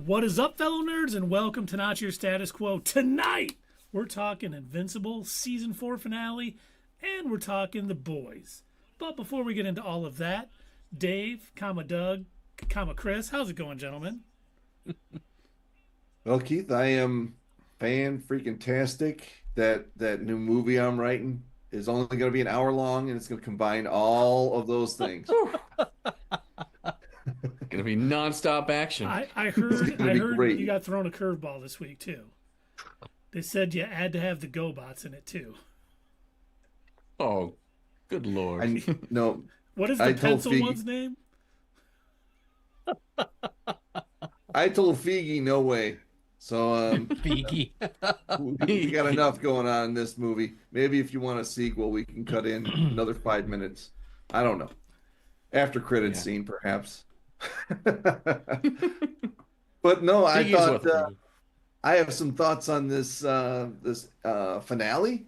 What is up, fellow nerds, and welcome to Not Your Status Quo. Tonight, we're talking Invincible Season 4 finale, and we're talking The Boys. But before we get into all of that, Dave, Doug, Chris, how's it going, gentlemen? Well, Keith, I am fan-freaking-tastic. That new movie I'm writing is only going to be an hour long, and it's going to combine all of those things. Gonna be nonstop action. I heard great. you got thrown a curveball this week, too. They said you had to have the GoBots in it, too. Oh, good lord. No, What is the I told pencil Figgy- one's name? I told Figgy no way. So Beaky. we got enough going on in this movie. Maybe if you want a sequel, we can cut in another 5 minutes. I don't know. After credits scene, perhaps. But no, I thought I have some thoughts on this finale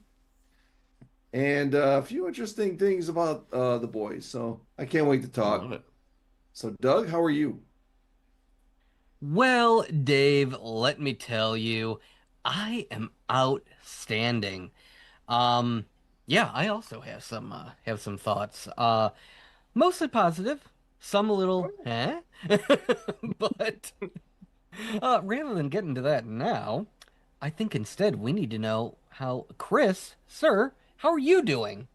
and a few interesting things about the boys. So I can't wait to talk. Love it. So Doug, how are you? Well, Dave, let me tell you, I am outstanding. Yeah, I also have some thoughts. Mostly positive, some a little but rather than get into that now, I think instead we need to know how Chris, sir, how are you doing?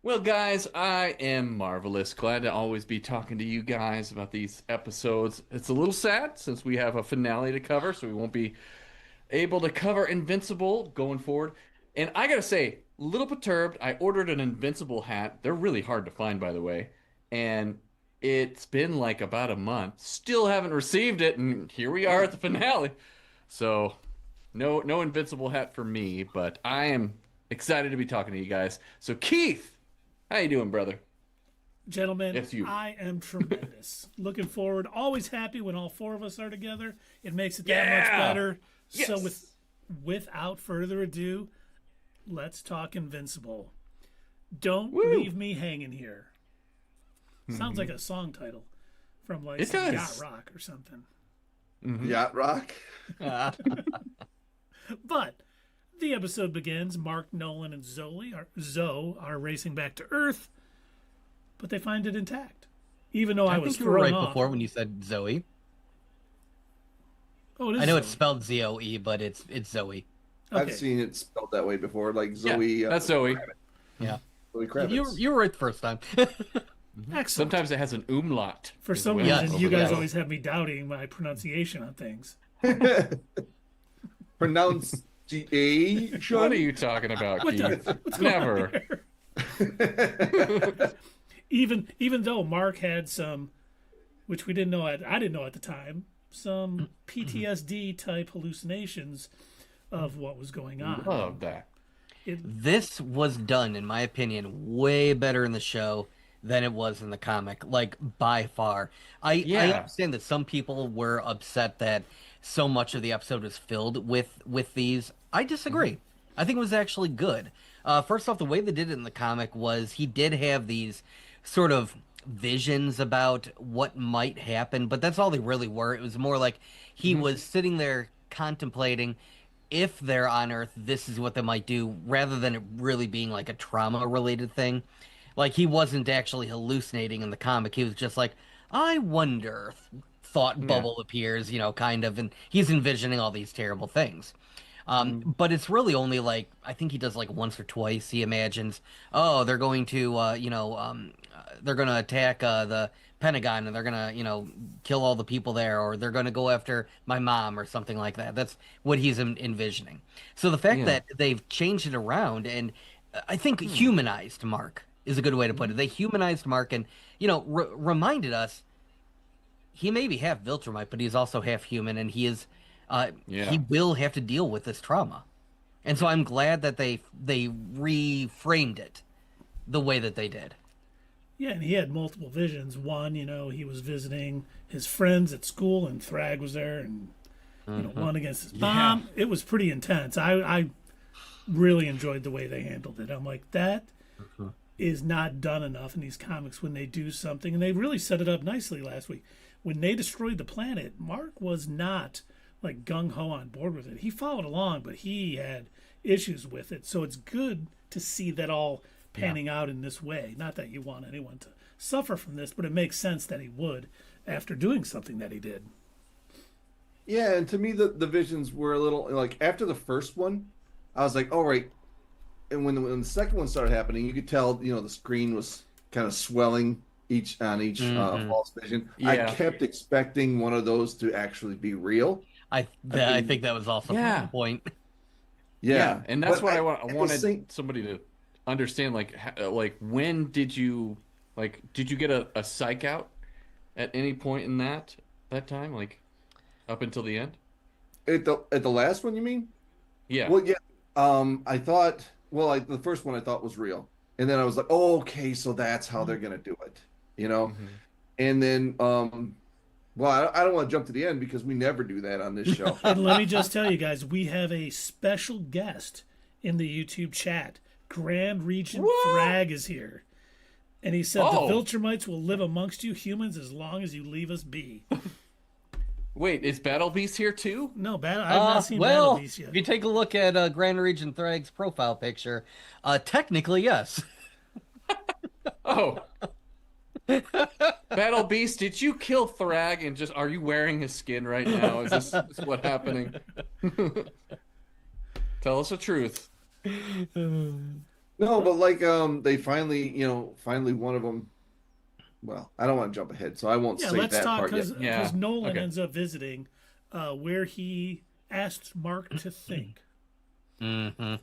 Well, guys, I am marvelous. Glad to always be talking to you guys about these episodes. It's a little sad since we have a finale to cover, so we won't be able to cover Invincible going forward. And I gotta say, a little perturbed. I ordered an Invincible hat. They're really hard to find, by the way. And it's been like about a month. Still haven't received it, and here we are at the finale. So, no Invincible hat for me, but I am excited to be talking to you guys. So, Keith, how you doing, brother? Gentlemen, It's you. I am tremendous. Looking forward. Always happy when all four of us are together. It makes it that much better. Yes. So without further ado, let's talk Invincible. Don't leave me hanging here. Sounds like a song title from like It some does. yacht rock or something. Yacht Rock. But the episode begins. Mark, Nolan, and Zoe are racing back to Earth, but they find it intact. Even though I was think you were thrown right off. before when you said Zoe. Oh, it is I know Zoe. it's spelled Z-O-E, but it's Zoe. Okay. I've seen it spelled that way before, like Zoe. Yeah, that's Zoe. Yeah. Zoe Kravitz. You were right the first time. Excellent. Sometimes it has an umlaut. For as some well. reason, Yes. you guys Yes. always have me doubting my pronunciation on things. Pronounce G-A, What are you talking about, What Keith? the- what's going on Never. here? Even though Mark had some, which we didn't know, I didn't know at the time, some PTSD type hallucinations of what was going on. Love that. This was done, in my opinion, way better in the show than it was in the comic, like by far. I understand that some people were upset that so much of the episode was filled with these. I disagree. I think it was actually good. First off, the way they did it in the comic was he did have these sort of visions about what might happen, but that's all they really were. It was more like he was sitting there contemplating, if they're on Earth, this is what they might do, rather than it really being like a trauma-related thing. Like, he wasn't actually hallucinating in the comic. He was just like, I wonder, thought bubble appears, kind of, and he's envisioning all these terrible things. But it's really only like, I think he does like once or twice. He imagines, oh, they're going to, they're going to attack the Pentagon and they're going to, kill all the people there, or they're going to go after my mom or something like that. That's what he's envisioning. So the fact that they've changed it around and I think humanized Mark is a good way to put it. They humanized Mark and, reminded us he may be half Viltrumite, but he's also half human, and he is, he will have to deal with this trauma. And so I'm glad that they reframed it the way that they did. Yeah, and he had multiple visions. One, he was visiting his friends at school, and Thragg was there, and one against his mom. It was pretty intense. I really enjoyed the way they handled it. I'm like, that is not done enough in these comics when they do something, and they really set it up nicely last week. when they destroyed the planet, Mark was not like gung-ho on board with it. He followed along, but he had issues with it. So it's good to see that all panning out in this way. Not that you want anyone to suffer from this, but it makes sense that he would after doing something that he did. Yeah, and to me, the visions were a little like after the first one, I was like, all right. And when the second one started happening, you could tell, the screen was kind of swelling each false vision. Yeah. I kept expecting one of those to actually be real. I think that was also the point. Yeah, and that's but what I wanted somebody to understand. Like when did you get a psych out at any point in that time? Like up until the end? At the last one, you mean? Yeah. Well, yeah. I thought. Well, the first one I thought was real, and then I was like, "Oh, okay, so that's how they're gonna do it," Mm-hmm. And then, well, I don't want to jump to the end because we never do that on this show. And let me just tell you guys, we have a special guest in the YouTube chat. Grand Regent Thragg is here. And he said the Viltrumites will live amongst you humans as long as you leave us be. Wait, is Battle Beast here too? No, I've not seen Battle Beast yet. If you take a look at Grand Regent Thragg's profile picture, technically, yes. Oh. Battle Beast, did you kill Thragg and are you wearing his skin right now? Is this what happening? Tell us the truth. No, but they finally one of them. Well, I don't want to jump ahead, so I won't say let's that talk part yet. because Nolan ends up visiting where he asked Mark to think. Mm-hmm.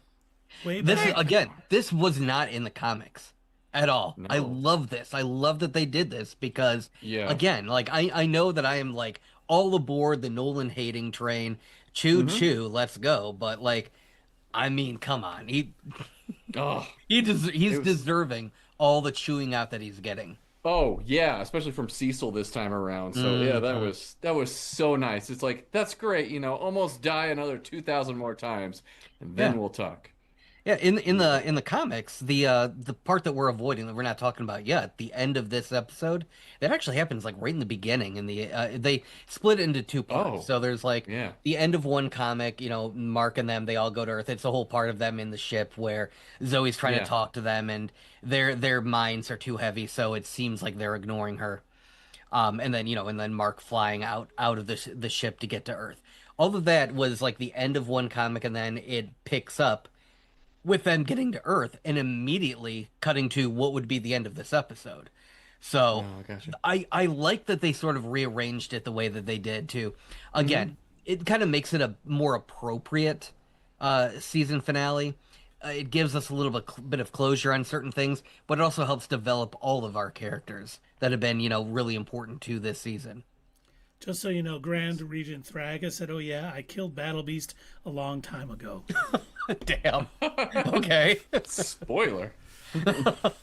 Way back. This was not in the comics at all. No. I love this. I love that they did this because, again, like I know that I am like all aboard the Nolan hating train. Choo, let's go. But like, I mean, come on, he's deserving all the chewing out that he's getting. Oh yeah, especially from Cecil this time around. So yeah, that was so nice. It's like that's great, almost die another 2,000 more times, and then we'll talk. Yeah, in the comics, the part that we're avoiding that we're not talking about yet, the end of this episode, that actually happens like right in the beginning. In the they split it into two parts. So there's the end of one comic, Mark and them, they all go to Earth. It's a whole part of them in the ship where Zoe's trying to talk to them, and their minds are too heavy, so it seems like they're ignoring her. And then Mark flying out of the ship to get to Earth. All of that was like the end of one comic, and then it picks up with them getting to Earth and immediately cutting to what would be the end of this episode. So gotcha. I like that they sort of rearranged it the way that they did too. Again, it kind of makes it a more appropriate season finale. It gives us a little bit of closure on certain things, but it also helps develop all of our characters that have been, really important to this season. Just so you know, Grand Regent Thragg said, "Oh yeah, I killed Battle Beast a long time ago." Damn. Okay. Spoiler.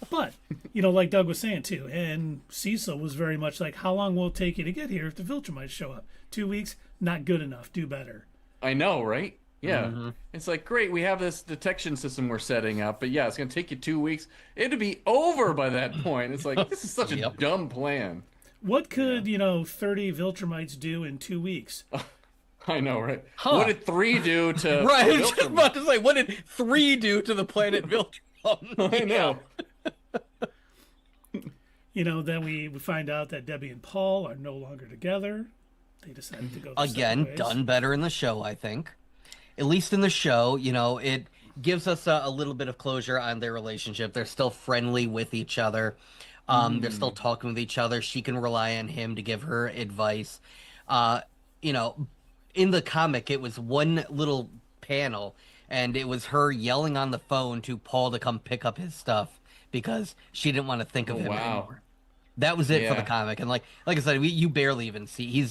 But, like Doug was saying too, and Cecil was very much like, how long will it take you to get here if the Viltrumites show up? 2 weeks? Not good enough. Do better. I know, right? Yeah. It's like, great, we have this detection system we're setting up, but yeah, it's going to take you 2 weeks. It'd be over by that point. It's like, this is such a dumb plan. What could, 30 Viltrumites do in 2 weeks? I know, right? Huh. What did 3 do to right, I was just about to say, what did 3 do to the planet Viltrum? I know. Then we find out that Debbie and Paul are no longer together. They decided to go again, done better in the show, I think. At least in the show, it gives us a little bit of closure on their relationship. They're still friendly with each other. They're still talking with each other. She can rely on him to give her advice. In the comic, it was one little panel, and it was her yelling on the phone to Paul to come pick up his stuff because she didn't want to think of him anymore. That was it for the comic, and like I said, you barely even see.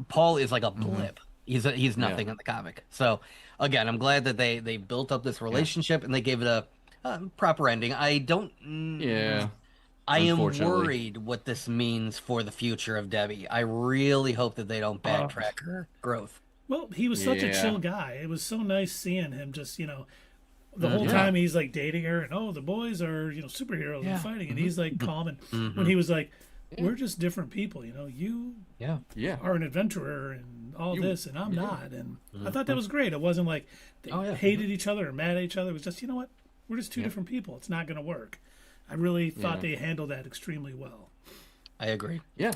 Paul is like a blip. He's nothing in the comic. So again, I'm glad that they built up this relationship and they gave it a proper ending. I am worried what this means for the future of Debbie. I really hope that they don't backtrack her growth. Well, he was such a chill guy. It was so nice seeing him just, the whole time he's like dating her and, the boys are, superheroes and fighting. And he's like calm. And when he was like, we're just different people. You know, you Yeah. are an adventurer and all this, and I'm not. And I thought that was great. It wasn't like they hated each other or mad at each other. It was just, you know what? We're just two different people. It's not going to work. I really thought they handled that extremely well. I agree. Yeah.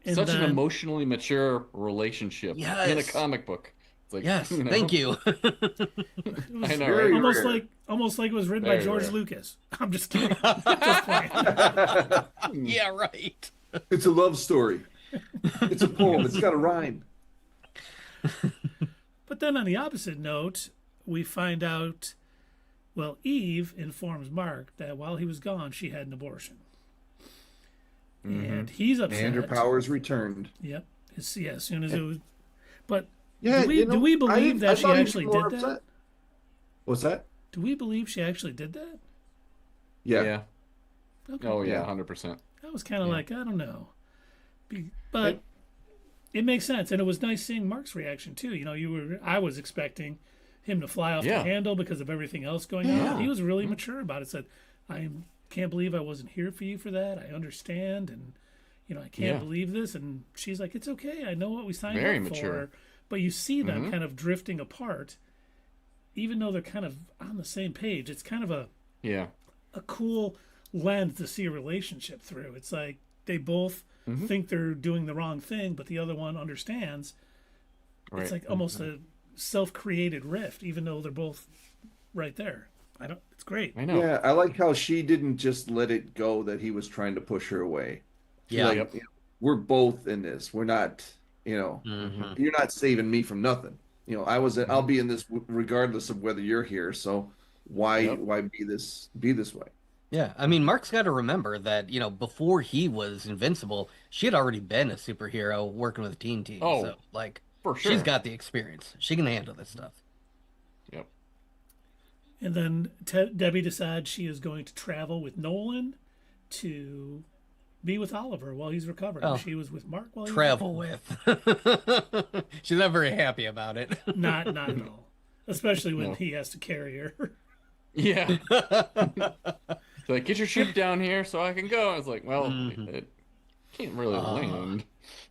And Such then, an emotionally mature relationship in a comic book. It's like, Yes, you know, thank you. It was I know, very right? rare. almost like it was written by Very George rare. Lucas. I'm just kidding. Just playing. Yeah, right. It's a love story. It's a poem. It's got a rhyme. But then on the opposite note, we find out, well, Eve informs Mark that while he was gone, she had an abortion. And he's upset. And her powers returned. Yep. As soon as it was. But Yeah, do we believe that she thought he was actually more did that? upset. What's that? Do we believe she actually did that? Yeah. Okay. Oh, Yeah. yeah, 100%. I was kind of like, I don't know. But it makes sense. And it was nice seeing Mark's reaction, too. You know, I was expecting him to fly off the handle because of everything else going on. He was really mature about it. Said, I can't believe I wasn't here for you for that. I understand. And, you know, I can't believe this. And she's like, it's okay. I know what we signed Very up mature. for. But you see them kind of drifting apart, even though they're kind of on the same page. It's kind of a cool lens to see a relationship through. It's like they both think they're doing the wrong thing, but the other one understands. Right. It's like almost a self-created rift, even though they're both right there. It's great. I know. Yeah, I like how she didn't just let it go that he was trying to push her away. Yeah. Like, you know, we're both in this. We're not, you know, you're not saving me from nothing. You know, I'll be in this regardless of whether you're here. So why be this way? Yeah, I mean, Mark's got to remember that, you know, before he was Invincible, she had already been a superhero working with a teen team. Oh, so, like, for sure. she's got the experience. She can handle this stuff. Yep. And then Debbie decides she is going to travel with Nolan to be with Oliver while he's recovering. Oh. She was with Mark while he Travel with. She's not very happy about it. Not at all. Especially when he has to carry her. Yeah. It's like, get your ship down here so I can go. I was like, well, it can't really land.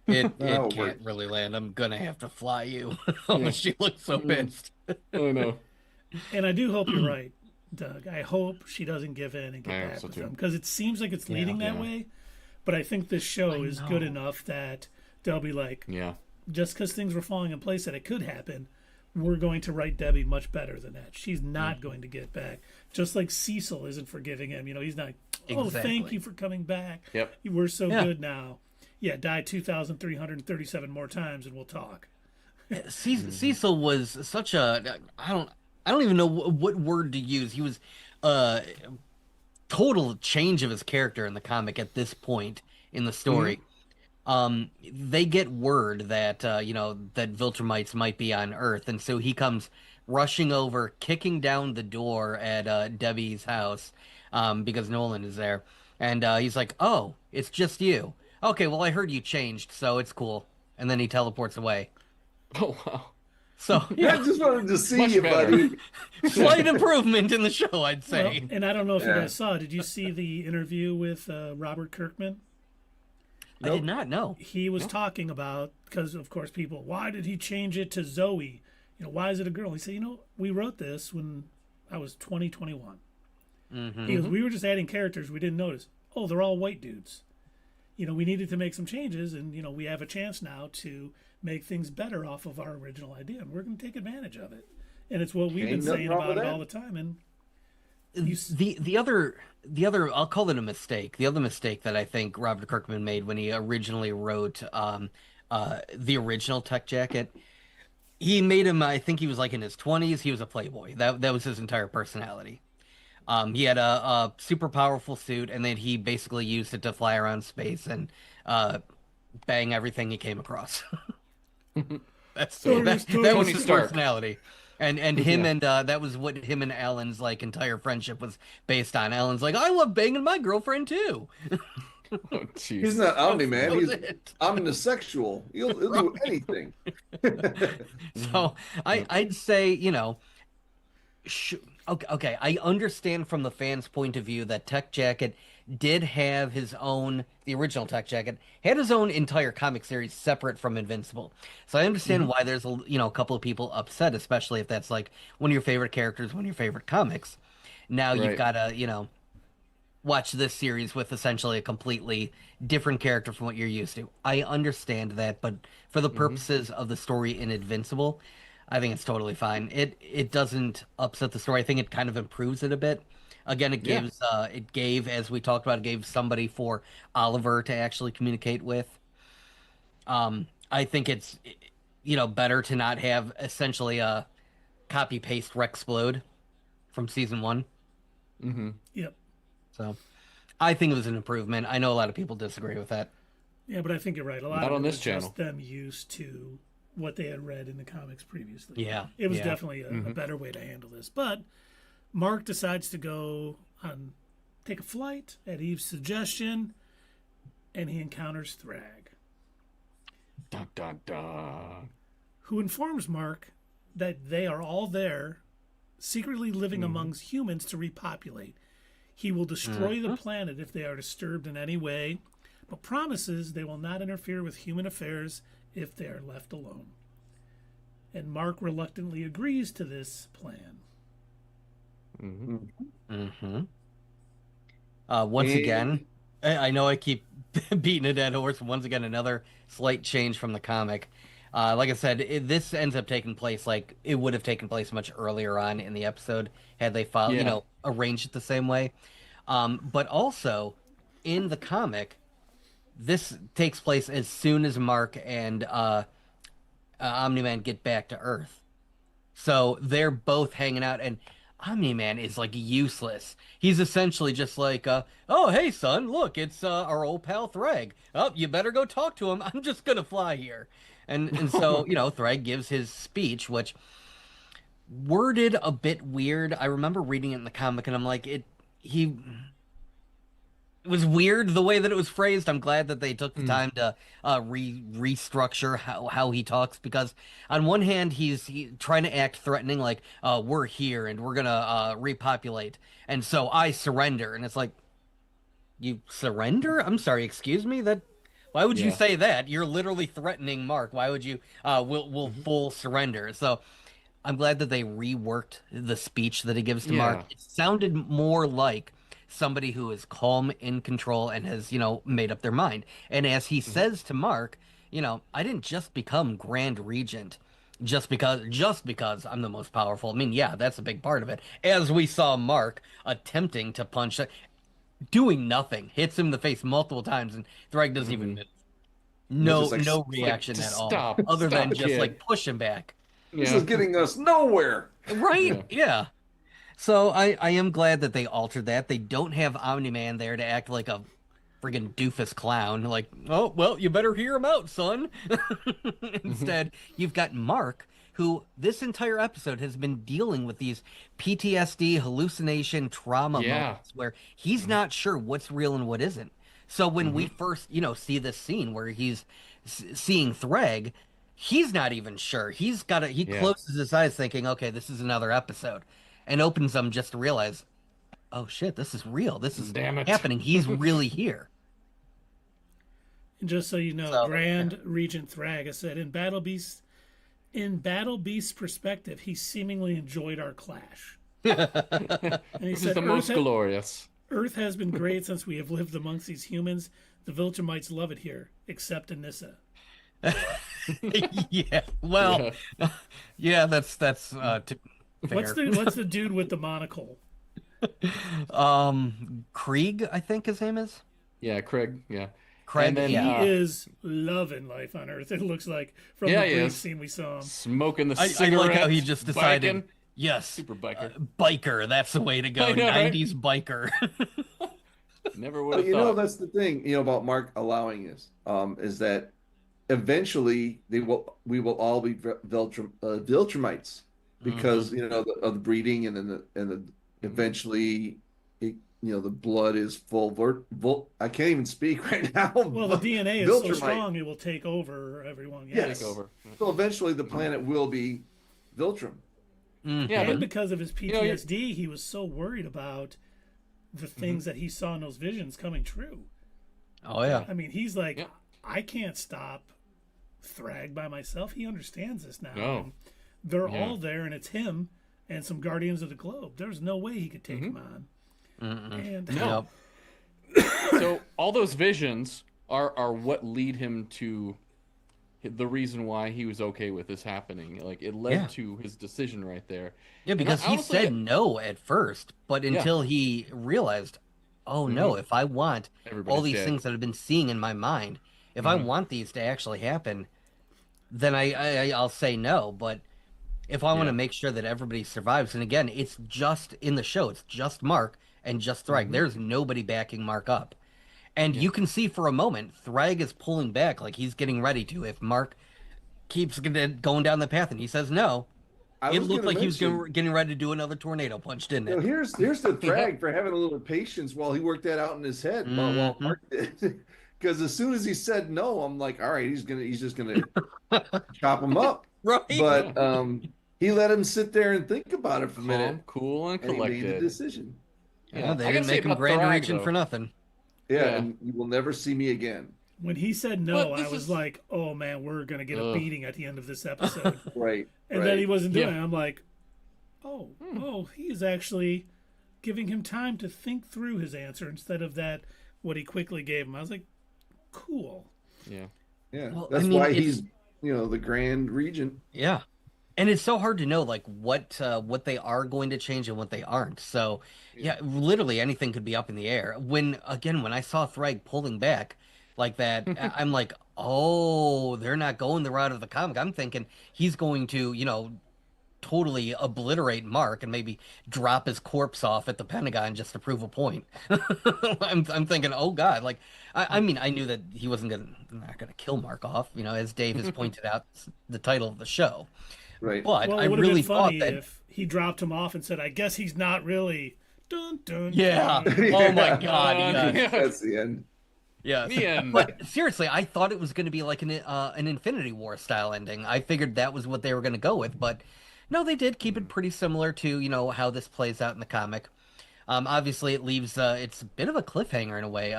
It That'll can't work. really land. I'm going to have to fly you. She looks so pissed. I know. And I do hope you're right, Doug. I hope she doesn't give in and I get hope back so with too. him. Because it seems like it's leading that way. But I think this show is good enough that they'll be like, just because things were falling in place that it could happen, we're going to write Debbie much better than that. She's not going to get back. Just like Cecil isn't forgiving him. You know, he's not, thank you for coming back. Yep. You were so good now. Yeah, die 2,337 more times and we'll talk. Cecil was such a I don't even know what word to use. He was total change of his character in the comic at this point in the story. They get word that that Viltrumites might be on Earth, and so he comes rushing over, kicking down the door at Debbie's house because Nolan is there, and he's like, "Oh, it's just you. Okay, well, I heard you changed, so it's cool." And then he teleports away. Oh, wow. So I just wanted to see Much you, better. buddy. slight improvement in the show, I'd say. Well, and I don't know if you guys saw, did you see the interview with Robert Kirkman? I did not know. He was talking about, because of course people, why did he change it to Zoe? You know, why is it a girl? He said, we wrote this when I was 21. He goes, we were just adding characters we didn't notice. Oh, they're all white dudes. You know, we needed to make some changes, and we have a chance now to make things better off of our original idea, and we're going to take advantage of it. And it's what we've been Ain't nothing saying wrong about with it that. all the time. And The other I'll call it a mistake. The other mistake that I think Robert Kirkman made when he originally wrote the original Tech Jacket, he made him, I think he was like in his 20s. He was a playboy. That was his entire personality. He had a super powerful suit, and then he basically used it to fly around space and bang everything he came across. that was Tony his Stark. personality. And him and that was what him and Alan's like entire friendship was based on. Alan's like, I love banging my girlfriend too. Oh, jeez. He's not omni man. That was He's it. omnisexual. He'll do anything. So I'd say, Okay, I understand from the fans' point of view that Tech Jacket did have his own, the original Tech Jacket had his own entire comic series separate from Invincible. So I understand why there's a couple of people upset, especially if that's like one of your favorite characters, one of your favorite comics. Now you've Right. got to, watch this series with essentially a completely different character from what you're used to. I understand that, but for the purposes of the story in Invincible, I think it's totally fine. It doesn't upset the story. I think it kind of improves it a bit. Again, Yeah. it gave, as we talked about, it gave somebody for Oliver to actually communicate with. I think it's better to not have essentially a copy paste Rexplode from season one. Mm-hmm. Yep. So I think it was an improvement. I know a lot of people disagree with that. Yeah, but I think you're right. A lot Not of on it this was channel. just them used to what they had read in the comics previously. Yeah, It was yeah. definitely a better way to handle this. But Mark decides to go on take a flight at Eve's suggestion, and he encounters Thragg, Dun, dun, dun. who informs Mark that they are all there, secretly living amongst humans to repopulate. He will destroy the planet if they are disturbed in any way, but promises they will not interfere with human affairs if they are left alone. And Mark reluctantly agrees to this plan. Mm-hmm. Once And- again, I know I keep beating a dead horse. Once again, another slight change from the comic. Like I said, this ends up taking place like it would have taken place much earlier on in the episode had they Yeah. arranged it the same way. But also in the comic, this takes place as soon as Mark and Omni-Man get back to Earth. So they're both hanging out, and Omni-Man is like useless. He's essentially just like, oh, hey, son, look, it's our old pal Thragg. Oh, you better go talk to him. I'm just gonna fly here. And so, Thragg gives his speech, which worded a bit weird. I remember reading it in the comic, and I'm like, it was weird the way that it was phrased. I'm glad that they took the time to restructure how he talks, because on one hand he's trying to act threatening, like we're here and we're gonna repopulate, and so I surrender, and it's like, you surrender? I'm sorry, excuse me, that why would you Yeah. say that? You're literally threatening Mark. Why would you will full surrender? So I'm glad that they reworked the speech that he gives to Mark. Yeah. It sounded more like somebody who is calm, in control, and has, made up their mind. And as he says to Mark, I didn't just become Grand Regent just because I'm the most powerful. I mean, yeah, that's a big part of it. As we saw Mark attempting to punch, doing nothing, hits him in the face multiple times, and Thragg doesn't even move. No, just like, no reaction just at all, stop, other than stop, just kid. like push him back. This Yeah. is getting us nowhere. Right? Yeah. So I am glad that they altered that. They don't have Omni-Man there to act like a friggin' doofus clown. Like, oh, well, you better hear him out, son. Instead, you've got Mark, who this entire episode has been dealing with these PTSD, hallucination, trauma Yeah. moments where he's not sure what's real and what isn't. So when we first, see this scene where he's seeing Thragg, he's not even sure. He Yeah. closes his eyes thinking, okay, this is another episode, and opens them just to realize, oh shit, this is real. This is Damn it. happening. He's really here. And just so you know, So- Grand Regent Thragg, I said, in Battle Beast's perspective, he seemingly enjoyed our clash. And he This is said, the most glorious. Earth has been great since we have lived amongst these humans. The Viltrumites love it here, except Anissa. Yeah. Well, yeah, that's fair. What's the dude with the monocle? Krieg, I think his name is. Yeah, Craig. Yeah. Craig, And then, yeah. He is loving life on Earth. It looks like from Yeah, the he brief is. scene we saw him. Smoking the I cigarette. like how he just decided, biking. yes, Super biker. biker, that's the way to go. I know, right? 90s biker. Never would But have you thought. know, that's the thing, about Mark allowing this, is that eventually we will all be Viltrumites, because of the breeding, and then eventually the blood is full I can't even speak right now. Well, the DNA is so Viltrumite. strong it will take over everyone. Yes. Take over. So eventually the planet will be Viltrum. Yeah, And but because of his know, PTSD, he was so worried about the things that he saw in those visions coming true. Oh yeah. I mean, he's like, Yeah. I can't stop Thragg by myself. He understands this now. No. And they're Yeah. all there, and it's him and some Guardians of the Globe. There's no way he could take him on. And No. So all those visions are what lead him to the reason why he was okay with this happening. Like it led to his decision right there. Yeah, And because he honestly, said no at first, but until he realized, oh no, if I want all Everybody's these dead. things that I've been seeing in my mind, if I want these to actually happen, then I'll say no. But if I want to make sure that everybody survives, and again, it's just in the show, it's just Mark and just Thragg. There's nobody backing Mark up. And you can see for a moment, Thragg is pulling back like he's getting ready to. If Mark keeps going down the path and he says no, it looked like he was getting ready to do another tornado punch, didn't it? Here's the Thragg for having a little patience while he worked that out in his head. While Mark did, because as soon as he said no, I'm like, all right, he's just gonna chop him up. Right. But he let him sit there and think about it for a minute. Cool, and And he made the collected. decision. Yeah, they I didn't gotta say make him about grand Thragg, reaching though. for nothing. Yeah, Yeah. and you will never see me again. when he said no, But I this was is- like, oh man, we're going to get a beating at the end of this episode. Right. And right. then he wasn't doing Yeah. it. I'm like, oh, he is actually giving him time to think through his answer instead of that, what he quickly gave him. I was like, cool. Yeah. Yeah, Well, that's I mean, why it's- he's the Grand Regent. Yeah. And it's so hard to know like what they are going to change and what they aren't. So yeah, literally anything could be up in the air. When I saw Thragg pulling back like that, I'm like, oh, they're not going the route of the comic. I'm thinking he's going to, totally obliterate Mark and maybe drop his corpse off at the Pentagon just to prove a point. I'm thinking, oh God, like I mean I knew that he wasn't not gonna kill Mark off, as Dave has pointed out, it's the title of the show. Right. But Well, I it would have really been thought funny that if he dropped him off and said, I guess he's not really. Dun, dun, yeah. dun. Oh my God. Yes. That's the end. Yes. The end. But seriously, I thought it was going to be like an Infinity War style ending. I figured that was what they were going to go with, but no, they did keep it pretty similar to how this plays out in the comic. Obviously, it leaves it's a bit of a cliffhanger in a way,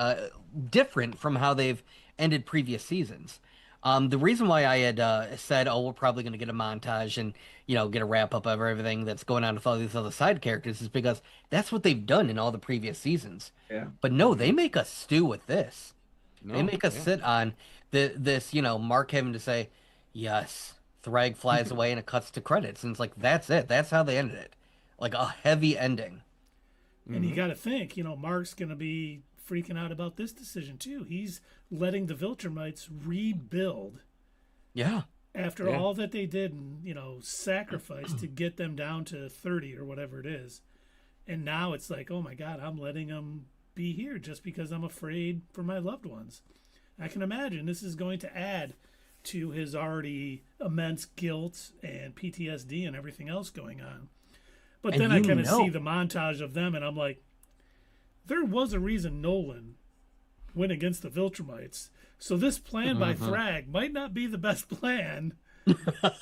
different from how they've ended previous seasons. The reason why I had said, oh, we're probably going to get a montage and, get a wrap up of everything that's going on with all these other side characters is because that's what they've done in all the previous seasons. Yeah. But no, they make us stew with this. No, They make us sit on this, Mark having to say, yes, Thragg flies away and it cuts to credits. And it's like, that's it. That's how they ended it. Like a heavy ending. And you got to think, Mark's going to be freaking out about this decision too. He's letting the Viltrumites rebuild Yeah. after all that they did and, sacrifice to get them down to 30 or whatever it is. And now it's like, oh my God, I'm letting them be here just because I'm afraid for my loved ones. I can imagine this is going to add to his already immense guilt and PTSD and everything else going on. But And then I you kind of know- see the montage of them and I'm like, there was a reason Nolan went against the Viltrumites. So this plan by Thragg might not be the best plan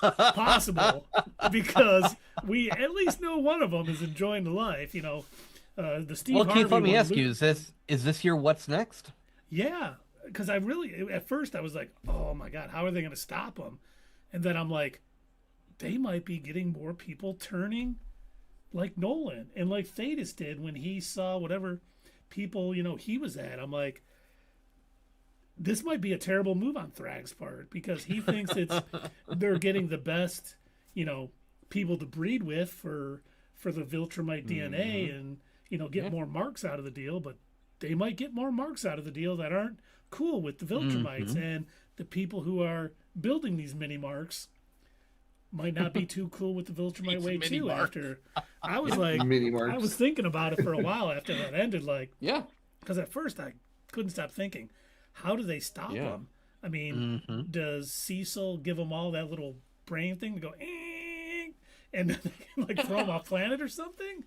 possible because we at least know one of them is enjoying the life. The Steve Well, Harvey Keith, let me one, ask you, is this your what's next? yeah, because I really at first I was like, oh my God, how are they going to stop him? And then I'm like, they might be getting more people turning like Nolan and like Thetis did when he saw whatever people he was at. I'm like, this might be a terrible move on Thragg's part because he thinks they're getting the best people to breed with for the Viltrumite DNA and get more marks out of the deal, but they might get more marks out of the deal that aren't cool with the Viltrumites and the people who are building these mini marks might not be too cool with the Viltrumite way mini too. marks. After I was like, Mini marks. I was thinking about it for a while after that ended, like, Yeah. because at first I couldn't stop thinking, how do they stop Yeah. them? I mean, does Cecil give them all that little brain thing to go, and then they can like throw them off planet or something?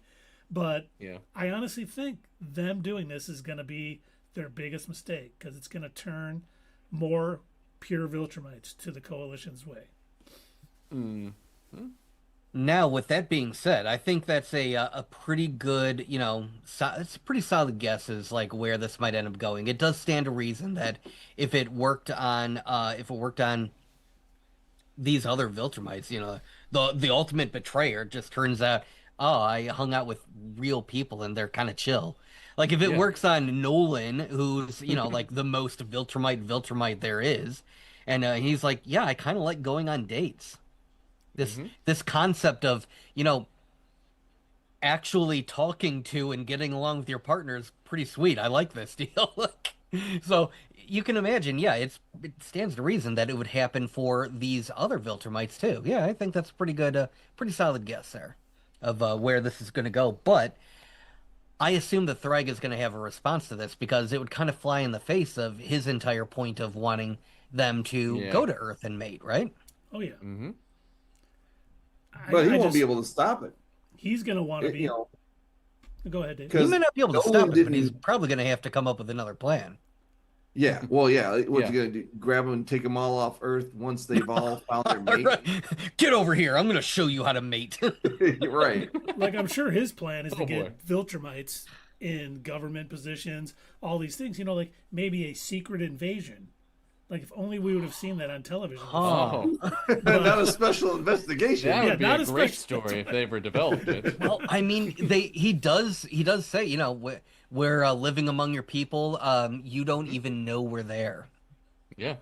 But Yeah. I honestly think them doing this is going to be their biggest mistake because it's going to turn more pure Viltrumites to the Coalition's way. Now, with that being said, I think that's a pretty good, it's a pretty solid guess as like where this might end up going. It does stand to reason that if it worked on these other Viltrumites, the ultimate betrayer just turns out, oh, I hung out with real people and they're kind of chill. Like if it Yeah. works on Nolan, who's, like the most Viltrumite there is, and he's like, yeah, I kind of like going on dates. This concept of, actually talking to and getting along with your partner is pretty sweet. I like this deal. Like, so you can imagine, yeah, it stands to reason that it would happen for these other Viltrumites too. Yeah, I think that's a pretty good, pretty solid guess there of where this is going to go. But I assume that Thragg is going to have a response to this because it would kind of fly in the face of his entire point of wanting them to go to Earth and mate, right? Oh yeah. Mm-hmm. But he won't be able to stop it. He's going to want to be. Go ahead, Dave. He may not be able to Nolan stop it, but didn't- he's probably going to have to come up with another plan. Yeah, well, yeah. What's Yeah. he gonna do? Grab them and take them all off Earth once they've all found their mate? Right. Get over here. I'm going to show you how to mate. You're right. Like, I'm sure his plan is to Oh, get Viltrumites in government positions, all these things. Like maybe a secret invasion. Like if only we would have seen that on television. Oh, Not a special investigation. that would be not a a great special- story if they ever developed it. Well, I mean, he does say, we're living among your people. You don't even know we're there. Yeah.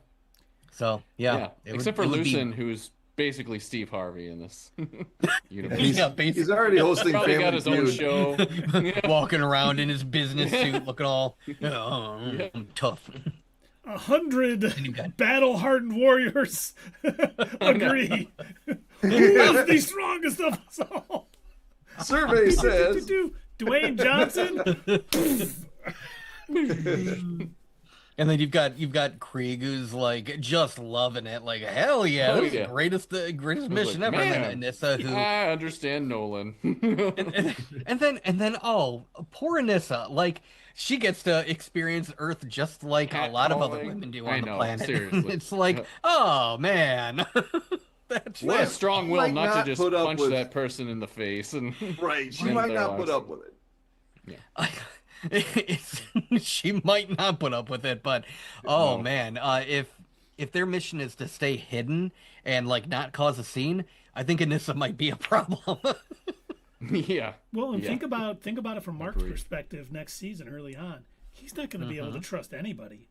So yeah, Except for it would be- Lucen, who's basically Steve Harvey in this universe. yeah, He's basically already hosting Probably Family got his own Feud. show. walking around in his business suit, looking all tough. 100 battle-hardened warriors agree. Who's the strongest of us all? Survey says. Dwayne Johnson. And then you've got Krieg who's like just loving it, like hell yeah, Oh, this is yeah. the greatest mission like, ever. And man, then Anissa who I understand Nolan. and then oh, poor Anissa, like she gets to experience Earth just like a lot of other Catcalling. women do I on the know, planet. seriously. It's like, oh man. That's What a right. strong will might not to not just put up punch with- that person in the face and Right. She end might their not put lives. up with it. She might not put up with it, but No. man, if their mission is to stay hidden and like not cause a scene, I think Anissa might be a problem. yeah. Well, and Yeah. think about it from Mark's Agreed. perspective. Next season, early on, he's not going to be able Mm-hmm. to trust anybody.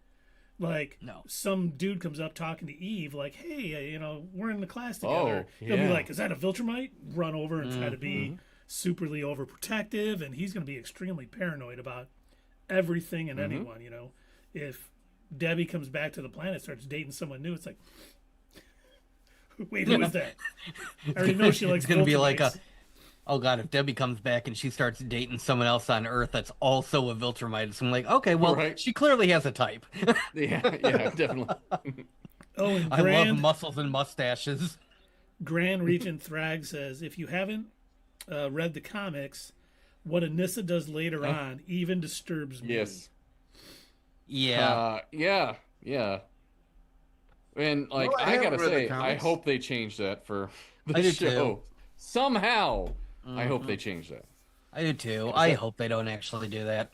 Like, No. some dude comes up talking to Eve, like, "Hey, we're in the class together." Oh, He'll be yeah. like, "Is that a Viltrumite?" Run over and try to be superly overprotective, and he's going to be extremely paranoid about everything and anyone. If Debbie comes back to the planet, starts dating someone new, it's like, wait, who is that? I already know she likes. It's gonna be like Viltrumites. oh god, if Debbie comes back and she starts dating someone else on Earth that's also a Viltrumite, so I'm like, okay, well, Right. she clearly has a type. Yeah, definitely. Oh, and I love Grand, muscles and mustaches. Grand Regent Thragg says, if you haven't read the comics, what Anissa does later on even disturbs me. Yes. Yeah. Yeah. And like Well, I I haven't gotta read the say, I comics. hope they change that for the I do show. too. Somehow, I hope they change that. I do too. I hope they don't actually do that.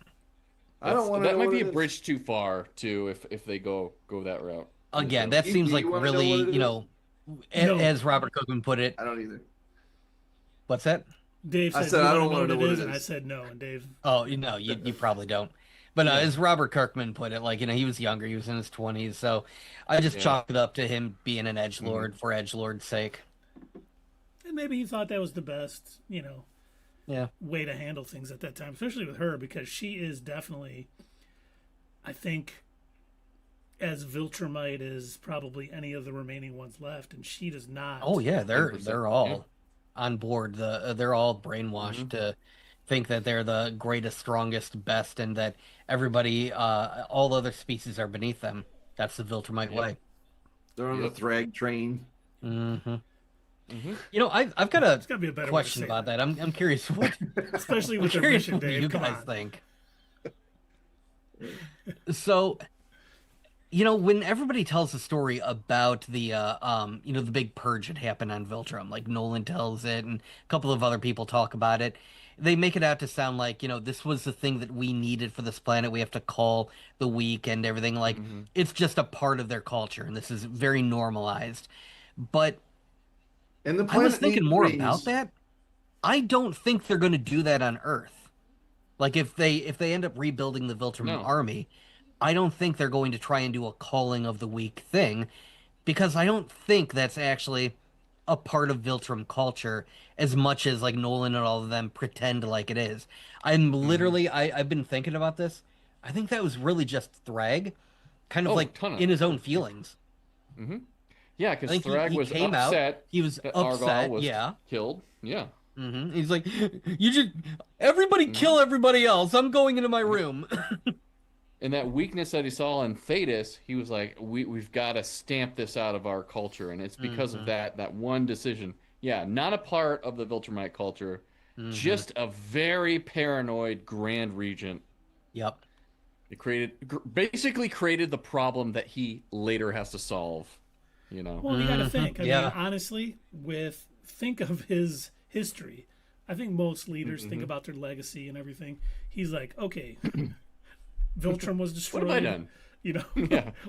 I don't want to. That might be a bridge too far too if they go that route. Again, that Do seems you like wanna know really, what it is? No. as Robert Cookman put it. I don't either. What's that? Dave I said, said, "Do you I wanna don't wanna know what is?" it And I is. said no, and Dave. Oh, you probably don't. But as Robert Kirkman put it, like, he was younger, he was in his 20s, so I just chalk it up to him being an edgelord for edgelord's sake. And maybe he thought that was the best, Yeah. way to handle things at that time, especially with her, because she is definitely, I think, as Viltrumite as probably any of the remaining ones left, and she does not. Oh yeah, they're 100%, all on board. They're all brainwashed to think that they're the greatest, strongest, best, and that everybody, all other species are beneath them. That's the Viltrumite way. They're on the Yep. Thragg train. Mm-hmm. I've got a It's got to be a better question way to say about that. I'm curious what especially I'm with their curious mission, what Dave. you Come guys on. think. So, when everybody tells the story about the big purge that happened on Viltrum, like Nolan tells it and a couple of other people talk about it, they make it out to sound like, this was the thing that we needed for this planet. We have to call the week and everything. Like, it's just a part of their culture, and this is very normalized. But And the I was planet thinking needs more rains. about that. I don't think they're going to do that on Earth. Like, if they end up rebuilding the Viltrum No. army, I don't think they're going to try and do a calling of the week thing, because I don't think that's actually a part of Viltrum culture as much as like Nolan and all of them pretend like it is. I'm literally I've been thinking about this. I think that was really just Thragg, kind of like ton of in his own feelings. Yeah, I because think Thragg he was came out, upset. he was that upset, Argyle was yeah. killed. Yeah. He's like, everybody kill everybody else. I'm going into my room. And that weakness that he saw in Thetis, he was like, we've got to stamp this out of our culture. And it's because of that one decision. Yeah, not a part of the Viltrumite culture, just a very paranoid Grand Regent. Yep. It basically created the problem that he later has to solve. Well, you got to think. I Yeah. mean, honestly, think of his history. I think most leaders think about their legacy and everything. He's like, okay, Viltrum was destroyed. What have I done?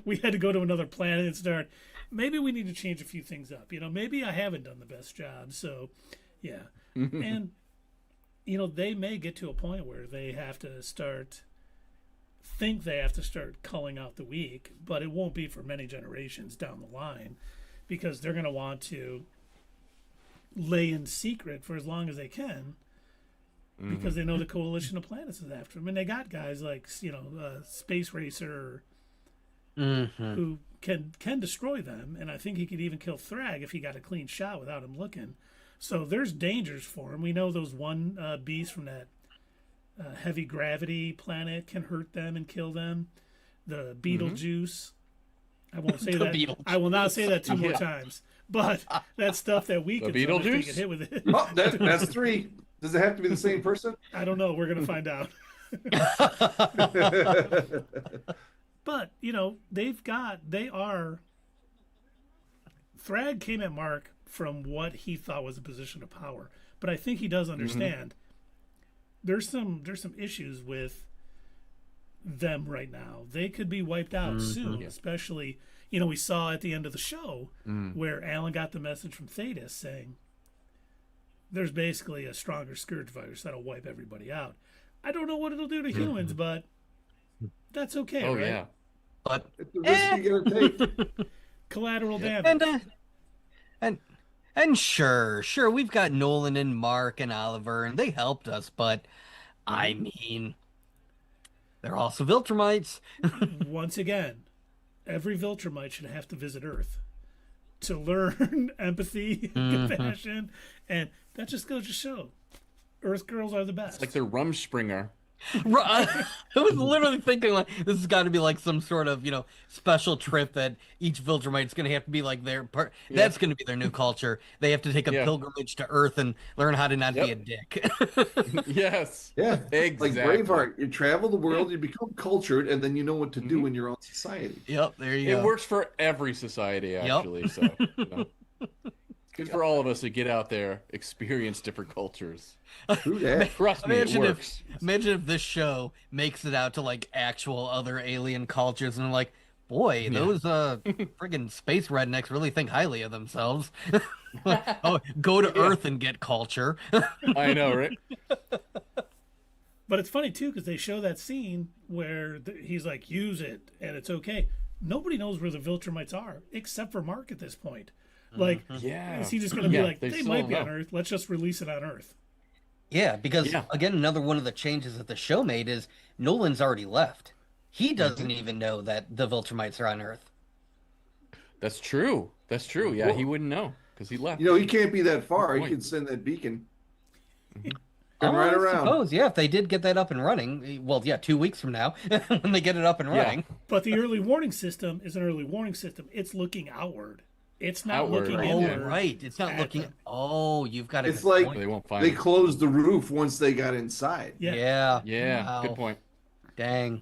We had to go to another planet and start. Maybe we need to change a few things up. Maybe I haven't done the best job. So, yeah. And, they may get to a point where they have to start culling out the weak, but it won't be for many generations down the line, because they're going to want to lay in secret for as long as they can, because they know the coalition of planets is after them, and they got guys like Space Racer who can destroy them, and I think he could even kill Thragg if he got a clean shot without him looking. So there's dangers for him. We know those one beast from that heavy gravity planet can hurt them and kill them. The Beetlejuice. I won't say that. I will not say that two more times. But that stuff that we could Beetlejuice? get hit with it. Oh, that's three. Does it have to be the same person? I don't know. We're gonna find out. But Thragg came at Mark from what he thought was a position of power, but I think he does understand. There's some issues with them right now. They could be wiped out soon, especially, we saw at the end of the show where Alan got the message from Thetis saying there's basically a stronger scourge virus that'll wipe everybody out. I don't know what it'll do to humans, but that's okay, right? Yeah. But It's the risk you gotta take. Collateral damage. And sure, we've got Nolan and Mark and Oliver, and they helped us, but I mean, they're also Viltrumites. Once again, every Viltrumite should have to visit Earth to learn empathy, compassion, and that just goes to show Earth girls are the best. It's like they're Rumspringer. I was literally thinking like this has got to be like some sort of special trip that each Viltrumite's going to have to be like their part. That's going to be their new culture. They have to take a pilgrimage to Earth and learn how to not be a dick. Yes. Yeah. Exactly. Like Braveheart, you travel the world, you become cultured, and then you know what to do in your own society. Yep, there you go. It works for every society, actually. So, good for all of us to get out there, experience different culters. True that. Trust me, it works. Imagine if this show makes it out to like actual other alien cultures, and like, boy, those friggin' space rednecks really think highly of themselves. Oh, go to Earth and get culture. I know, right? But it's funny too, because they show that scene where he's like, use it and it's okay. Nobody knows where the Viltrumites are except for Mark at this point. Like, is he just going to be like, they might be on Earth, let's just release it on Earth? Yeah, because again, another one of the changes that the show made is Nolan's already left. He doesn't even know that the Viltrumites are on Earth. That's true. Yeah, he wouldn't know because he left. He can't be that far. He can send that beacon. And right around. I suppose, if they did get that up and running, 2 weeks from now, when they get it up and running. But the early warning system is an early warning system. It's looking outward. It's not looking inward. Oh, right. It's not looking. Them. Oh, you've got it. It's like they won't find they him. closed the roof once they got inside. Yeah. Yeah, Wow. good point. Dang.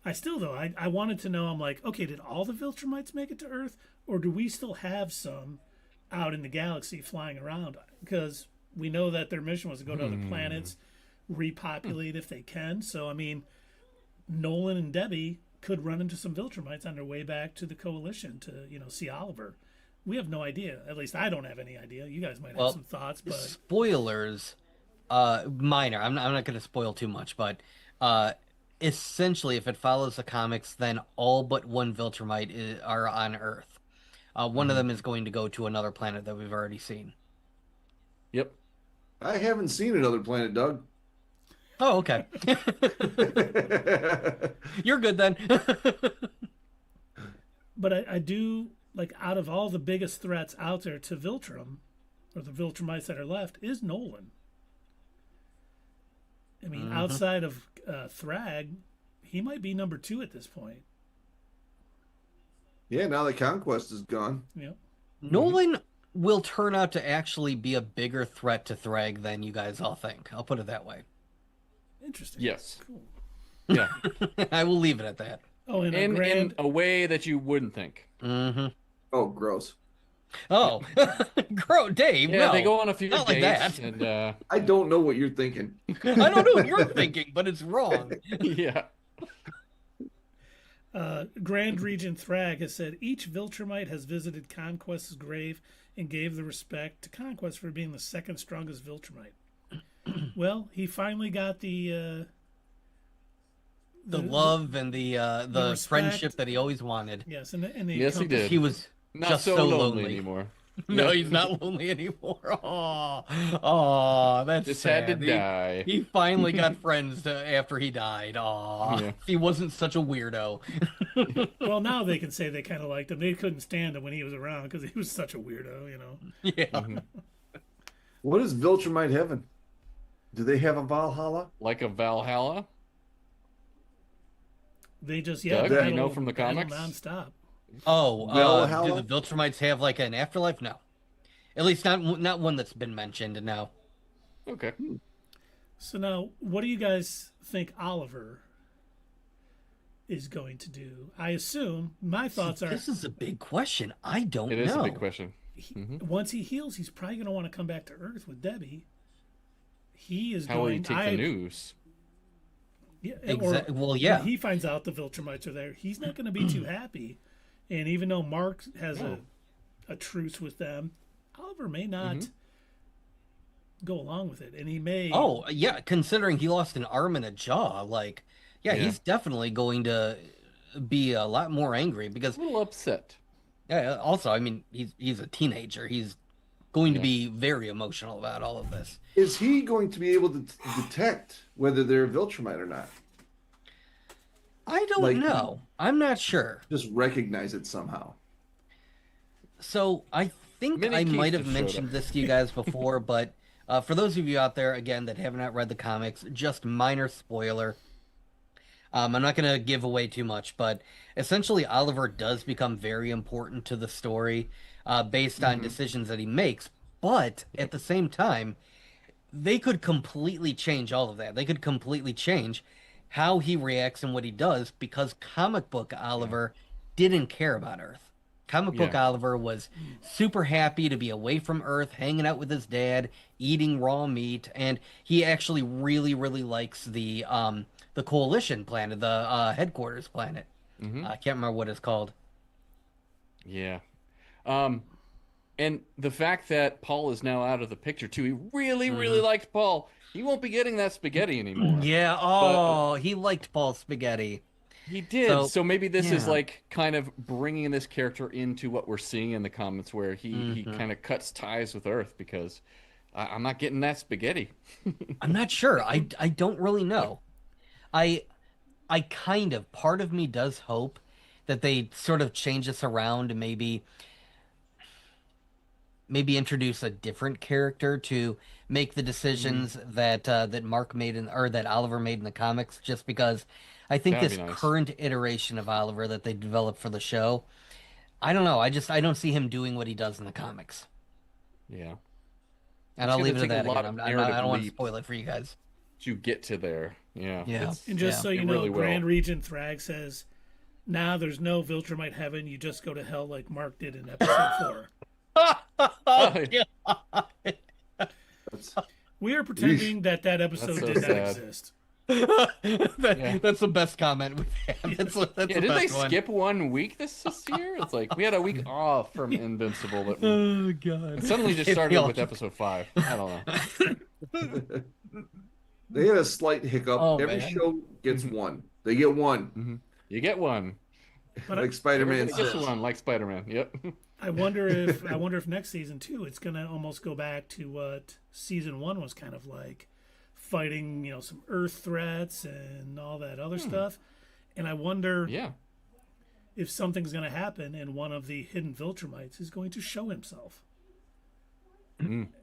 I still though I wanted to know. I'm like, okay, did all the Viltrumites make it to Earth, or do we still have some out in the galaxy flying around? Because we know that their mission was to go to other planets, repopulate if they can. So I mean, Nolan and Debbie could run into some Viltrumites on their way back to the Coalition to see Oliver. We have no idea. At least I don't have any idea. You guys might have some thoughts, but spoilers, minor. I'm not going to spoil too much, but essentially, if it follows the comics, then all but one Viltrumite are on Earth. One of them is going to go to another planet that we've already seen. Yep. I haven't seen Another Planet, Doug. Oh, okay. You're good then. But I do, like, out of all the biggest threats out there to Viltrum, or the Viltrumites that are left, is Nolan. I mean, outside of Thragg, he might be number 2 at this point. Yeah, now that Conquest is gone. Yep. Nolan will turn out to actually be a bigger threat to Thragg than you guys all think. I'll put it that way. Interesting. Yes. Cool. Yeah. I will leave it at that. Oh, and In a way that you wouldn't think. Oh, gross. Oh, Dave. Yeah, no. they go on a few Not dates, like that. and I don't know what you're thinking. I don't know what you're thinking, but it's wrong. yeah. Grand Regent Thragg has said each Viltrumite has visited Conquest's grave and gave the respect to Conquest for being the second strongest Viltrumite. Well, he finally got the love and the respect. friendship that he always wanted. Yes, and the Yes, he did. He was Not just so, so lonely lonely. anymore. No, he's not lonely anymore. Oh, that's Just sad. had to die. He finally got friends after he died. Oh, Yeah. he wasn't such a weirdo. Well, now they can say they kind of liked him. They couldn't stand him when he was around because he was such a weirdo, Yeah. What is Viltrumite heaven? Do they have a Valhalla? Like a Valhalla? They just Doug, battle, you know from the battle comics? nonstop. Oh, Valhalla? do the Viltrumites have like an afterlife? No, at least not one that's been mentioned. No. Okay. So now, what do you guys think Oliver is going to do? I assume my thoughts are This is a big question. I don't It is know. a big question. once he heals, he's probably going to want to come back to Earth with Debbie. He is How will going. he take the news? Yeah, Well, yeah. When he finds out the Viltrumites are there, he's not going to be too happy. And even though Mark has a truce with them, Oliver may not go along with it, and he may. Oh, yeah. Considering he lost an arm and a jaw, like, yeah, he's definitely going to be a lot more angry because. A little upset. Yeah. Also, I mean, he's a teenager. He's going to be very emotional about all of this. Is he going to be able to detect whether they're Viltrumite or not? I don't know. I'm not sure. Just recognize it somehow. So I think Mini I Keith might have just showed mentioned up. this to you guys before, but for those of you out there, again, that have not read the comics, just minor spoiler. I'm not going to give away too much, but essentially Oliver does become very important to the story based on decisions that he makes. But at the same time, they could completely change all of that. They could completely change how he reacts and what he does because comic book Oliver didn't care about Earth. Comic book Oliver was super happy to be away from Earth, hanging out with his dad, eating raw meat, and he actually really, really likes the Coalition planet, the headquarters planet. I can't remember what it's called. Yeah. And the fact that Paul is now out of the picture too, he really, really liked Paul. He won't be getting that spaghetti anymore. Yeah, he liked Paul Spaghetti. He did. So maybe this is yeah. like kind of bringing this character into what we're seeing in the comments where he kind of cuts ties with Earth because I'm not getting that spaghetti. I'm not sure. I don't really know. I kind of, part of me does hope that they sort of change this around and maybe introduce a different character to make the decisions that that Mark made or that Oliver made in the comics, just because I think That'd this be nice. current iteration of Oliver that they developed for the show, I don't know. I don't see him doing what he does in the comics. Yeah. And It's I'll gonna leave it at take a that lot again. of I don't narrative want to leap. spoil it for you guys. to get to there. Yeah. Yeah. And just so you It know, really will. Grand Regent Thragg says, "Nah, there's no Viltrumite heaven. You just go to hell like Mark did in episode 4." That's, We are pretending that episode so did not sad. exist. That's the best comment we've had. That's Yeah, the did they best one. skip 1 week this year? It's like we had a week off from Invincible, but Oh god! it suddenly just If started y'all with episode 5. I don't know. they had a slight hiccup. Oh, Every man. show gets one. They get one, You get one. But like Spider-Man Everybody gets says. one, like Spider-Man. Yep. I wonder if next season too, it's gonna almost go back to what season 1 was kind of like, fighting some Earth threats and all that other stuff. And I wonder Yeah. if something's gonna happen and one of the hidden Viltrumites is going to show himself.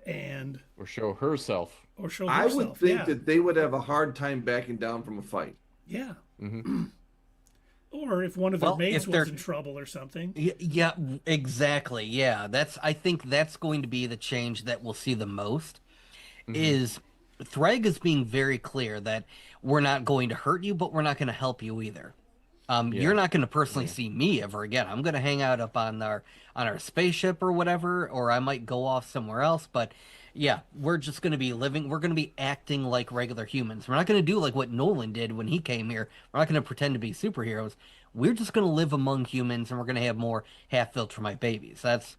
And Or show herself. or show I herself. would think yeah. that they would have a hard time backing down from a fight. Yeah. Mm-hmm. Or if one of their Well, mates if they're- was in trouble or something. Yeah, exactly. Yeah, I think that's going to be the change that we'll see the most. Is Thragg is being very clear that we're not going to hurt you, but we're not going to help you either. You're not going to personally see me ever again. I'm going to hang out up on our spaceship or whatever, or I might go off somewhere else. But yeah, we're just going to be living. We're going to be acting like regular humans. We're not going to do like what Nolan did when he came here. We're not going to pretend to be superheroes. We're just going to live among humans, and we're going to have more half Viltrumite babies. That's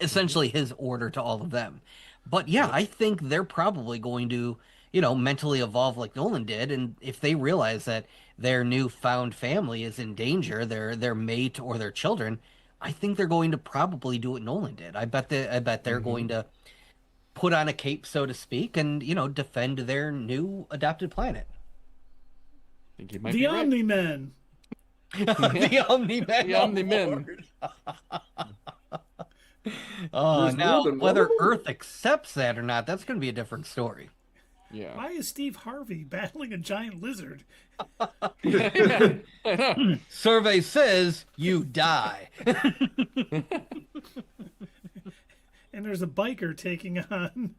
essentially his order to all of them. But yeah, I think they're probably going to, mentally evolve like Nolan did. And if they realize that their newfound family is in danger, their mate or their children, I think they're going to probably do what Nolan did. I bet they're going to put on a cape, so to speak, and defend their new adopted planet. I think you might The be right. Omni-Men. The Omni-Men. The Omni-Men. Oh, There's now more than one whether of them? Earth accepts that or not, that's going to be a different story. Yeah. Why is Steve Harvey battling a giant lizard? I know. Survey says you die. And there's a biker taking on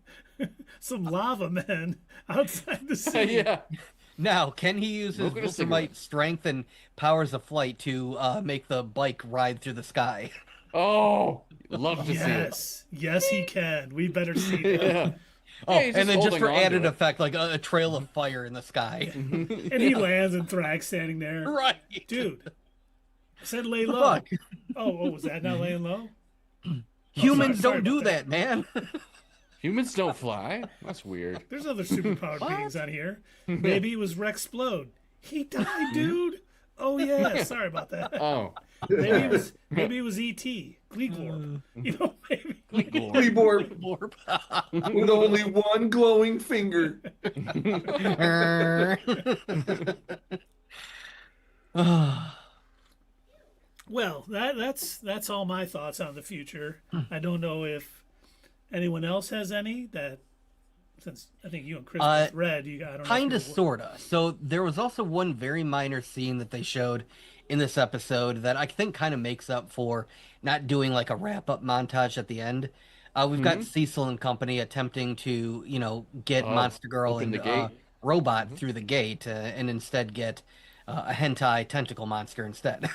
some lava men outside the city. Yeah. Now, can he use his Smoking a cigarette. Viltrumite strength and powers of flight to make the bike ride through the sky? Oh, love to Yes. Yes, he can. We better see see it. that. Yeah. Oh, Yeah, he's and then just holding for on to added it. effect, like a trail of fire in the sky. And he lands and Thragg standing there. Right. Dude, I said lay The low. fuck? Oh, was that not laying low? Humans sorry don't do about that, man. Humans don't fly. That's weird. There's other superpowered beings on here. Maybe it was Rexplode. He died, dude. Oh yeah, sorry about that. Oh. Maybe it was E.T. Gleeglorp. Maybe. Gleeborp with only one glowing finger. Well, that's all my thoughts on the future. I don't know if anyone else has any that. Since I think you and Chris both read, I don't know. Kind of, if you're- sorta. So there was also one very minor scene that they showed in this episode that I think kind of makes up for not doing like a wrap-up montage at the end. We've got Cecil and company attempting to, get Monster Girl open and the gate. Robot through the gate and instead get a hentai tentacle monster instead.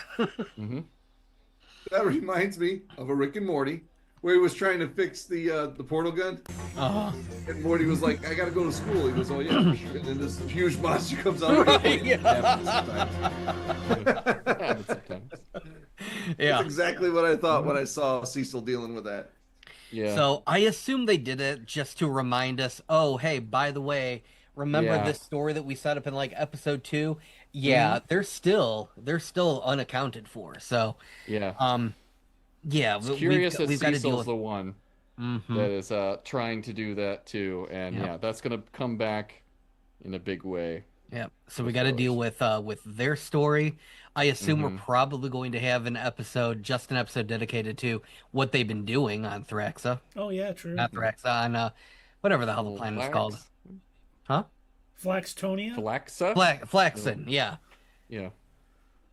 That reminds me of a Rick and Morty where he was trying to fix the portal gun. And Morty was like, I gotta go to school. He goes, oh yeah, for sure. And then this huge monster comes out. Happens sometimes. Yeah. That's exactly what I thought when I saw Cecil dealing with that. Yeah. So I assume they did it just to remind us, oh, hey, by the way, remember Yeah. this story that we set up in like episode 2? Yeah, they're still unaccounted for. So yeah. yeah, It's curious that we've got to deal Cecil's with the one that is trying to do that too, and yeah, that's gonna come back in a big way. yeah. So we got to deal with their story. I assume we're probably going to have an episode dedicated to what they've been doing on Thraxa. Oh yeah, true. Not Thraxa, on whatever the hell the planet's called. Huh? Flaxtonia. Flaxa? Flaxen, yeah. Yeah.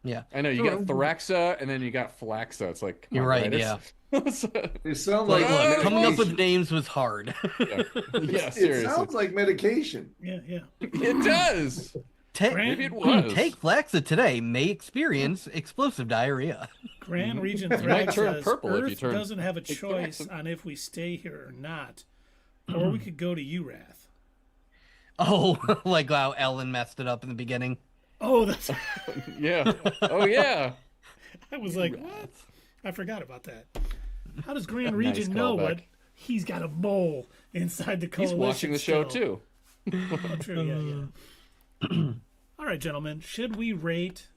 Yeah. I know, you got Thraxa and then you got Flaxa. It's like, come You're on, right, It's yeah. They sound Like, like coming up with medication. names was hard. Yeah, It seriously. sounds like medication. Yeah, yeah. It does. Maybe it was. Take Flaxa today may experience explosive diarrhea. Grand Region You might Thragg turn says purple if you Earth turn doesn't have a take choice Thraxon. on if we stay here or not, or we could go to Urath. Oh, like how Ellen messed it up in the beginning. Oh, that's. Yeah. Oh yeah. I was like, what? I forgot about that. How does Grand Nice Region know callback. what? He's got a mole inside the He's coalition. watching the show still. too. Oh, true. Yeah. All right, gentlemen. Should we rate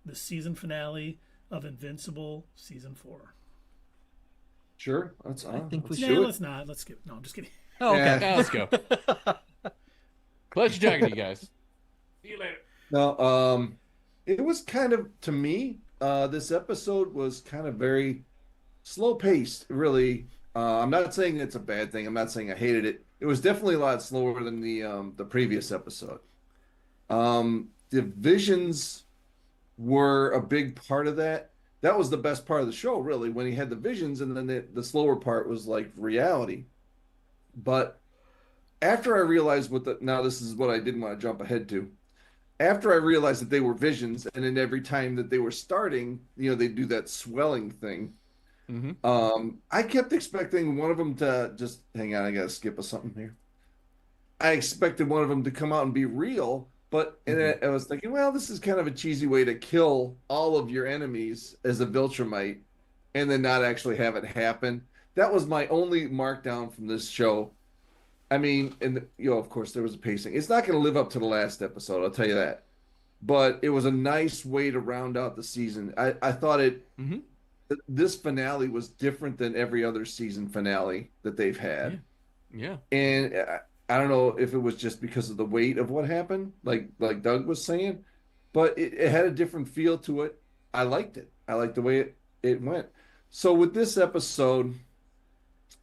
the season finale of Invincible season 4? Sure, that's. I think we let's No, do it. let's not. Let's skip. No, I'm just kidding. Oh, okay. Yeah. Now let's go. Pleasure talking to you guys. See you later. No, it was kind of, to me, this episode was kind of very slow paced, really. I'm not saying it's a bad thing. I'm not saying I hated it. It was definitely a lot slower than the previous episode. The visions were a big part of that. That was the best part of the show, really, when he had the visions, and then the slower part was like reality. But after I realized now this is what I didn't want to jump ahead to. After I realized that they were visions, and then every time that they were starting, they do that swelling thing. I kept expecting one of them to just hang on. I gotta skip something here. I expected one of them to come out and be real, but and I was thinking, well, this is kind of a cheesy way to kill all of your enemies as a Viltrumite, and then not actually have it happen. That was my only markdown from this show. I mean, and of course, there was a pacing. It's not going to live up to the last episode, I'll tell you that. But it was a nice way to round out the season. I thought this finale was different than every other season finale that they've had. Yeah. And I don't know if it was just because of the weight of what happened, like Doug was saying, but it had a different feel to it. I liked it. I liked the way it went. So with this episode,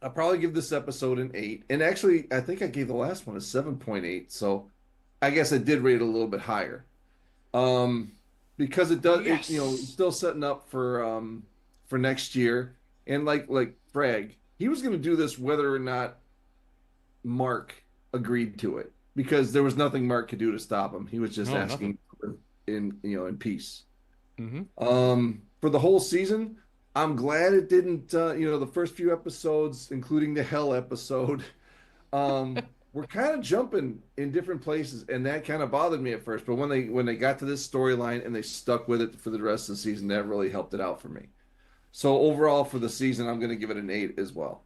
I'll probably give this episode an 8. And actually, I think I gave the last one a 7.8. So I guess I did rate it a little bit higher. Because it does, Yes. it's still setting up for next year. And like Thragg, he was going to do this whether or not Mark agreed to it, because there was nothing Mark could do to stop him. He was just asking in peace. For the whole season, I'm glad it didn't, the first few episodes, including the Hell episode, were kind of jumping in different places, and that kind of bothered me at first. But when they got to this storyline and they stuck with it for the rest of the season, that really helped it out for me. So overall for the season, I'm going to give it an 8 as well.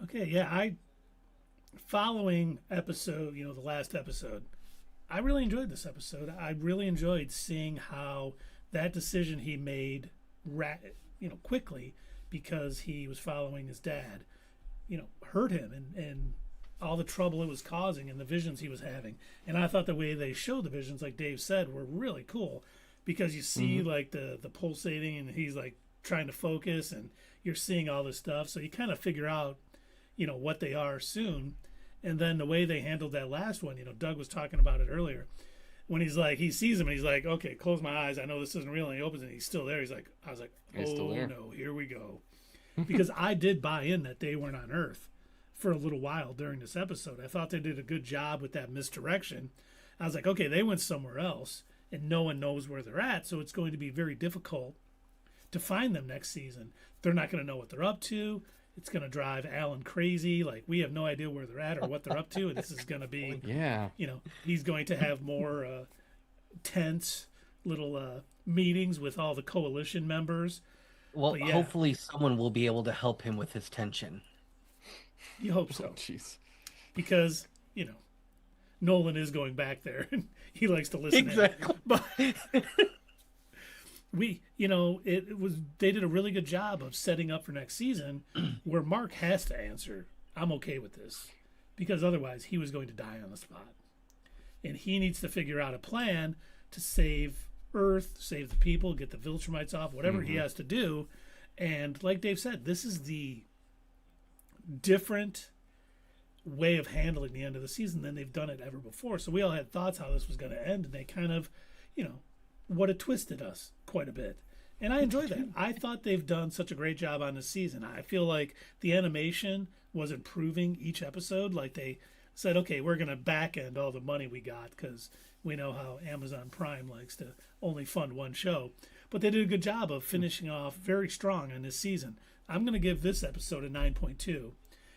Okay, yeah, following episode, the last episode, I really enjoyed this episode. I really enjoyed seeing how that decision he made quickly, because he was following his dad, hurt him and all the trouble it was causing and the visions he was having. And I thought the way they showed the visions, like Dave said, were really cool, because you see like the pulsating, and he's like trying to focus, and you're seeing all this stuff. So you kind of figure out, what they are soon. And then the way they handled that last one, Doug was talking about it earlier, when he's like, he sees him and he's like, okay, close my eyes. I know this isn't real. And he opens it and he's still there. I was like, oh no, here we go. Because I did buy in that they weren't on Earth for a little while during this episode. I thought they did a good job with that misdirection. I was like, okay, they went somewhere else and no one knows where they're at. So it's going to be very difficult to find them next season. They're not going to know what they're up to. It's going to drive Alan crazy. Like, we have no idea where they're at or what they're up to. And this is going to be, he's going to have more tense little meetings with all the coalition members. Well, hopefully someone will be able to help him with his tension. You hope so. Jeez. Because, Nolan is going back there and he likes to listen. Exactly. But they did a really good job of setting up for next season where Mark has to answer, I'm okay with this, because otherwise he was going to die on the spot. And he needs to figure out a plan to save Earth, save the people, get the Viltrumites off, whatever he has to do. And like Dave said, this is the different way of handling the end of the season than they've done it ever before. So we all had thoughts how this was going to end, and they kind of, would have twisted us quite a bit. And I enjoy that. I thought they've done such a great job on this season. I feel like the animation was improving each episode. Like they said, okay, we're going to back end all the money we got because we know how Amazon Prime likes to only fund one show. But they did a good job of finishing off very strong on this season. I'm going to give this episode a 9.2,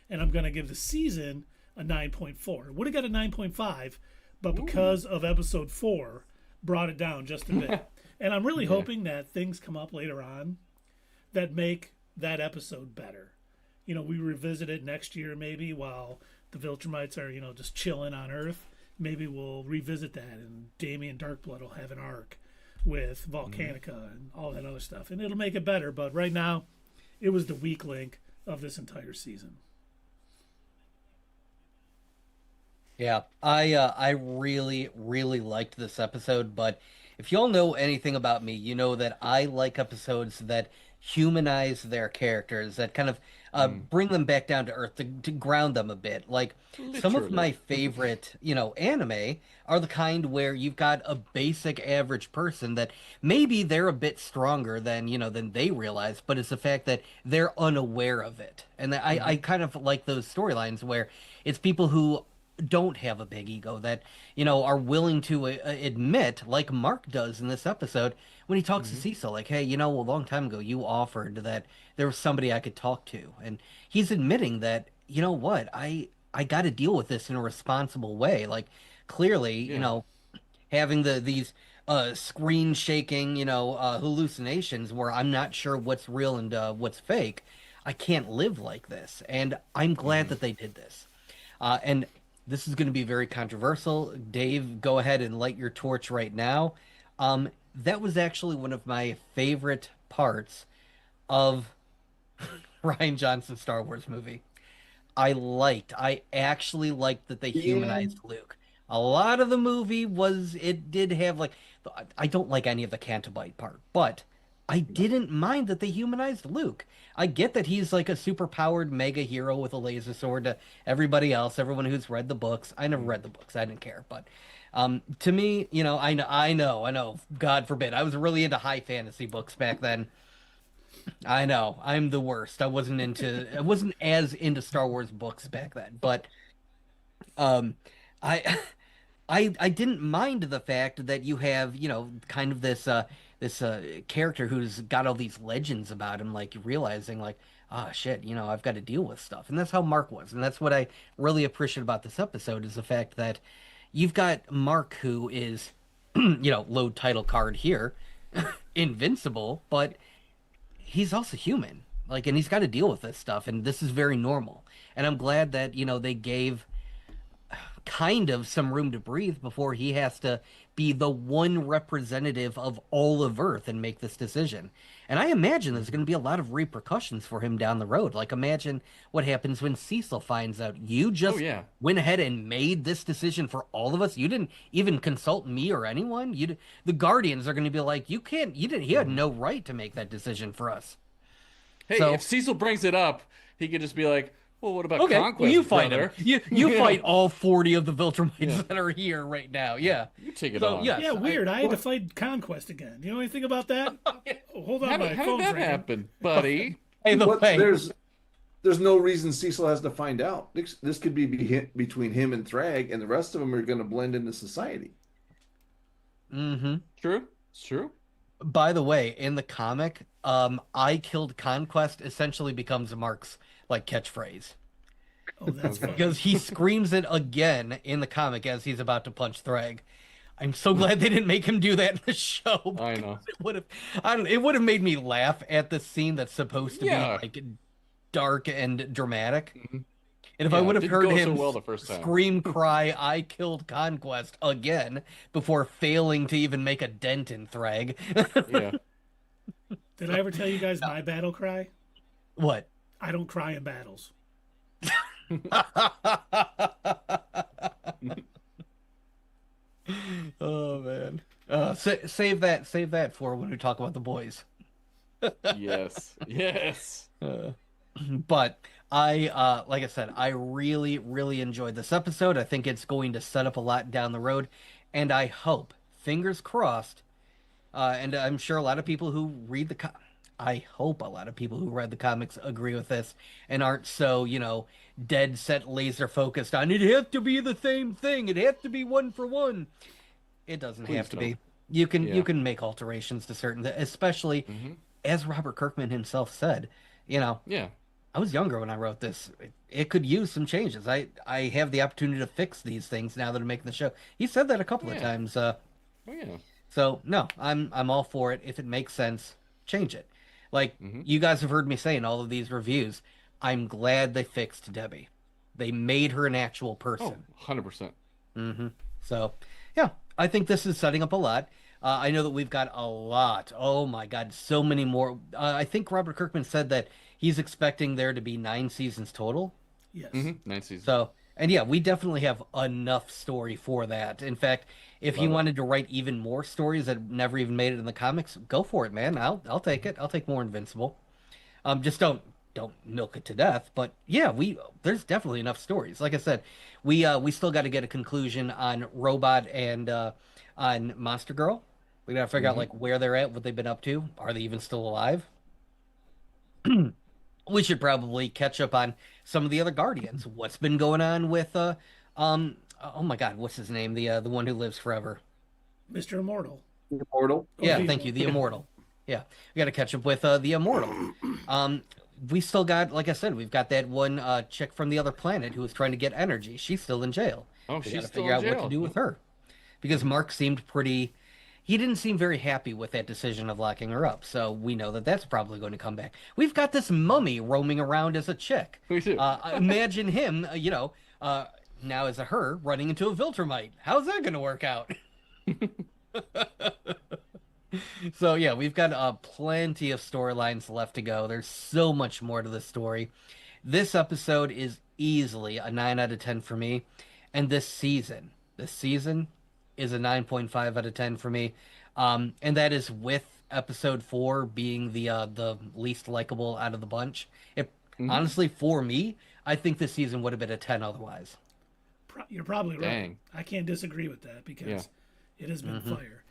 and I'm going to give the season a 9.4. Would have got a 9.5, but because of episode 4, brought it down just a bit. And I'm really hoping that things come up later on that make that episode better. You know, we revisit it next year maybe while the Viltrumites are, you know, just chilling on Earth. Maybe we'll revisit that, and Damien Darkblood will have an arc with Volcanica and all that other stuff. And it'll make it better, but right now, it was the weak link of this entire season. Yeah, I really, really liked this episode, but if y'all know anything about me, you know that I like episodes that humanize their characters, that kind of bring them back down to earth, to ground them a bit. Like some of my favorite, anime are the kind where you've got a basic average person that maybe they're a bit stronger than they realize, but it's the fact that they're unaware of it. And I kind of like those storylines where it's people who don't have a big ego that are willing to admit, like Mark does in this episode when he talks to Cecil, like, hey, a long time ago you offered that there was somebody I could talk to, and he's admitting that, what, I got to deal with this in a responsible way. Like clearly, having these screen shaking hallucinations where I'm not sure what's real and what's fake. I can't live like this, and I'm glad that they did this. And this is going to be very controversial. Dave, go ahead and light your torch right now. That was actually one of my favorite parts of Rian Johnson's Star Wars movie. I actually liked that they humanized Luke. A lot of the movie did have I don't like any of the Cantabite part, but I didn't mind that they humanized Luke. I get that he's like a super powered mega hero with a laser sword to everybody else, everyone who's read the books. I never read the books. I didn't care. But to me, I know, God forbid. I was really into high fantasy books back then. I know, I'm the worst. I wasn't as into Star Wars books back then. But I I didn't mind the fact that you have, kind of this character who's got all these legends about him, like realizing like, ah, shit, I've got to deal with stuff. And that's how Mark was. And that's what I really appreciate about this episode is the fact that you've got Mark who is, load title card here, invincible, but he's also human. Like, and he's got to deal with this stuff. And this is very normal. And I'm glad that, they gave kind of some room to breathe before he has to be the one representative of all of Earth and make this decision. And I imagine there's going to be a lot of repercussions for him down the road. Like, imagine what happens when Cecil finds out you just went ahead and made this decision for all of us. You didn't even consult me or anyone. The Guardians are going to be like, he had no right to make that decision for us. Hey, if Cecil brings it up, he could just be like, well, what about Conquest, well, you fight brother? You fight all 40 of the Viltrumites that are here right now. Yeah. You take it on. Yes, weird. I had to fight Conquest again. You know anything about that? Hold on, my phone's How did that ringing. happen, buddy? There's no reason Cecil has to find out. This could be between him and Thragg, and the rest of them are going to blend into society. Mm-hmm. True. It's true. By the way, in the comic, I killed Conquest essentially becomes Mark's catchphrase. Oh, that's funny. Because he screams it again in the comic as he's about to punch Thragg. I'm so glad they didn't make him do that in the show. I know. It would have made me laugh at the scene that's supposed to be dark and dramatic. Mm-hmm. And if I would have heard him the first time. scream, cry, I killed Conquest again before failing to even make a dent in Thragg. Yeah. Did I ever tell you guys my battle cry? What? I don't cry in battles. Oh man. Save that for when we talk about the boys. Yes. But I like I said, I really, really enjoyed this episode. I think it's going to set up a lot down the road, and I hope, fingers crossed, And I'm sure a lot of people who read I hope a lot of people who read the comics agree with this and aren't so, dead set, laser focused on it has to be the same thing. It has to be one for one. It doesn't Please have to don't. be. You Yeah. can make alterations to certain, especially Hmm. as Robert Kirkman himself said. You know, Yeah. I was younger when I wrote this. It could use some changes. I have the opportunity to fix these things now that I'm making the show. He said that a couple Oh, of yeah. times. Oh, yeah. So no, I'm all for it. If it makes sense, change it. Like Hmm. you guys have heard me say in all of these reviews, I'm glad they fixed Debbie. They made her an actual Oh, person. 100%. Hmm. So yeah, I think this is setting up a lot. I know that we've got a lot. Oh my God, so many more. I think Robert Kirkman said that he's expecting there to be 9 seasons total. Yes. 9 seasons. So, and yeah, we definitely have enough story for that. In fact, if he Love it. wanted to write even more stories that never even made it in the comics, go for it, man. I'll take it. I'll take more Invincible. Just don't milk it to death. But yeah, we there's definitely enough stories. Like I said, we still got to get a conclusion on Robot and on Monster Girl. We got to figure out Hmm. like where they're at, what they've been up to. Are they even still alive? We should probably catch up on some of the other Guardians. What's been going on with oh my God, what's his name? The one who lives forever. Mr. Immortal. Immortal. Or Yeah, the thank you, the Immortal. Immortal. Yeah, we got to catch up with the Immortal. Um, we still got, like I said, we've got that one chick from the other planet who was trying to get energy. She's still in jail. Oh, We got she's to still figure in out what to jail. do with her because Mark seemed pretty. He didn't seem very happy with that decision of locking her up. So we know that that's probably going to come back. We've got this mummy roaming around as a chick. We do. Imagine him, now as a her running into a Viltrumite. How's that going to work out? So yeah, we've got plenty of storylines left to go. There's so much more to the story. This episode is easily a 9 out of 10 for me, and this season is a 9.5 out of 10 for me. And that is with episode 4 being the least likable out of the bunch. It Hmm. honestly for me, I think this season would have been a 10 otherwise. You're probably right. Dang. I can't disagree with that because Yeah. it has been Mm-hmm. fire.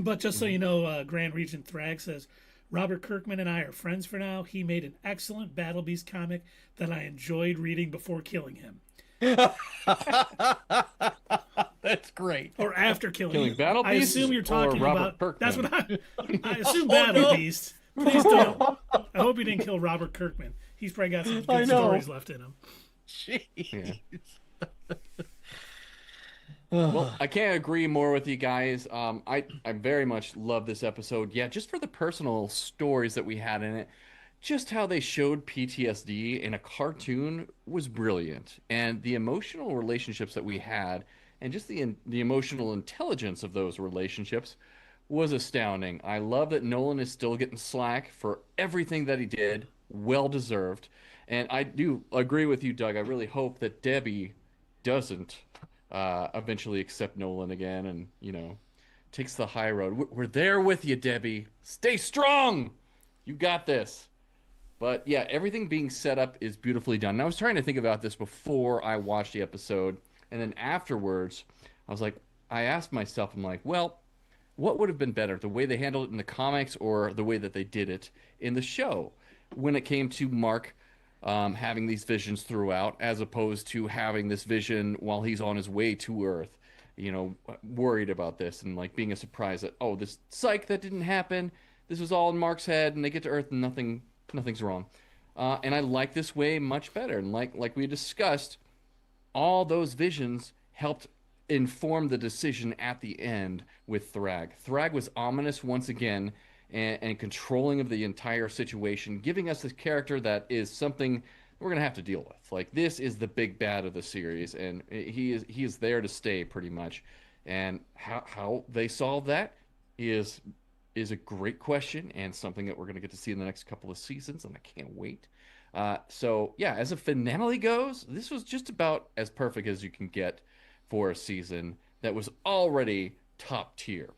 But just so you know, Grand Regent Thragg says, Robert Kirkman and I are friends for now. He made an excellent Battle Beast comic that I enjoyed reading before killing him. That's great. Or after killing Killing him. Battle I Beast assume you're or talking Robert about... That's Kirkman? what I assume Battle no. Beast. Please don't. I hope you didn't kill Robert Kirkman. He's probably got some I good know. stories left in him. Jeez. Well, I can't agree more with you guys. I very much love this episode. Yeah, just for the personal stories that we had in it, just how they showed PTSD in a cartoon was brilliant, and the emotional relationships that we had, and just the emotional intelligence of those relationships was astounding. I love that Nolan is still getting slack for everything that he did, well deserved, and I do agree with you, Doug. I really hope that Debbie doesn't eventually accept Nolan again and, takes the high road. We're there with you, Debbie. Stay strong. You got this. But yeah, everything being set up is beautifully done. And I was trying to think about this before I watched the episode. And then afterwards, I asked myself, I'm like, well, what would have been better? The way they handled it in the comics or the way that they did it in the show when it came to Mark having these visions throughout, as opposed to having this vision while he's on his way to Earth, worried about this and like being a surprise that, oh, this psych, that didn't happen. This was all in Mark's head, and they get to Earth and nothing's wrong. And I like this way much better. And like we discussed, all those visions helped inform the decision at the end with Thragg. Thragg was ominous once again and controlling of the entire situation, giving us this character that is something we're gonna have to deal with. Like, this is the big bad of the series, and he is there to stay pretty much. And how they solve that is a great question and something that we're gonna get to see in the next couple of seasons, and I can't wait. So yeah, as a finale goes, this was just about as perfect as you can get for a season that was already top tier.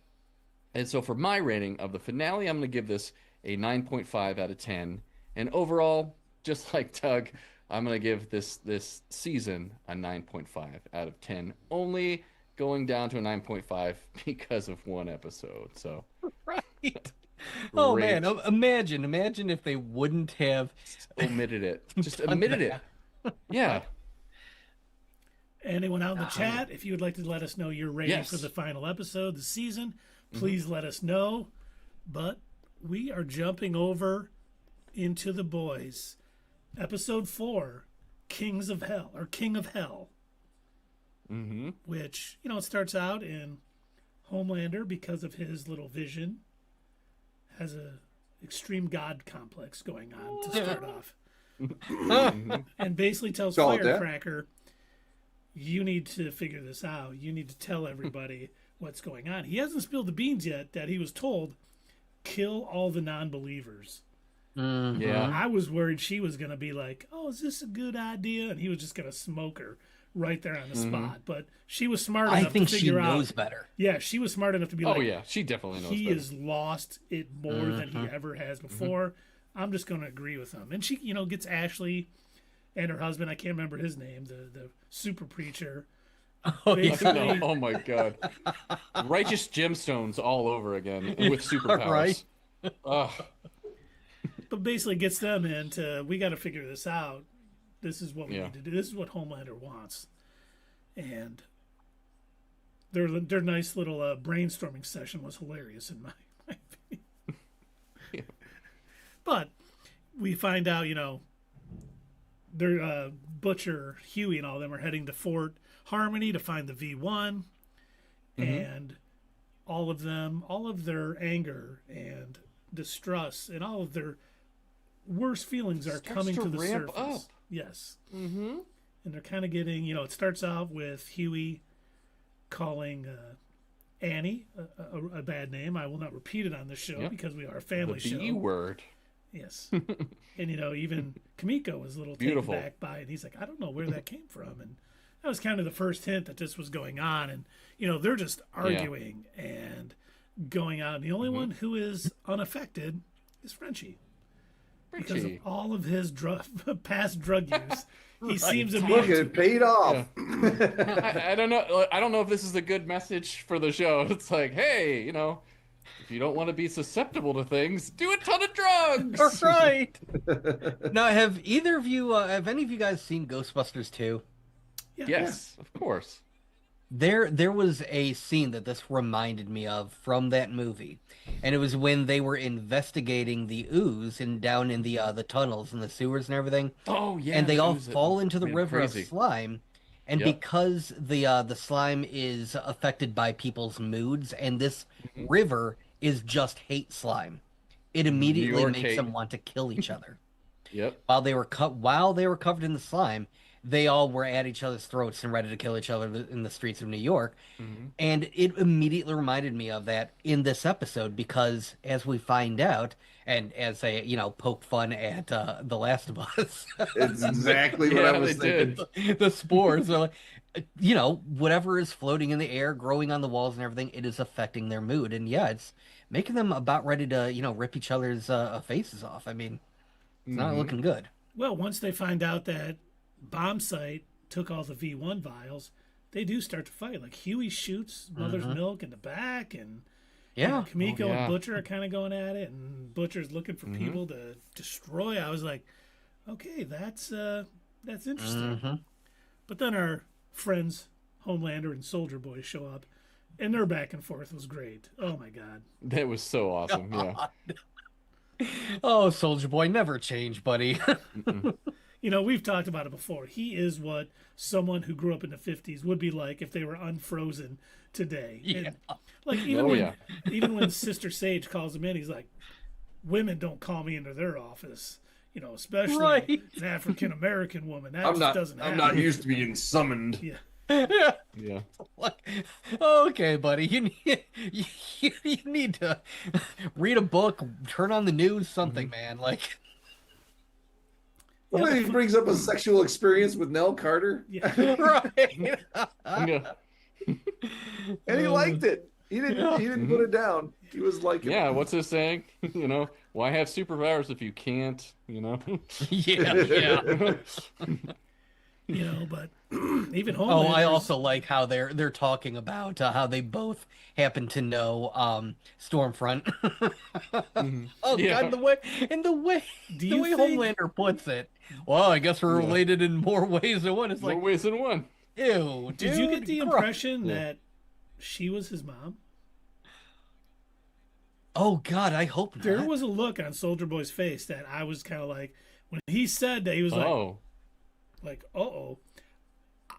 And so for my rating of the finale, I'm going to give this a 9.5 out of 10. And overall, just like Doug, I'm going to give this season a 9.5 out of 10. Only going down to a 9.5 because of one episode. So Oh man, Great. imagine if they wouldn't have Omitted it. Just done omitted it. that. Yeah. Anyone out in the chat, if you would like to let us know your rating Yes. for the final episode, the season, please let us know. But we are jumping over into The Boys. Episode 4, Kings of Hell, or King of Hell. Mm-hmm. Which, it starts out in Homelander, because of his little vision, has a extreme god complex going on to start off. And basically tells Call it that. Firecracker, you need to figure this out. You need to tell everybody what's going on. He hasn't spilled the beans yet that he was told, kill all the non-believers. Yeah. I was worried she was going to be like, oh, is this a good idea? And he was just going to smoke her right there on the spot. But she was smart enough I think to she figure knows out. better. Yeah, she was smart enough to be like, Oh yeah, she definitely knows he better. has lost it more than he ever has before. I'm just going to agree with him. And she, gets Ashley and her husband. I can't remember his name, the super preacher. Oh, yeah. Basically, Oh my god. Righteous gemstones all over again with superpowers. Right. Ugh. but basically gets them into, we got to figure this out. This is what we need to do. This is what Homelander wants. And their nice little brainstorming session was hilarious in my opinion. Yeah. But we find out, their Butcher, Huey, and all of them are heading to Fort Harmony to find the V1. And all of their anger and distrust and all of their worst feelings are coming to the ramp surface. up. Yes. Mm-hmm. And they're kind of getting, it starts out with Huey calling Annie a bad name. I will not repeat it on the show because we are a family The show. B word. Yes. And, even Kamiko was a little Beautiful. taken back by it. He's like, I don't know where that came from. And that was kind of the first hint that this was going on. And, they're just arguing and going out. And the only one who is unaffected is Frenchie. Because of all of his past drug use. He seems Look, immune to it paid off. I don't know. I don't know if this is a good message for the show. It's like, hey, if you don't want to be susceptible to things, do a ton of drugs. Right. Now, have any of you guys seen Ghostbusters 2? Yes, of course. There was a scene that this reminded me of from that movie, and it was when they were investigating the ooze and down in the tunnels and the sewers and everything. Oh yeah, and they all ooze fall into the man, river crazy. of slime, and because the slime is affected by people's moods, and this river is just hate slime, it immediately York makes hate. them want to kill each other. Yep. While they were covered in the slime, they all were at each other's throats and ready to kill each other in the streets of New York. And it immediately reminded me of that in this episode, because as we find out, and as they, poke fun at The Last of Us, It's exactly what I was thinking. the spores are like, whatever is floating in the air, growing on the walls and everything, it is affecting their mood. And yeah, it's making them about ready to, rip each other's faces off. I mean, it's not looking good. Well, once they find out that Bomb Site took all the V1 vials, they do start to fight. Like Huey shoots Mother's Milk in the back, and Kamiko and Butcher are kind of going at it, and Butcher's looking for people to destroy. I was like, okay, that's interesting. But then our friends Homelander and Soldier Boy show up, and their back and forth was great. Oh my god, That was so awesome. Yeah. Oh, Soldier Boy, never change, buddy. We've talked about it before. He is what someone who grew up in the 50s would be like if they were unfrozen today. Yeah. And, like even when Sister Sage calls him in, he's like, women don't call me into their office. Especially an African American woman. That doesn't happen. I'm not used to being summoned. Yeah. Yeah. Okay, buddy, you need to read a book, turn on the news, something, man. Like, Well, he brings up a sexual experience with Nell Carter, Yeah. right? Yeah. and he liked it. He didn't put it down. He was like, Yeah, what's this saying? Why have superpowers if you can't? Yeah. But even Oh, I Homelander's- also like how they're talking about how they both happen to know Stormfront. Oh Yeah. God, the way Do the you way think- Homelander puts it. Well, I guess we're related in more ways than one. It's More like, ways than one. ew, Did you get dude, the gross. impression that she was his mom? Oh God, I hope not. There was a look on Soldier Boy's face that I was kind of like, when he said that, he was Oh. uh-oh.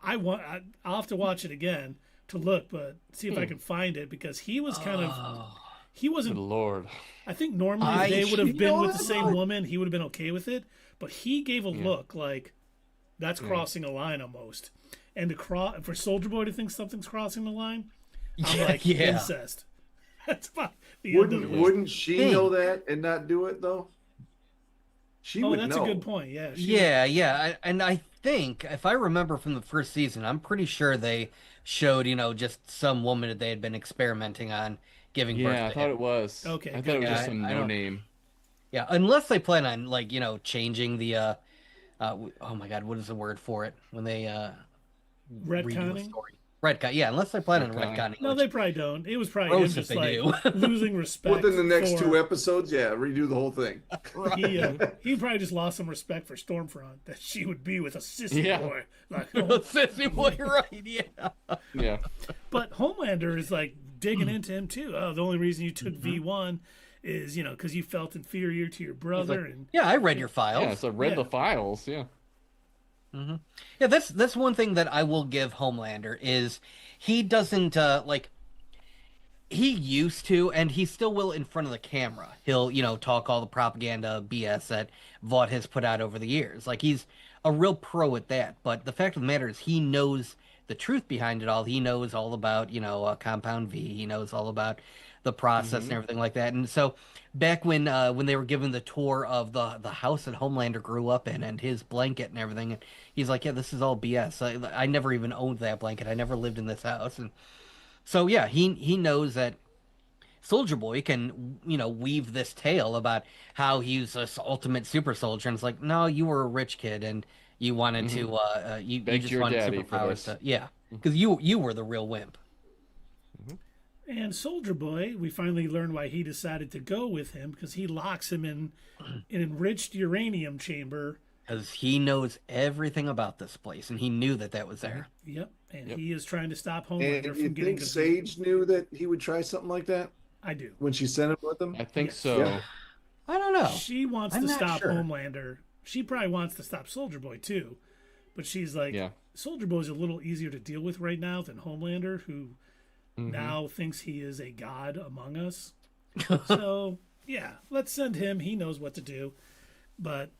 I'll have to watch it again to look, but see if I can find it, because he was kind of, he Good wasn't, Lord. I think normally if they would have you been know with the what? same woman, he would have been okay with it, but he gave a look like that's crossing a line almost. And for Soldier Boy to think something's crossing the line, I'm like, incest. That's about the end of it. Wouldn't she know that and not do it though? She would That's know. a good point. Yeah. And I think if I remember from the first season, I'm pretty sure they showed, just some woman that they had been experimenting on giving birth Yeah, I to thought him. it was. Okay, I thought good. it was Yeah, just some I no don't- name. Yeah, unless they plan on changing the oh my God, what is the word for it when they redo a Retconning? story? Retcon, yeah, unless they plan on Retconning. retconning. No, which- they probably don't. It was probably him Gross if just they like do. losing respect. Within the next for, 2 episodes, redo the whole thing. He probably just lost some respect for Stormfront, that she would be with a sissy Yeah. boy. Like, Sissy boy, right? Yeah. Yeah. but Homelander is like digging into him too. Oh, the only reason you took Mm-hmm. V1 is because you felt inferior to your brother, and Yeah, I read your files. Yeah, so I read Yeah. the files. Yeah. Yeah, that's one thing that I will give Homelander is he doesn't he used to, and he still will in front of the camera. He'll talk all the propaganda BS that Vought has put out over the years. Like he's a real pro at that. But the fact of the matter is, he knows the truth behind it all. He knows all about Compound V. He knows all about the process and everything like that. And so back when they were given the tour of the house that Homelander grew up in and his blanket and everything, and he's like, yeah, this is all BS. I never even owned that blanket. I never lived in this house. And so yeah, he knows that Soldier Boy can weave this tale about how he's this ultimate super soldier, and it's like, no, you were a rich kid and you wanted to you Begged just your wanted daddy for superpowers this. to, yeah, because you were the real wimp. And Soldier Boy, we finally learned why he decided to go with him, because he locks him in an enriched uranium chamber. Because he knows everything about this place, and he knew that was there. Yep. And he is trying to stop Homelander And from you getting think Sage knew that he would try something like that I do. when she sent him with him? I think Yes. so. Yeah. I don't know. She wants I'm to not stop sure. Homelander. She probably wants to stop Soldier Boy too. But she's like, Yeah. Soldier Boy's a little easier to deal with right now than Homelander, who now thinks he is a god among us. So, yeah, let's send him. He knows what to do. But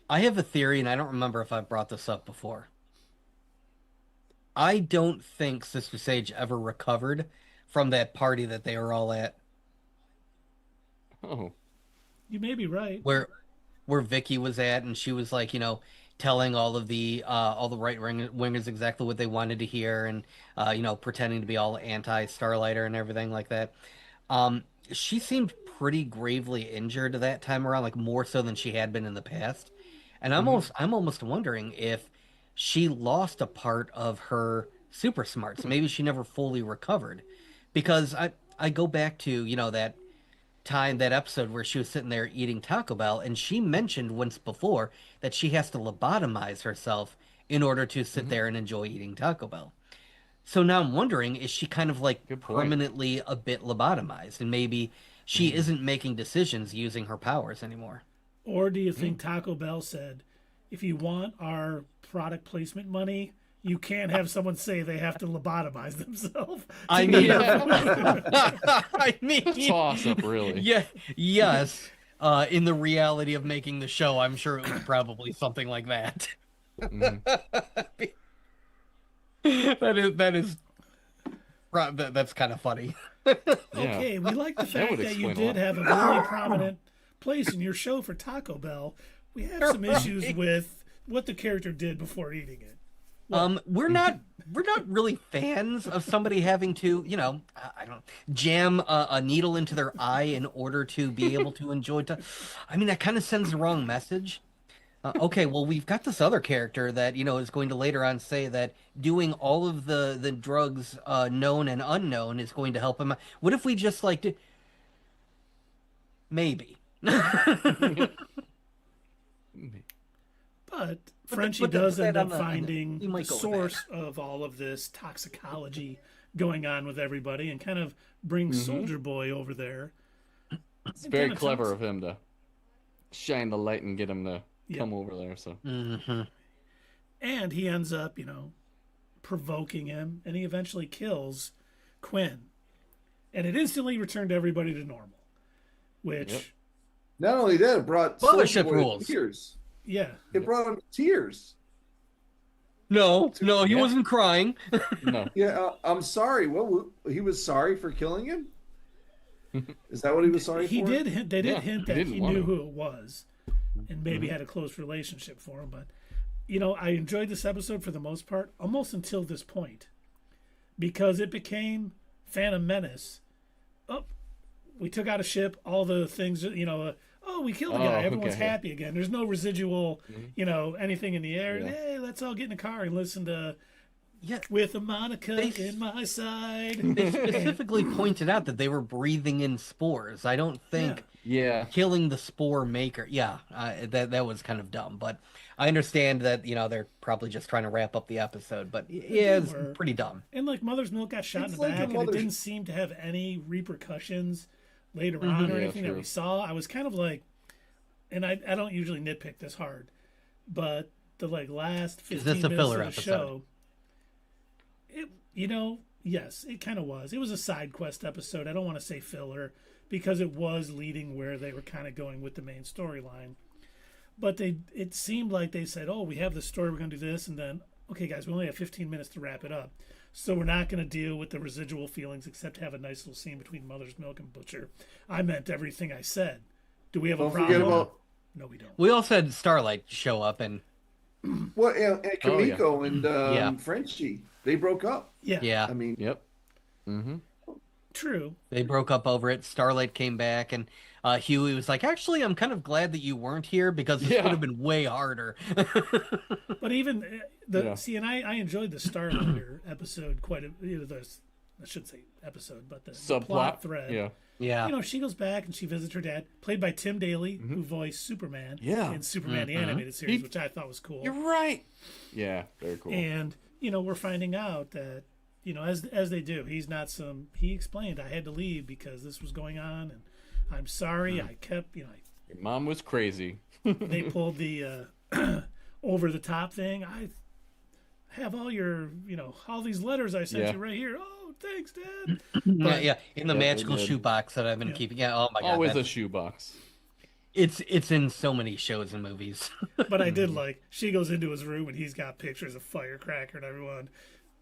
I have a theory, and I don't remember if I brought this up before. I don't think Sister Sage ever recovered from that party that they were all at, Oh. you may be right. where Vicky was at, and she was like, telling all the right wingers exactly what they wanted to hear, and pretending to be all anti-Starlighter and everything like that. She seemed pretty gravely injured that time around, like more so than she had been in the past. And I'm almost wondering if she lost a part of her super smarts. Maybe she never fully recovered, because I go back to that episode where she was sitting there eating Taco Bell, and she mentioned once before that she has to lobotomize herself in order to sit there and enjoy eating Taco Bell. So now I'm wondering, is she kind of like Good point. permanently a bit lobotomized, and maybe she isn't making decisions using her powers anymore? Or do you think Taco Bell said, if you want our product placement money, you can't have someone say they have to lobotomize themselves? I mean, Toss up, really. yeah, yes. In the reality of making the show, I'm sure it was probably something like that. That's kind of funny. Okay, we like the fact would that you explain a did lot. have a really prominent place in your show for Taco Bell. We have some issues with what the character did before eating it. We're not really fans of somebody having to, I don't jam a needle into their eye in order to be able to enjoy. I mean, that kind of sends the wrong message. Okay, well, we've got this other character that, is going to later on say that doing all of the drugs known and unknown is going to help him. What if we just like did... Maybe. But Frenchie but does that end up on the- finding you the might go with source of all of this toxicology going on with everybody and kind of brings Soldier Boy over there. It's very clever of him to shine the light and get him to Yeah. come over there. So And he ends up, provoking him, and he eventually kills Quinn. And it instantly returned everybody to normal, which, Yep. Not only that, it brought Mothership Soulja Boy to rules. tears. yeah. It brought him to tears. No, he Yeah. wasn't crying. no, Yeah, I'm sorry. What he was sorry for killing him? Is that what he was sorry He for? did hint, they did Yeah, hint he that didn't he want knew to. who it was and maybe had a close relationship for him. But, I enjoyed this episode for the most part, almost until this point, because it became Phantom Menace. Oh, we took out a ship, all the things, we killed the guy. Everyone's okay, yeah. happy again. There's no residual, anything in the air. Yeah. Hey, let's all get in the car and listen to Yeah, With a Monica They- in My Side. they specifically pointed out that they were breathing in spores. I don't think yeah, killing the spore maker. Yeah, that was kind of dumb, but I understand that they're probably just trying to wrap up the episode. But yeah, it's were. pretty dumb. And like Mother's Milk got shot It's in the like a back, and it mother's- didn't seem to have any repercussions later on or Yeah, anything that true. we saw. I was kind of like, and I don't usually nitpick this hard, but the last 15 Is this a minutes filler of the episode? show, it yes, it kind of was. It was a side quest episode. I don't want to say filler because it was leading where they were kind of going with the main storyline. But it seemed like they said, "Oh, we have this story. We're going to do this," and then, "Okay, guys, we only have 15 minutes to wrap it up, so we're not going to deal with the residual feelings except have a nice little scene between Mother's Milk and Butcher." I meant everything I said. Do we have a Don't problem? forget about No, we don't. We also had Starlight show up, and and Oh, yeah. Kamiko and Yeah. Frenchie. They broke up. Yeah, yeah, I mean, yep. Mm-hmm. true. they broke up over it. Starlight came back, and Huey was like, "Actually, I'm kind of glad that you weren't here because this Yeah. would have been way harder." But even Yeah. and I enjoyed the Starlighter episode quite a. I shouldn't say episode, but the plot Subplot thread. Yeah. Yeah, She goes back and she visits her dad, played by Tim Daly, who voiced Superman Yeah. in Superman the Animated Series, which I thought was cool. You're right. Yeah, very cool. And we're finding out that as they do, he's not some. He explained, "I had to leave because this was going on, and I'm sorry. I kept Your mom was crazy. they pulled the over the top thing. I have all your all these letters I sent Yeah. you right here. Oh, thanks, Dad." yeah, in the Yeah, they magical did. shoebox that I've been keeping. Yeah, oh my god, Always a that's- shoebox. it's in so many shows and movies. But I did like she goes into his room and he's got pictures of Firecracker and everyone.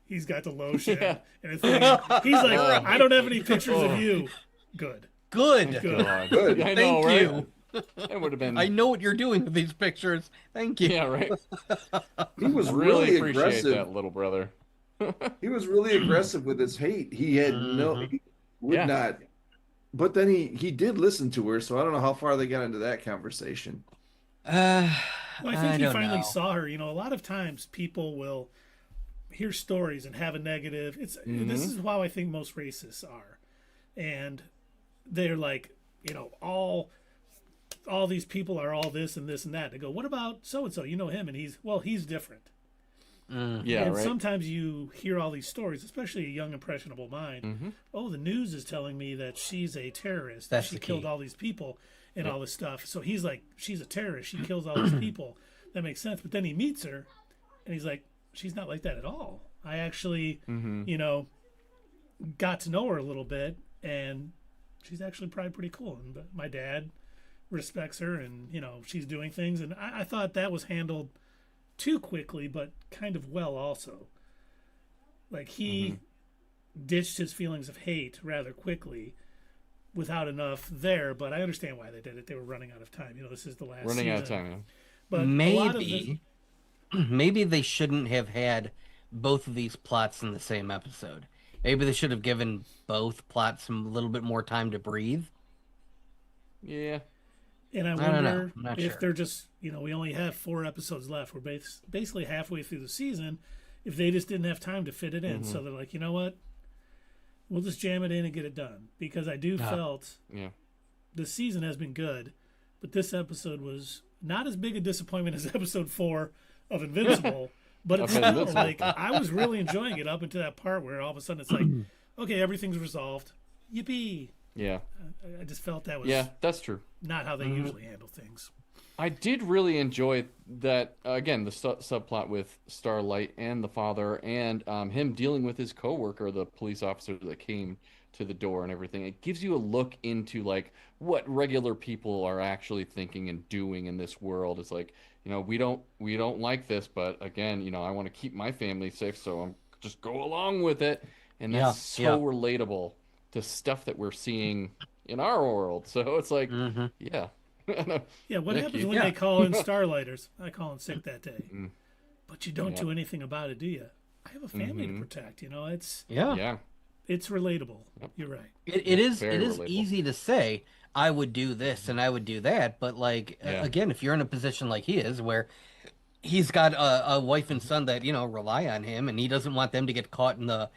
He's got the lotion Yeah. and a thing. He's like, "I don't have any pictures of you." Good. Good. Good. Good. I know, Thank right? you. That would have been. I know what you're doing with these pictures. Thank you. Yeah, right. he was Really really appreciate aggressive. that, little brother. He was really aggressive with his hate. He had he would Yeah. not. But then he did listen to her, so I don't know how far they got into that conversation. Well, I think he don't finally know. saw her. A lot of times people will hear stories and have a negative. This is how I think most racists are, and they're like, all these people are all this and this and that. They go, "What about so and so? You know him, and he's different." Yeah, And right. sometimes you hear all these stories, especially a young impressionable mind. Mm-hmm. Oh, the news is telling me that she's a terrorist. That's She the key. killed all these people and all this stuff. So he's like, she's a terrorist. She kills all these people. That makes sense. But then he meets her, and he's like, she's not like that at all. I actually, got to know her a little bit, and she's actually probably pretty cool. And but my dad respects her, and she's doing things, and I thought that was handled too quickly, but kind of well also. Like he ditched his feelings of hate rather quickly without enough there, but I understand why they did it. They were running out of time. This is the last Running out of season. time. But a lot of the, Maybe they shouldn't have had both of these plots in the same episode. Maybe they should have given both plots a little bit more time to breathe. Yeah. And I don't know. wonder I'm not if sure. they're just, we only have 4 episodes left. We're basically halfway through the season. If they just didn't have time to fit it in. So they're like, you know what? We'll just jam it in and get it done. Because I do felt the season has been good, but this episode was not as big a disappointment as episode 4 of Invincible. But it's still like, I was really enjoying it up until that part where all of a sudden it's like, okay, everything's resolved. Yippee. Yeah. I just felt that was that's true. not how they usually handle things. I did really enjoy that, again, the subplot with Starlight and the father and him dealing with his coworker, the police officer that came to the door and everything. It gives you a look into like what regular people are actually thinking and doing in this world. It's like, we don't like this, but again, I want to keep my family safe, so I'm just go along with it. And that's so relatable to stuff that we're seeing in our world. So it's like, yeah. Yeah, what happens when they call in Starlighters? I call in sick that day. But you don't do anything about it, do you? I have a family to protect, it's it's relatable. You're right. It is relatable. easy to say I would do this and I would do that, but like again, if you're in a position like he is where he's got a wife and son that, rely on him and he doesn't want them to get caught in the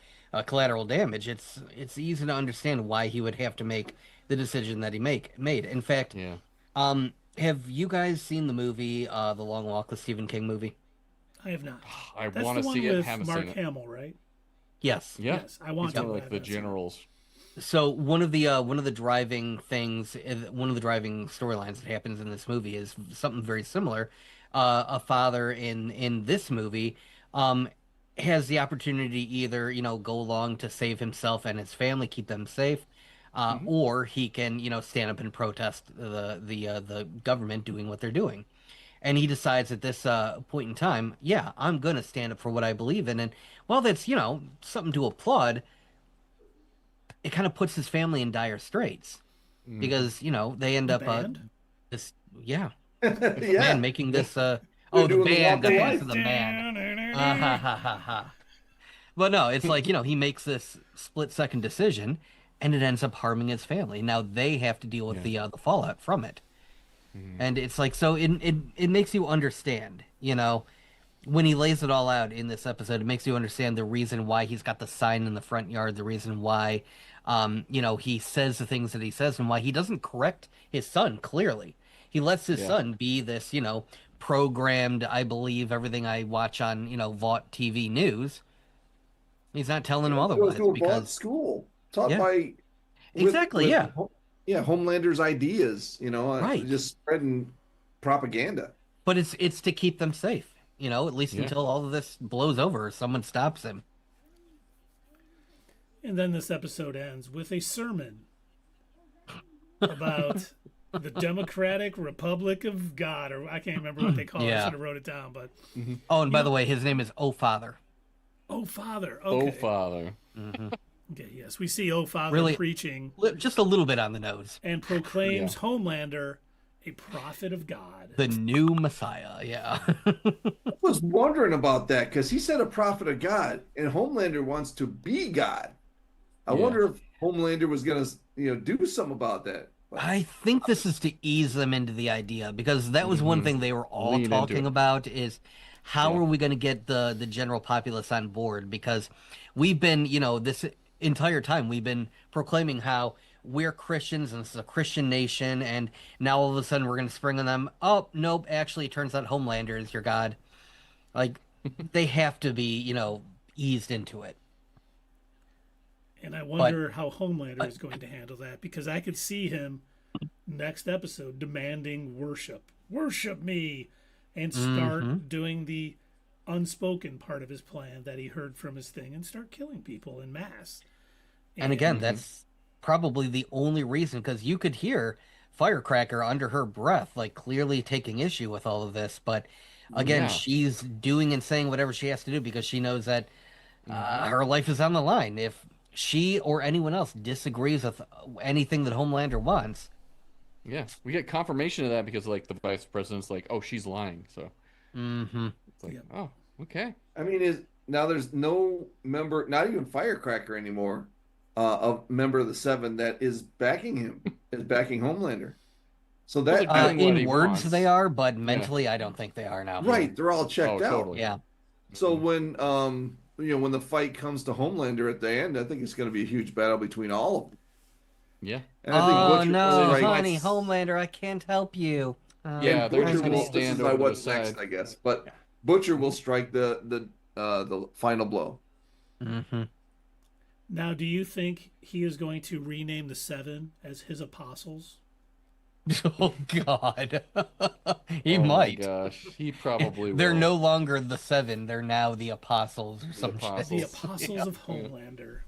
collateral damage, it's easy to understand why he would have to make the decision that he made. In fact, have you guys seen the movie The Long Walk, the Stephen King movie? I have not. I That's want to the one see it. with Haven't Mark seen it. Hamill, right? Yes. Yeah. Yes, I want He's to. one of like the generals. So one of the driving things, one of the driving storylines that happens in this movie is something very similar. A father in this movie has the opportunity to either go along to save himself and his family, keep them safe, or he can stand up and protest the government doing what they're doing. And he decides at this point in time, I'm gonna stand up for what I believe in, and while that's something to applaud, it kind of puts his family in dire straits because they end up this man making this the band the band. But no, it's like he makes this split-second decision and it ends up harming his family. Now they have to deal with the fallout from it. And it's like, so it makes you understand, when he lays it all out in this episode, it makes you understand the reason why he's got the sign in the front yard, the reason why, he says the things that he says, and why he doesn't correct his son, clearly. He lets his son be this, programmed, I believe everything I watch on, Vought TV news. He's not telling him otherwise. Goes to a because school, taught by... Exactly, Yeah, Homelander's ideas, right. Just spreading propaganda. But it's to keep them safe, at least until all of this blows over or someone stops him. And then this episode ends with a sermon about the Democratic Republic of God, or I can't remember what they call it. I should have wrote it down, but... Oh, and by the way, his name is O Father. Oh Father, okay. Oh Father. Okay, yes, we see O Father really, preaching just a little bit on the nose, and proclaims Homelander a prophet of God, the new Messiah. I was wondering about that because he said a prophet of God, and Homelander wants to be God. I wonder if Homelander was gonna, do something about that. I think this is to ease them into the idea because that was one thing they were all talking about is how are we going to get the general populace on board, because we've been, this entire time we've been proclaiming how we're Christians and this is a Christian nation, and now all of a sudden we're going to spring on them. Oh, nope, actually it turns out Homelander is your God. Like, they have to be, eased into it. And I wonder how Homelander is going to handle that, because I could see him next episode demanding worship. Worship me! And start doing the unspoken part of his plan that he heard from his thing and start killing people in mass. And again, that's probably the only reason, because you could hear Firecracker under her breath, like clearly taking issue with all of this. But again, she's doing and saying whatever she has to do because she knows that her life is on the line. If she or anyone else disagrees with anything that Homelander wants. Yeah, we get confirmation of that because, like, the vice president's like, "Oh, she's lying." So, it's like, oh, okay. I mean, now there's no member, not even Firecracker anymore, a member of the Seven that is backing him, is backing Homelander. So that doing what he in words wants. they are, but mentally I don't think they are now. right, they're all checked out. Totally. Yeah. So when when the fight comes to Homelander at the end, I think it's going to be a huge battle between all of them. Yeah. And I think Oh Butcher no, will strike. honey, Homelander, I can't help you. Yeah, And they're Butcher just gonna will. stand This is over my to what's the next, side. I guess. But Butcher will strike the final blow. Mm-hmm. Now, do you think he is going to rename the Seven as his apostles? Oh God, he Oh my might. gosh, he probably They're will. no longer the Seven; they're now the Apostles or some Apostles. The shit. apostles of Homelander.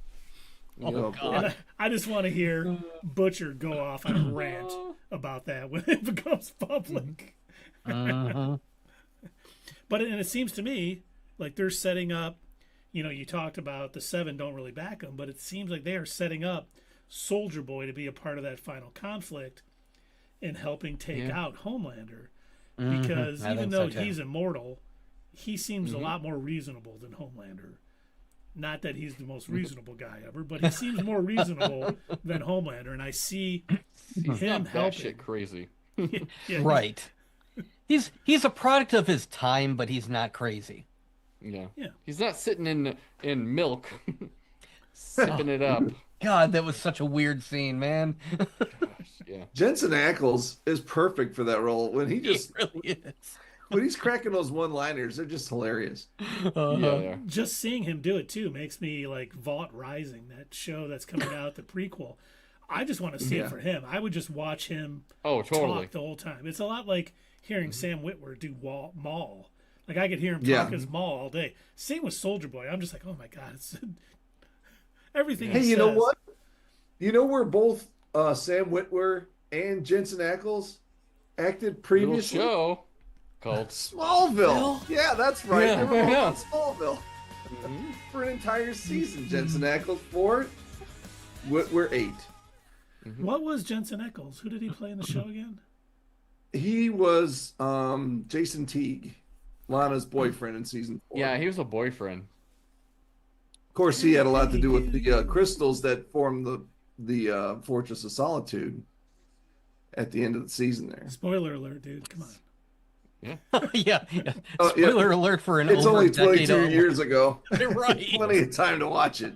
Oh, God. And I just want to hear Butcher go off on a rant about that when it becomes public. Mhm. But and it seems to me like they're setting up. You talked about the Seven don't really back them, but it seems like they are setting up Soldier Boy to be a part of that final conflict in helping take out Homelander. Because I even think though so, too. he's immortal, he seems a lot more reasonable than Homelander. Not that he's the most reasonable guy ever, but he seems more reasonable than Homelander, and I see He's him not helping. batshit crazy. Yeah, Right. He's a product of his time, but he's not crazy. Yeah. Yeah. He's not sitting in milk, sipping it up. God, that was such a weird scene, man. Yeah. Jensen Ackles is perfect for that role. When he just It really is. when he's cracking those one-liners, they're just hilarious. Yeah, they are. Just seeing him do it too makes me like Vault Rising, that show that's coming out, the prequel. I just want to see it for him. I would just watch him Oh, totally. talk the whole time. It's a lot like hearing Sam Witwer do Maul. Like I could hear him Yeah. talk as Maul all day. Same with Soldier Boy. I'm just like, oh my god, it's everything. Hey, he you know says. what? You know where both Sam Witwer and Jensen Ackles acted Little previously? show called Smallville. Yeah, that's right. Yeah, They were both yeah. on Smallville for an entire season. Jensen Ackles 4, Witwer 8. What was Jensen Ackles? Who did he play in the show again? He was Jason Teague, Lana's boyfriend in season 4. Yeah, he was a boyfriend. Of course, he had a lot to do with the crystals that formed the Fortress of Solitude at the end of the season there. Spoiler alert, dude. Come on. Yeah. Oh, yeah. Spoiler alert for an It's over only a decade 22 old. years ago. Right. Plenty of time to watch it.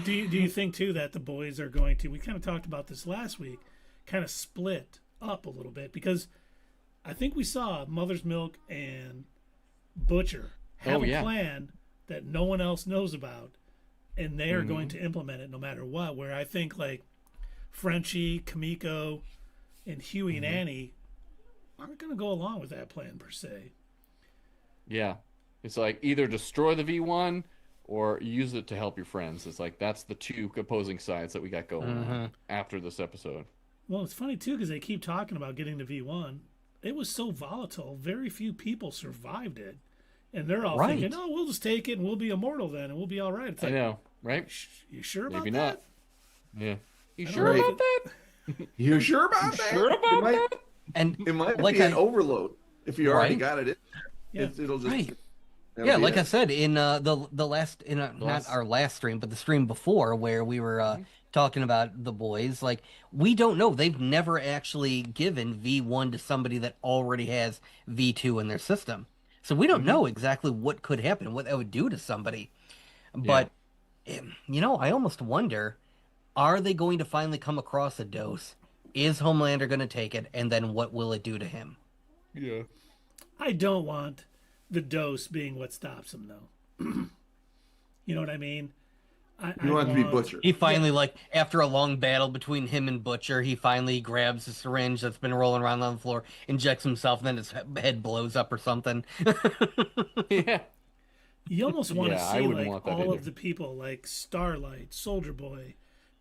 Do you think too that the boys are going to? We kind of talked about this last week. Kind of split up a little bit because I think we saw Mother's Milk and Butcher have a plan that no one else knows about, and they are going to implement it no matter what. Where I think like Frenchie, Kamiko, and Huey and Annie aren't going to go along with that plan per se. Yeah. It's like either destroy the V1 or use it to help your friends. It's like that's the two opposing sides that we got going on after this episode. Well, it's funny too because they keep talking about getting the V1. It was so volatile; very few people survived it, and they're all thinking, "Oh, we'll just take it and we'll be immortal then, and we'll be all right." It's I like, know, right? You sure about Maybe that? not. Yeah. You I sure don't know. about that? You sure about that? Sure about that? And It might like be an I- overload if you already Right. got it. Yeah. It'll just Right. that'll yeah, be like it. I said in the last not our last stream, but the stream before where we were talking about the boys, like we don't know. They've never actually given V1 to somebody that already has V2 in their system. So we don't know exactly what could happen, what that would do to somebody. But I almost wonder, are they going to finally come across a dose? Is Homelander going to take it, and then what will it do to him? Yeah. I don't want the dose being what stops him, though. You know what I mean? You want it to be Butcher. He finally, like, after a long battle between him and Butcher, he finally grabs a syringe that's been rolling around on the floor, injects himself, and then his head blows up or something. Yeah. You almost want to Yeah, I see wouldn't like want that all either. of the people, like Starlight, Soldier Boy,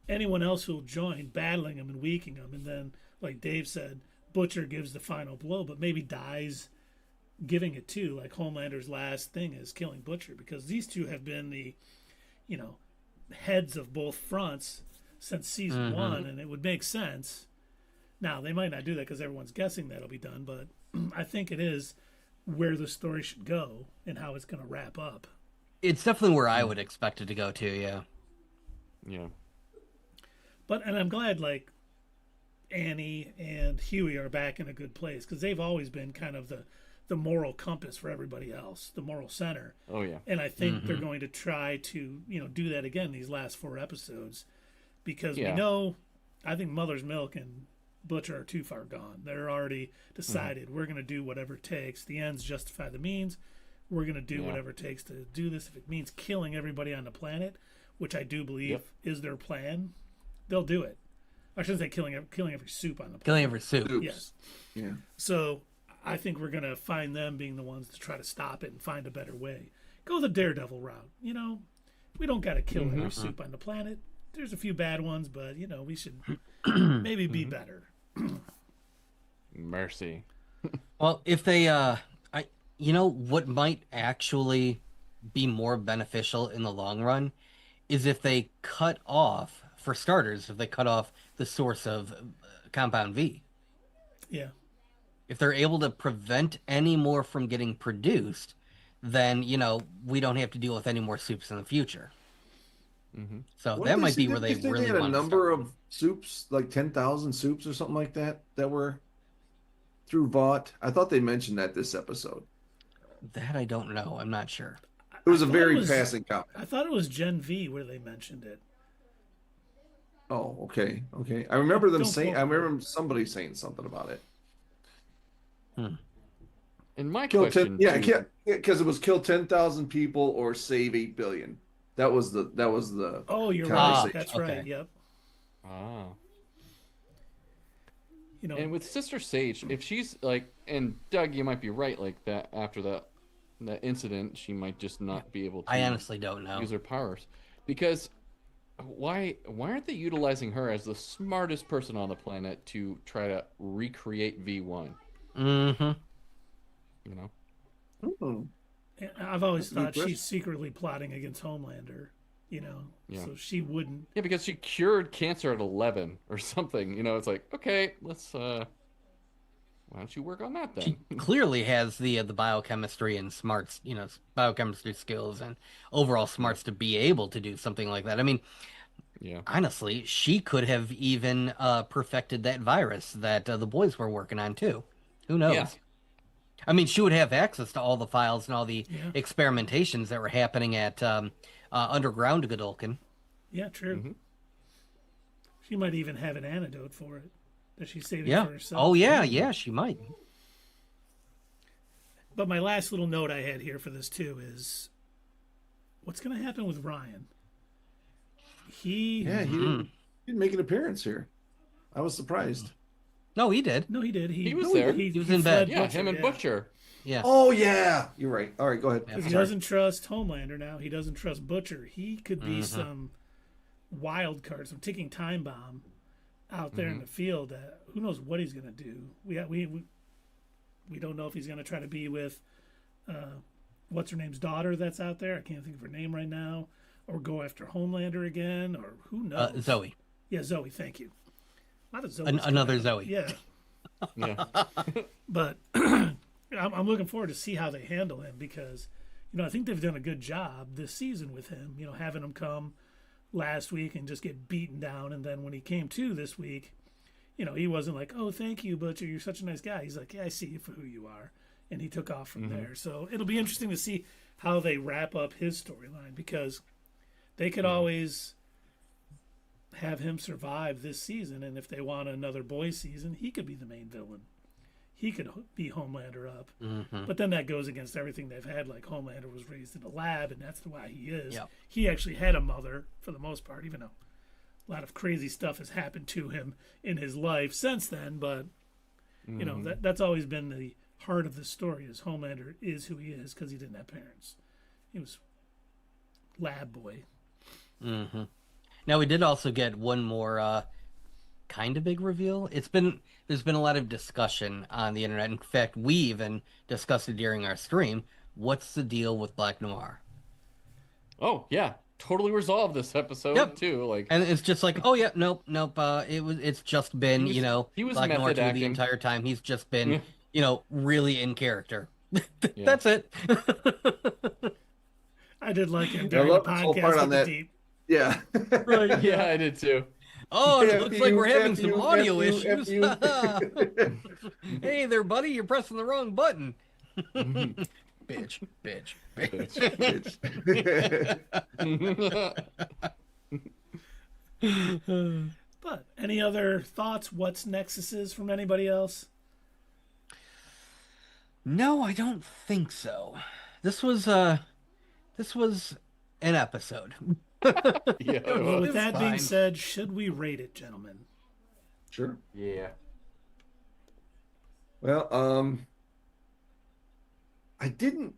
anyone else who'll join, battling him and weakening him, and then, like Dave said, Butcher gives the final blow, but maybe dies giving it too. Like Homelander's last thing is killing Butcher, because these two have been the, heads of both fronts since season one, and it would make sense. Now they might not do that because everyone's guessing that'll be done, but I think it is where the story should go and how it's going to wrap up. It's definitely where I would expect it to go to, yeah. Yeah. And I'm glad, like, Annie and Huey are back in a good place, because they've always been kind of the moral compass for everybody else, the moral center. Oh yeah. And I think they're going to try to, do that again these last 4 episodes, because we know, I think Mother's Milk and Butcher are too far gone. They're already decided we're going to do whatever it takes. The ends justify the means. We're going to do whatever it takes to do this. If it means killing everybody on the planet, which I do believe is their plan, they'll do it. I shouldn't say killing every soup on the planet. Killing every soup. Oops. Yes. Yeah. So I think we're going to find them being the ones to try to stop it and find a better way. Go the Daredevil route. We don't got to kill every soup on the planet. There's a few bad ones, but, we should maybe be better. Mercy. Well, if they, what might actually be more beneficial in the long run is if they cut off, for starters, the source of Compound V. Yeah. If they're able to prevent any more from getting produced, then, we don't have to deal with any more soups in the future. So that might be where they really had a want number to start. of soups, like 10,000 soups or something like that were through Vought. I thought they mentioned that this episode. That I don't know. I'm not sure. It was a thought very it was- passing comment. I thought it was Gen V where they mentioned it. Oh, okay. I remember them Don't saying. quote I me. remember somebody saying something about it. And my Kill question, 10. Yeah, too- because it was kill 10,000 people or save 8 billion. That was the. Oh, you're right. Conversation. That's Okay. right. Yep. Ah. And with Sister Sage, if she's like, and Doug, you might be right, like that after that incident, she might just not be able to I honestly don't know. use her powers. Because why aren't they utilizing her as the smartest person on the planet to try to recreate V1? Mm-hmm. You know? Hmm. And I've always That's a good thought question. she's secretly plotting against Homelander. Yeah. So she wouldn't. Yeah, because she cured cancer at 11 or something. It's like, okay, let's why don't you work on that then? She clearly has the biochemistry and smarts, biochemistry skills and overall smarts to be able to do something like that. I mean, Yeah. honestly, she could have even perfected that virus that the boys were working on too. Who knows? Yeah. I mean, she would have access to all the files and all the Yeah. experimentations that were happening at underground Godolkin. Yeah, true. Mhm. She might even have an antidote for it that she's saving Yeah. for herself. Oh yeah, she might. But my last little note I had here for this too is, what's going to happen with Ryan? He Didn't make an appearance here. I was surprised. No, he did. No, he did. He was there. He was in fled bed. Yeah, Butcher, him and Butcher. Yeah. Oh yeah, you're right. All right, go ahead. Because he Sorry. doesn't trust Homelander now. He doesn't trust Butcher. He could be some wild card, some ticking time bomb out there in the field. That who knows what he's going to do. We don't know if he's going to try to be with what's her name's daughter that's out there. I can't think of her name right now. Or go after Homelander again, or who knows? Zoe. Yeah, Zoe. Thank you. A lot of Zoe. Another Zoe. Yeah, Yeah. but I'm looking forward to see how they handle him, because I think they've done a good job this season with him. Having him come last week and just get beaten down, and then when he came to this week, he wasn't like, "Oh, thank you, Butcher, you're such a nice guy." He's like, "Yeah, I see you for who you are," and he took off from there. So it'll be interesting to see how they wrap up his storyline, because they could always have him survive this season, and if they want another boys season, he could be the main villain. He could be Homelander up. But then that goes against everything they've had. Like, Homelander was raised in a lab, and that's why he is. Yep. He actually had a mother for the most part, even though a lot of crazy stuff has happened to him in his life since then. But that's always been the heart of the story, is Homelander is who he is because he didn't have parents. He was lab boy. Now we did also get one more kind of big reveal. There's been a lot of discussion on the internet. In fact, we even discussed it during our stream. What's the deal with Black Noir? Oh, yeah. Totally resolved this episode, Yep. too. Like, And it's just like, oh yeah, nope. It's just been, He was Black Noir method 2 the acting. entire time. He's just been, really in character. Yeah. That's it. I did like him I during the love this whole podcast part with on the that. deep. Yeah. Right. yeah, I did too. Oh, and it F looks like we're you, having F some you, audio F you, F issues. you. Hey there, buddy, you're pressing the wrong button. Mhm. Bitch. Bitch. But any other thoughts? What's Nexuses from anybody else? No, I don't think so. This was an episode. Yeah. Well, with It's that being fine. said, should we rate it, gentlemen? Sure. Yeah. Well, I didn't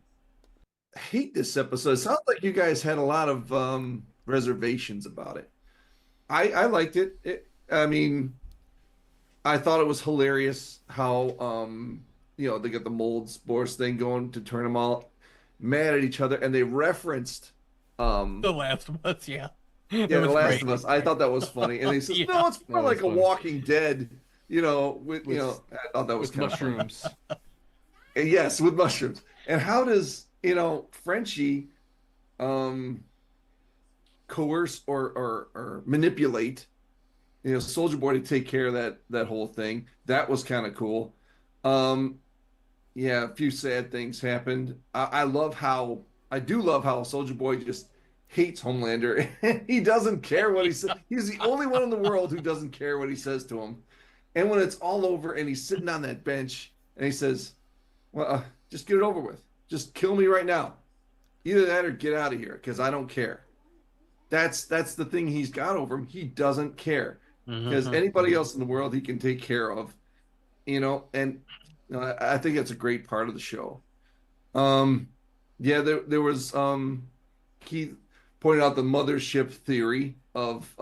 hate this episode. It sounds like you guys had a lot of reservations about it. I liked it. I mean, I thought it was hilarious how they got the mold spores thing going to turn them all mad at each other, and they referenced The Last of Us, yeah. It The was Last great. of Us. I thought that was funny, and he says, Yeah. "No, it's more That was like a funny. Walking Dead." With I thought that was With kind of mushrooms. yes, with mushrooms. And how does Frenchie coerce or manipulate Soldier Boy to take care of that whole thing? That was kind of cool. Yeah, a few sad things happened. I do love how Soldier Boy just hates Homelander. He doesn't care what he says. He's the only one in the world who doesn't care what he says to him. And when it's all over and he's sitting on that bench and he says, "Well, just get it over with. Just kill me right now. Either that or get out of here because I don't care." That's the thing he's got over him. He doesn't care because anybody else in the world he can take care of, and I think that's a great part of the show. Yeah, there was Keith pointed out the mothership theory of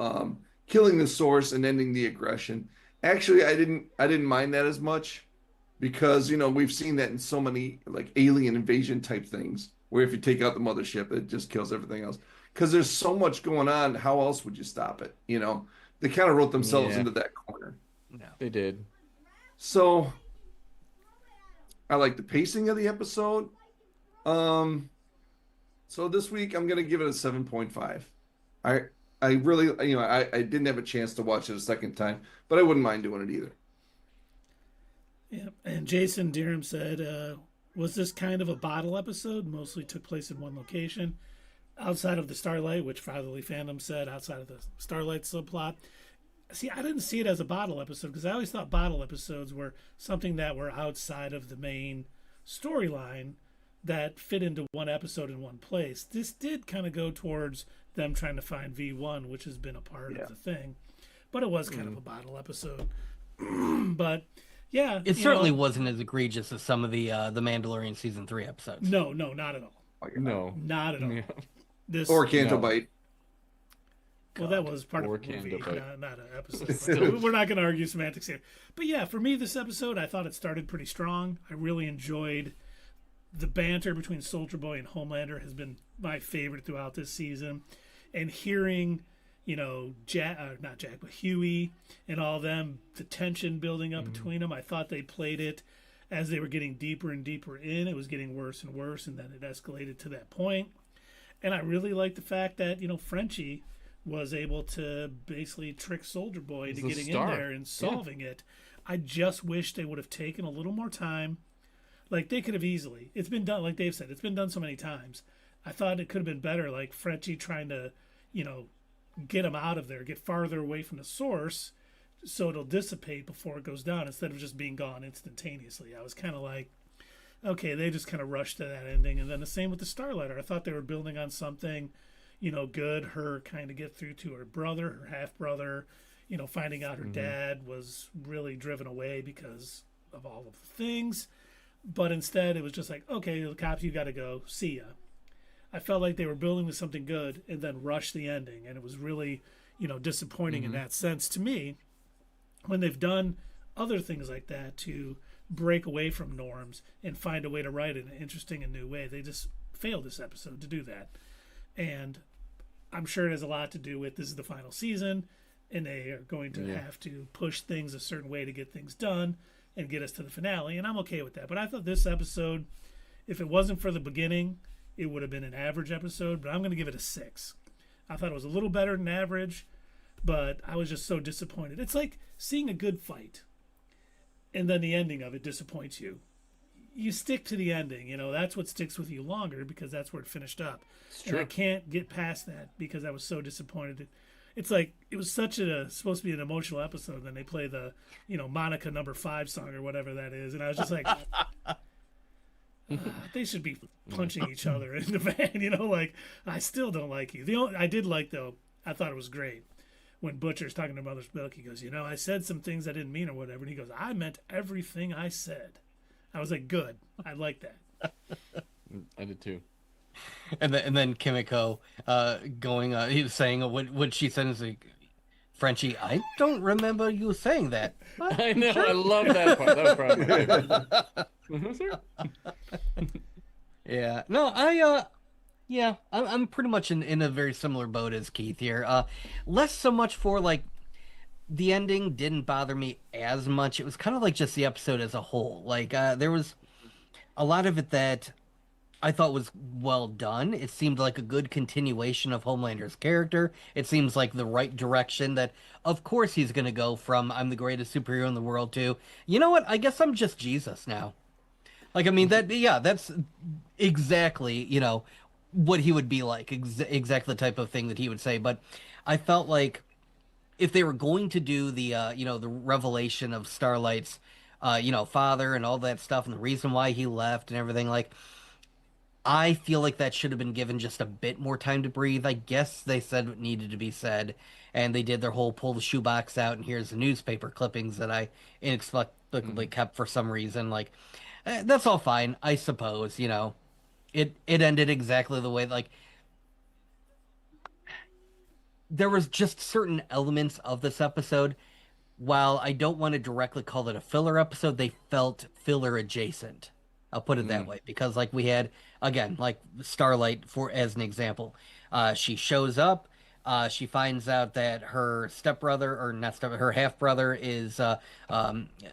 killing the source and ending the aggression. Actually, I didn't mind that as much because we've seen that in so many like alien invasion type things where if you take out the mothership, it just kills everything else. Because there's so much going on, how else would you stop it? They kind of wrote themselves Yeah. into that corner. No. They did. So I like the pacing of the episode. So this week I'm gonna give it a 7.5. I really I didn't have a chance to watch it a second time, but I wouldn't mind doing it either. Yeah. And Jason Deerham said, was this kind of a bottle episode? Mostly took place in one location. Outside of the Starlight, which Fatherly Fandom said, outside of the Starlight subplot. See, I didn't see it as a bottle episode because I always thought bottle episodes were something that were outside of the main storyline that fit into one episode in one place. This did kind of go towards them trying to find V1, which has been a part of the thing. But it was kind of a bottle episode. But yeah. It certainly wasn't as egregious as some of the Mandalorian season 3 episodes. No, not at all. No. Not at all. Yeah. This Or Canto Bite. Well, that was part Or of the movie, Canto Bite. not an episode. We're not going to argue semantics here. But yeah, for me, this episode, I thought it started pretty strong. I really enjoyed the banter between Soldier Boy and Homelander has been my favorite throughout this season. And hearing, not Jack, but Huey and all them, the tension building up between them, I thought they played it as they were getting deeper and deeper in. It was getting worse and worse, and then it escalated to that point. And I really like the fact that, Frenchie was able to basically trick Soldier Boy He's to a getting in star. there and solving it. I just wish they would have taken a little more time. Like, they could have easily. It's been done, like Dave said, it's been done so many times. I thought it could have been better, like Frenchie trying to, get him out of there, get farther away from the source so it'll dissipate before it goes down instead of just being gone instantaneously. I was kind of like, okay, they just kind of rushed to that ending. And then the same with the Starlighter. I thought they were building on something, good. Her kind of get through to her brother, her half-brother, finding out her dad was really driven away because of all of the things. But instead, it was just like, okay, the cops, you got to go. See ya. I felt like they were building with something good and then rushed the ending. And it was really, disappointing in that sense to me when they've done other things like that to break away from norms and find a way to write it in an interesting and new way. They just failed this episode to do that. And I'm sure it has a lot to do with this is the final season and they are going to have to push things a certain way to get things done and get us to the finale. And I'm okay with that. But I thought this episode, if it wasn't for the beginning, it would have been an average episode, but I'm going to give it a 6. I thought it was a little better than average. but I was just so disappointed. It's like seeing a good fight, and then the ending of it disappoints you. You stick to the ending, you know, that's what sticks with you longer because that's where it finished up. And I can't get past that because I was so disappointed. It's like it was such a supposed to be an emotional episode, and then they play the, you know, Monica number 5 song or whatever that is, and I was just like, they should be punching each other in the van, you know, like I still don't like you. The only I did like though, I thought it was great when Butcher's talking to Mother's Milk. He goes, you know, I said some things I didn't mean or whatever, and he goes, I meant everything I said. I was like, good. I like that. I did too. And then Kimiko he was saying what she said is like, Frenchie, I don't remember you saying that. I know. Sure? I love that part. That was probably my favorite. Yeah. No, I'm pretty much in a very similar boat as Keith here. Less so much for like the ending didn't bother me as much. It was kind of like just the episode as a whole. Like there was a lot of it that I thought was well done. It seemed like a good continuation of Homelander's character. It seems like the right direction that, of course, he's going to go from I'm the greatest superhero in the world to, you know what, I guess I'm just Jesus now. Like, I mean, that's exactly, you know, what he would be like. Exactly the type of thing that he would say. But I felt like if they were going to do the, you know, the revelation of Starlight's, you know, father and all that stuff and the reason why he left and everything, like, I feel like that should have been given just a bit more time to breathe. I guess they said what needed to be said, and they did their whole pull the shoebox out, and here's the newspaper clippings that I inexplicably kept for some reason. Like, that's all fine, I suppose, you know. It ended exactly the way, like, there was just certain elements of this episode. While I don't want to directly call it a filler episode, they felt filler adjacent. I'll put it that way, because like we had again, like Starlight for as an example, she shows up, she finds out that her stepbrother or not step, her half brother is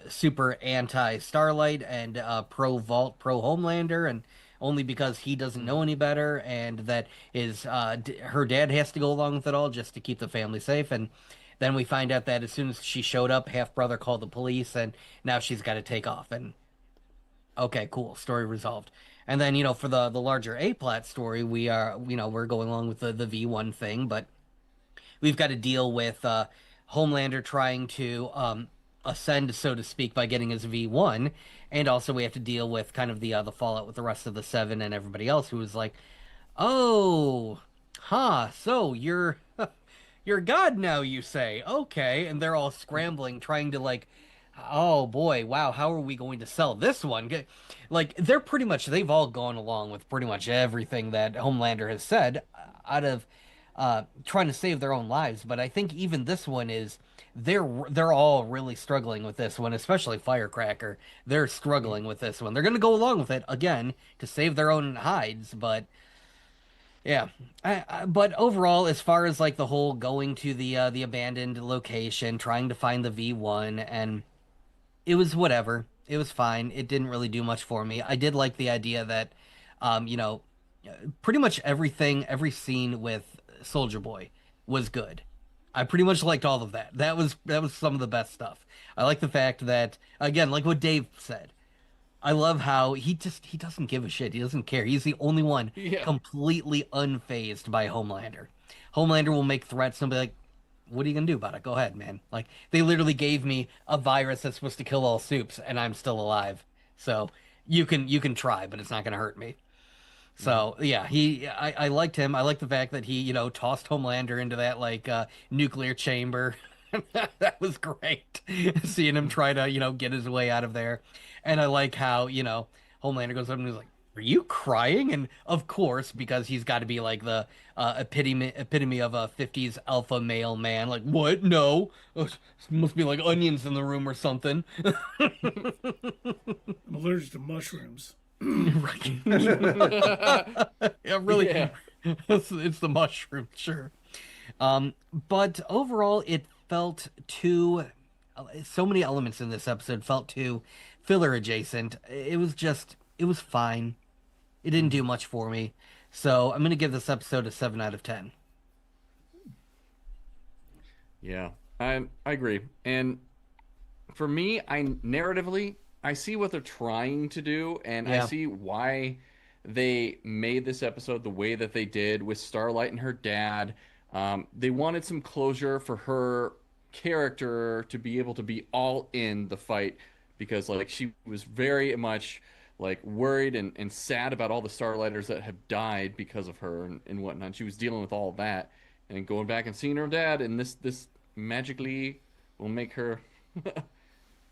super anti Starlight and pro Vault, pro Homelander, and only because he doesn't know any better, and that is her dad has to go along with it all just to keep the family safe. And then we find out that as soon as she showed up, half brother called the police, and now she's got to take off. And okay, cool, story resolved. And then, you know, for the larger A-Plat story, we are, you know, we're going along with the V1 thing, but we've got to deal with Homelander trying to ascend, so to speak, by getting his V1, and also we have to deal with kind of the fallout with the rest of the Seven and everybody else who was like, oh, so you're God now, you say? Okay, and they're all scrambling, trying to like, oh boy, wow, how are we going to sell this one? Like, they've all gone along with pretty much everything that Homelander has said out of trying to save their own lives. But I think even this one is, they're all really struggling with this one, especially Firecracker. They're struggling with this one. They're going to go along with it, again, to save their own hides, but yeah. But overall, as far as like the whole going to the abandoned location, trying to find the V1, and it was whatever. It was fine. It didn't really do much for me. I did like the idea that, you know, pretty much everything, every scene with Soldier Boy was good. I pretty much liked all of that. That was some of the best stuff. I like the fact that, again, like what Dave said, I love how he doesn't give a shit. He doesn't care. He's the only one completely unfazed by Homelander. Homelander will make threats and be like, what are you gonna do about it? Go ahead, man. Like, they literally gave me a virus that's supposed to kill all soups, and I'm still alive. So you can try, but it's not gonna hurt me. So yeah, I liked him. I liked the fact that he, you know, tossed Homelander into that like nuclear chamber. That was great. Seeing him try to, you know, get his way out of there. And I like how, you know, Homelander goes up and he's like, are you crying? And of course, because he's got to be like the epitome of a 50s alpha male man. Like, what? No. Must be like onions in the room or something. I'm allergic to mushrooms. Right. Yeah, really. Yeah. It's the mushroom, sure. But overall, it felt too... So many elements in this episode felt too filler adjacent. It was fine. It didn't do much for me. So I'm going to give this episode a 7 out of 10. Yeah, I agree. And for me, narratively, I see what they're trying to do, and I Yeah. see why they made this episode the way that they did with Starlight and her dad. They wanted some closure for her character to be able to be all in the fight because, like, she was very much like worried and sad about all the Starlighters that have died because of her and whatnot. She was dealing with all of that and going back and seeing her dad, and this magically will make her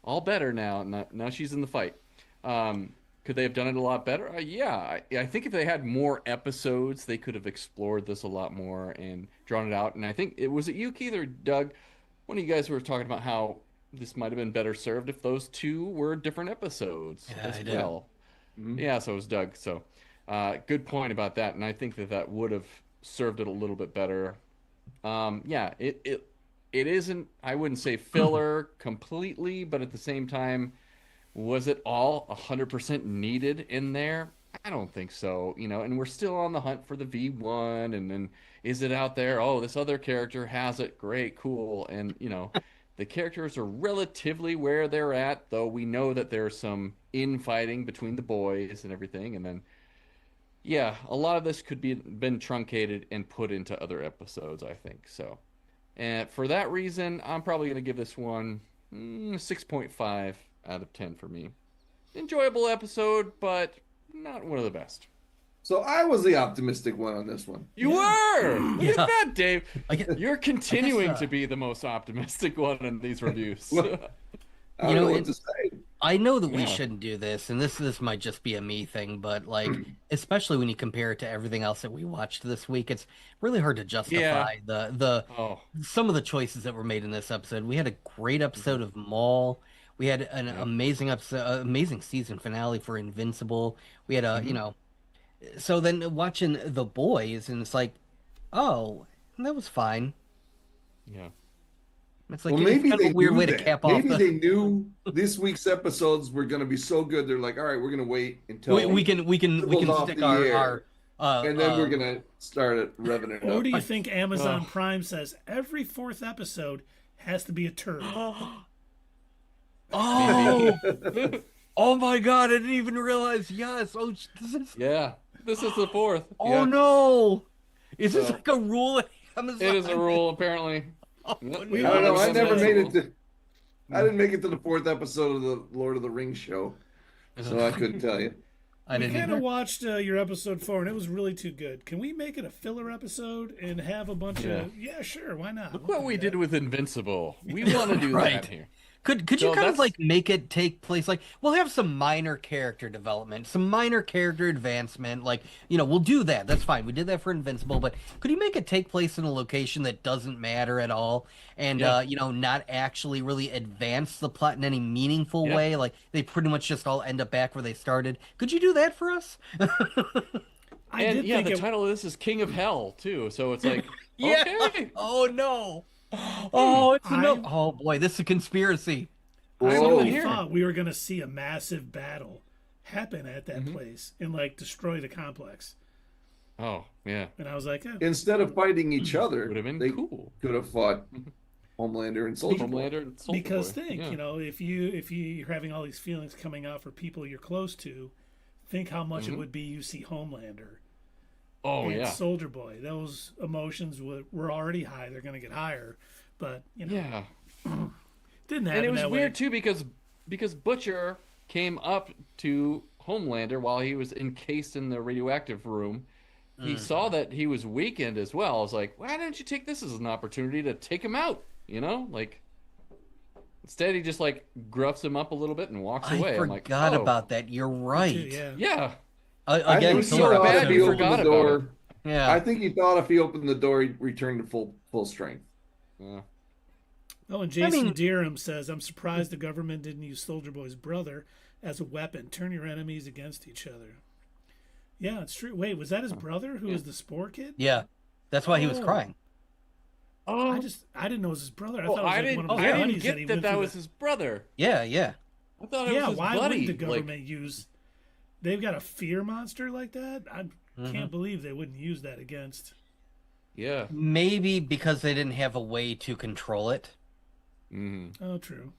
all better now. Now she's in the fight. Could they have done it a lot better? Yeah, I think if they had more episodes, they could have explored this a lot more and drawn it out. And I think it you, Keith, or Doug? One of you guys were talking about how this might have been better served if those two were different episodes Yeah, as I did. well. Yeah, so it was Doug. So, good point about that. And I think that would have served it a little bit better. Yeah, it isn't, I wouldn't say filler completely, but at the same time, was it all 100% needed in there? I don't think so, and we're still on the hunt for the V1, and then is it out there? Oh, this other character has it. Great, cool. And, the characters are relatively where they're at, though we know that there's some infighting between the boys and everything. And then, yeah, a lot of this could be been truncated and put into other episodes, I think. So, and for that reason, I'm probably going to give this one 6.5 out of 10 for me. Enjoyable episode, but not one of the best. So I was the optimistic one on this one. You were! Look Yeah. at that, Dave. You're I continuing guess, to be the most optimistic one in these reviews. I don't know what to say. I know that we Yeah. shouldn't do this, and this might just be a me thing, but like, especially when you compare it to everything else that we watched this week, it's really hard to justify the Oh, some of the choices that were made in this episode. We had a great episode of Maul. We had an amazing episode, amazing season finale for Invincible. We had so then watching The Boys, and it's like, oh, that was fine. yeah. It's like Well, it's maybe kind of they a weird knew way to that. cap off Maybe the. they knew this week's episodes were going to be so good. They're like, all right, we're going to wait until We can Invincible's off stick the air, our and then we're going to start it revving it Or up. do you think Amazon Prime says every fourth episode has to be a turd? Oh, oh my God! I didn't even realize. Yes. Oh, this is. Yeah. This is the fourth. Oh Yeah. no! Is this So- like a rule at Amazon? It is a rule, apparently. Oh, Yep. We I don't know. I It's never made it Invincible. to. I didn't make it to the fourth episode of the Lord of the Rings show, so I couldn't tell you. I We didn't kind of either. watched your episode 4, and it was really too good. Can we make it a filler episode and have a bunch of? Yeah, sure. Why not? Look what we did with Invincible. We want to do Right. that here. Could you So kind of that's- like make it take place like we'll have some minor character development, some minor character advancement, like we'll do that. That's fine. We did that for Invincible, but could you make it take place in a location that doesn't matter at all and Yeah. not actually really advance the plot in any meaningful Yeah. way? Like they pretty much just all end up back where they started. Could you do that for us? I And did yeah, think the it, title of this is King of Hell too. So it's like, Yeah. okay. Oh no. Oh, it's a no. I- Oh boy, this is a conspiracy. I Whoa. really here. thought we were going to see a massive battle happen at that place and like destroy the complex. Oh, yeah. And I was like, Instead of fighting each other, Would have been they cool. could have fought Homelander and Soldier Boy. Homelander and Soldier because Boy. think, Yeah. if you're having all these feelings coming out for people you're close to, think how much it would be you see Homelander Oh, and yeah. Soldier Boy. Those emotions were already high. They're going to get higher, but Yeah. didn't happen And it was that weird way. too because Butcher came up to Homelander while he was encased in the radioactive room. He saw that he was weakened as well. I was like, why didn't you take this as an opportunity to take him out? Like instead he just like gruffs him up a little bit and walks away. I I'm like, forgot oh, about that. You're right. Yeah. Yeah. I Again, think so he filler thought bad if we he opened forgot the about door. yeah. I think he thought if he opened the door, he'd return to full strength. Yeah. Oh, and Jason mean- Deerham says, I'm surprised the government didn't use Soldier Boy's brother as a weapon. Turn your enemies against each other. Yeah, it's true. Wait, was that his brother who was the Spore kid? Yeah. That's why he was Oh. crying. Oh, I didn't know it was his brother. I oh, thought it was I like didn't, one of his I didn't buddies get he that went that through was his brother. Yeah, yeah. I thought it Yeah, was his why buddy. wouldn't the Like, government use? They've got a fear monster like that. I can't believe they wouldn't use that against. Yeah. Maybe because they didn't have a way to control it. Oh, true.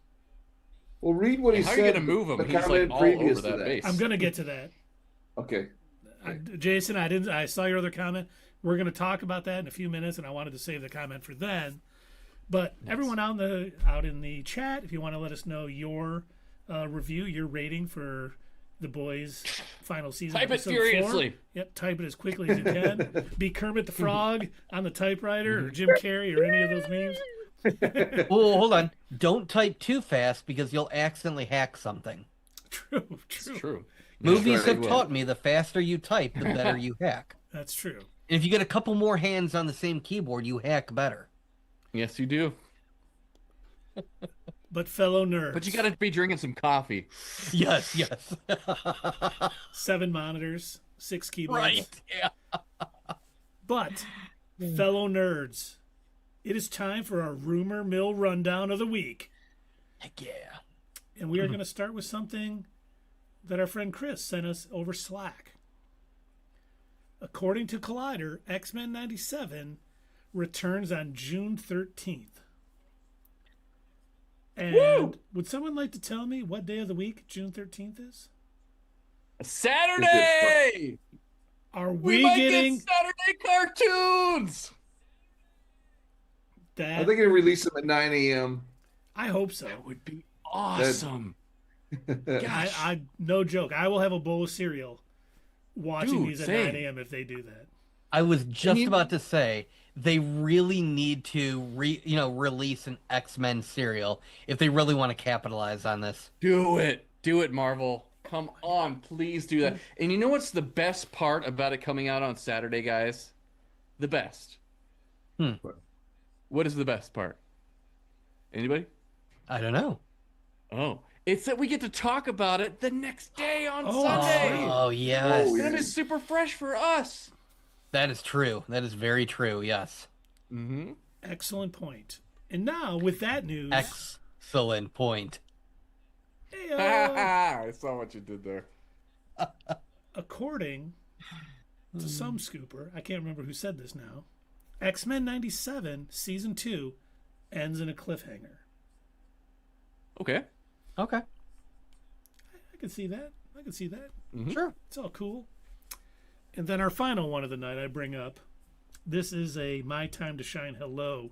Well, read what he How said. are you gonna move him? the He's like comment all previous over to that base. I'm gonna get to that. Okay. Jason, I saw your other comment. We're gonna talk about that in a few minutes, and I wanted to save the comment for then. But everyone out in the chat, if you want to let us know your review, your rating for The Boys final season. Type it episode furiously. 4. Yep, type it as quickly as you can. Be Kermit the Frog on the typewriter, or Jim Carrey, or any of those memes. Oh, hold on. Don't type too fast because you'll accidentally hack something. True. It's true. Movies right, have taught me the faster you type, the better you hack. That's true. And if you get a couple more hands on the same keyboard, you hack better. Yes, you do. But fellow nerds. But you got to be drinking some coffee. Yes. 7 monitors, 6 keyboards. Right. Yeah. But fellow nerds, it is time for our rumor mill rundown of the week. Heck yeah. And we are going to start with something that our friend Chris sent us over Slack. According to Collider, X-Men 97 returns on June 13th. And would someone like to tell me what day of the week June 13th is? Saturday! Are We we might getting get Saturday cartoons! Are that? they going to release them at 9 a.m.? I hope so. That would be awesome. Gosh. I no joke. I will have a bowl of cereal watching Dude, these at same. 9 a.m. if they do that. I was just about to say they really need to release an X-Men serial if they really want to capitalize on this. Do it, Marvel. Come on, please do that. And you know what's the best part about it coming out on Saturday, guys? The best. What is the best part? Anybody? I don't know. Oh, it's that we get to talk about it the next day on Sunday. Oh, yes. Oh, yeah. And it's super fresh for us. That is true. That is very true, yes. Mm-hmm. Excellent point. And now with that news, Excellent point. heyo, I saw what you did there. according to some scooper, I can't remember who said this now, X-Men 97 season 2 ends in a cliffhanger. Okay. Okay. I can see that. Sure. It's all cool. And then our final one of the night I bring up. This is a My Time to Shine Hello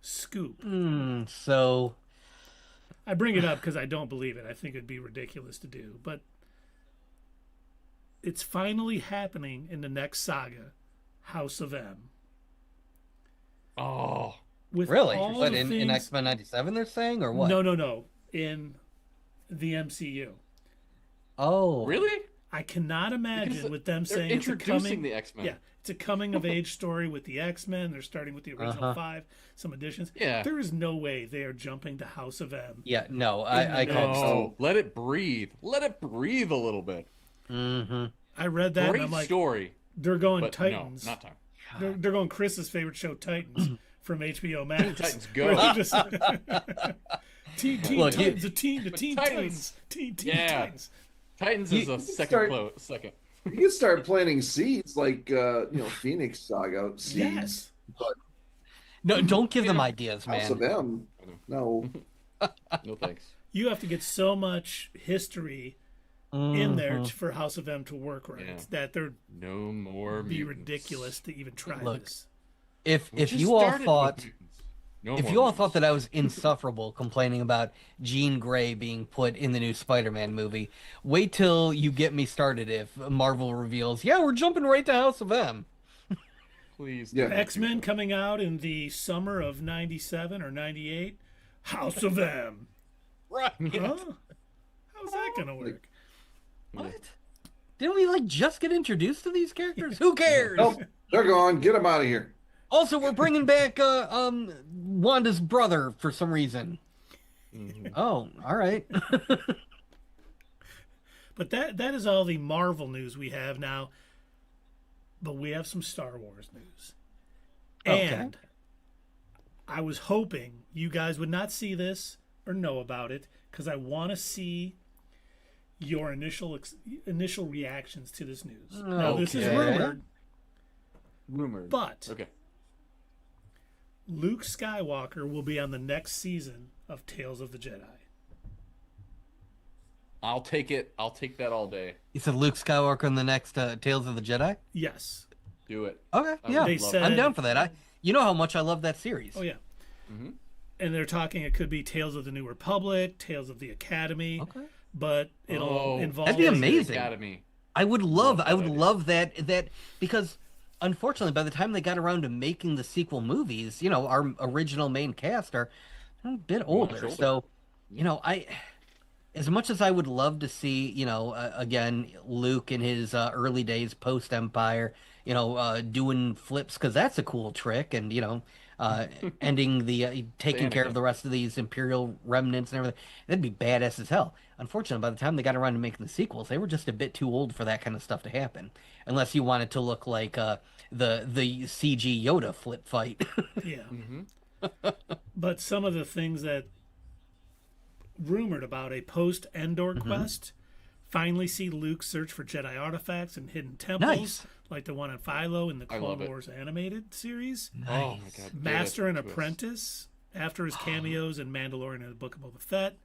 scoop. So, I bring it up because I don't believe it. I think it'd be ridiculous to do. But it's finally happening in the next saga, House of M. Oh. With really? all What, the in things... X-Men 97 they're saying, or what? No. In the MCU. Oh. Really? I cannot imagine with them They're saying it's a introducing the X-Men. Yeah, it's a coming of age story with the X-Men. They're starting with the original 5, some additions. Yeah. There is no way they are jumping to House of M. Yeah, no, I can't. No. Let it breathe. Let it breathe a little bit. Mm-hmm. I read that and Great I'm like, story. they're going But Titans. no, not time. They're going Chris's favorite show, Titans, from HBO Max. Titans Where go. they're just- Teen Look, Titans, the Teen Titans- Titans, Teen Yeah. Titans. Titans is a second. start- Second. You can start planting seeds like Phoenix Saga seeds. Yes. But No, don't give them ideas, House of man. M, no. No thanks. You have to get so much history in there for House of M to work right. Yeah. That there'd No more be mutants. ridiculous to even try Look, this. If We just you all started with thought mutants. No if more you all mutants. thought that I was insufferable complaining about Jean Grey being put in the new Spider-Man movie, wait till you get me started if Marvel reveals, yeah, we're jumping right to House of M. Please. Yeah. don't do X-Men that. coming out in the summer of 97 or 98. House of M. Right. Huh? How's that going to work? What? Didn't we just get introduced to these characters? Who cares? Nope, they're gone. Get them out of here. Also, we're bringing back Wanda's brother for some reason. Oh, all right. But that is all the Marvel news we have now. But we have some Star Wars news. Okay. And I was hoping you guys would not see this or know about it because I want to see your initial reactions to this news. Now, this is Okay. rumored, Rumored. but Okay. Luke Skywalker will be on the next season of Tales of the Jedi. I'll take it. I'll take that all day. You said Luke Skywalker in the next Tales of the Jedi? Yes. Do it. Okay, I yeah. would They love said- I'm down for that. You know how much I love that series. Oh, yeah. Mm-hmm. And they're talking it could be Tales of the New Republic, Tales of the Academy, Okay. but it'll involve... That'd be amazing. Academy. I would love that I would idea. love that because unfortunately by the time they got around to making the sequel movies, our original main cast are a bit older. older. So, I as much as I would love to see, again, Luke in his early days post Empire, doing flips because that's a cool trick, and ending the taking care of the rest of these Imperial remnants and everything, that'd be badass as hell. Unfortunately, by the time they got around to making the sequels, they were just a bit too old for that kind of stuff to happen, unless you wanted to look like the CG Yoda flip fight. Yeah. Mm-hmm. But some of the things that rumored about a post-Endor quest finally see Luke search for Jedi artifacts and hidden temples, Nice. like the one on Philo in the I love Clone it. Wars animated series. Oh my god. Master and Twist. Apprentice, after his cameos in Mandalorian and the Book of Boba Fett,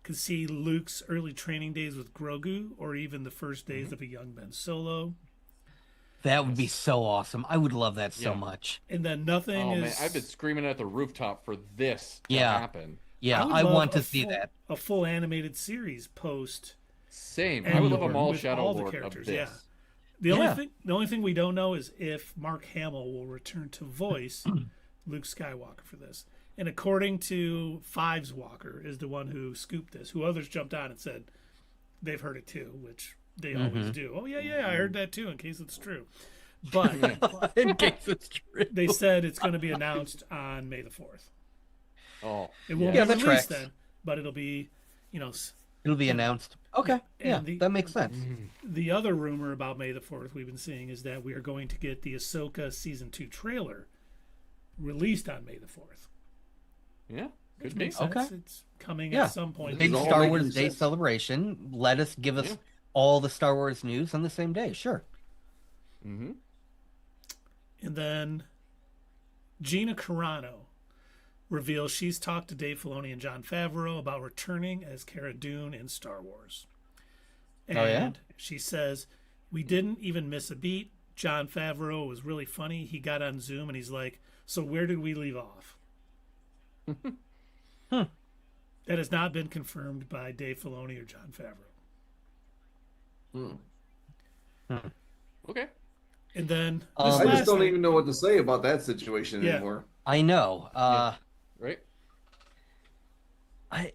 could see Luke's early training days with Grogu, or even the first days of a young Ben Solo. That would be so awesome. I would love that so Yeah. much. And then nothing Oh is... man, I've been screaming at the rooftop for this to Yeah. happen. Yeah, would I love want to a see full- that. A full animated series post... Same. And I would love them Lord, all with Shadow all the Lord characters, of yeah. this. The only thing we don't know is if Mark Hamill will return to voice Luke Skywalker for this. And according to Fives Walker, is the one who scooped this, who others jumped on and said they've heard it too, which they always do. Oh yeah, I heard that too, in case it's true. But In case it's true. they said it's going to be announced on May the 4th. Oh. It won't Yeah, be that released tracks. then, but it'll be, It'll be announced. Okay, yeah, And that makes sense. the other rumor about May the 4th we've been seeing is that we are going to get the Ahsoka Season 2 trailer released on May the 4th. Yeah. Which Could be. makes sense. Okay. It's coming Yeah. at some point. Big is all Star making Wars Day sense. celebration. Give us Yeah. all the Star Wars news on the same day. Sure. Mm-hmm. And then Gina Carano reveals she's talked to Dave Filoni and Jon Favreau about returning as Cara Dune in Star Wars. And Oh, yeah? she says, "We didn't even miss a beat. Jon Favreau was really funny. He got on Zoom and he's like, 'So where did we leave off?'" That has not been confirmed by Dave Filoni or Jon Favreau. Okay. And then this I I just last don't thing- even know what to say about that situation Yeah. anymore. I know. Right. I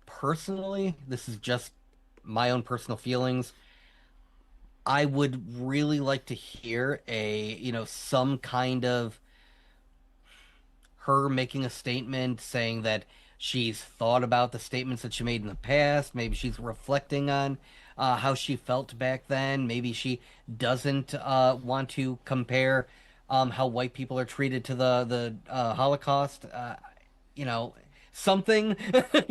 personally, this is just my own personal feelings. I would really like to hear some kind of her making a statement saying that she's thought about the statements that she made in the past. Maybe she's reflecting on how she felt back then. Maybe she doesn't want to compare how white people are treated to the Holocaust. Something.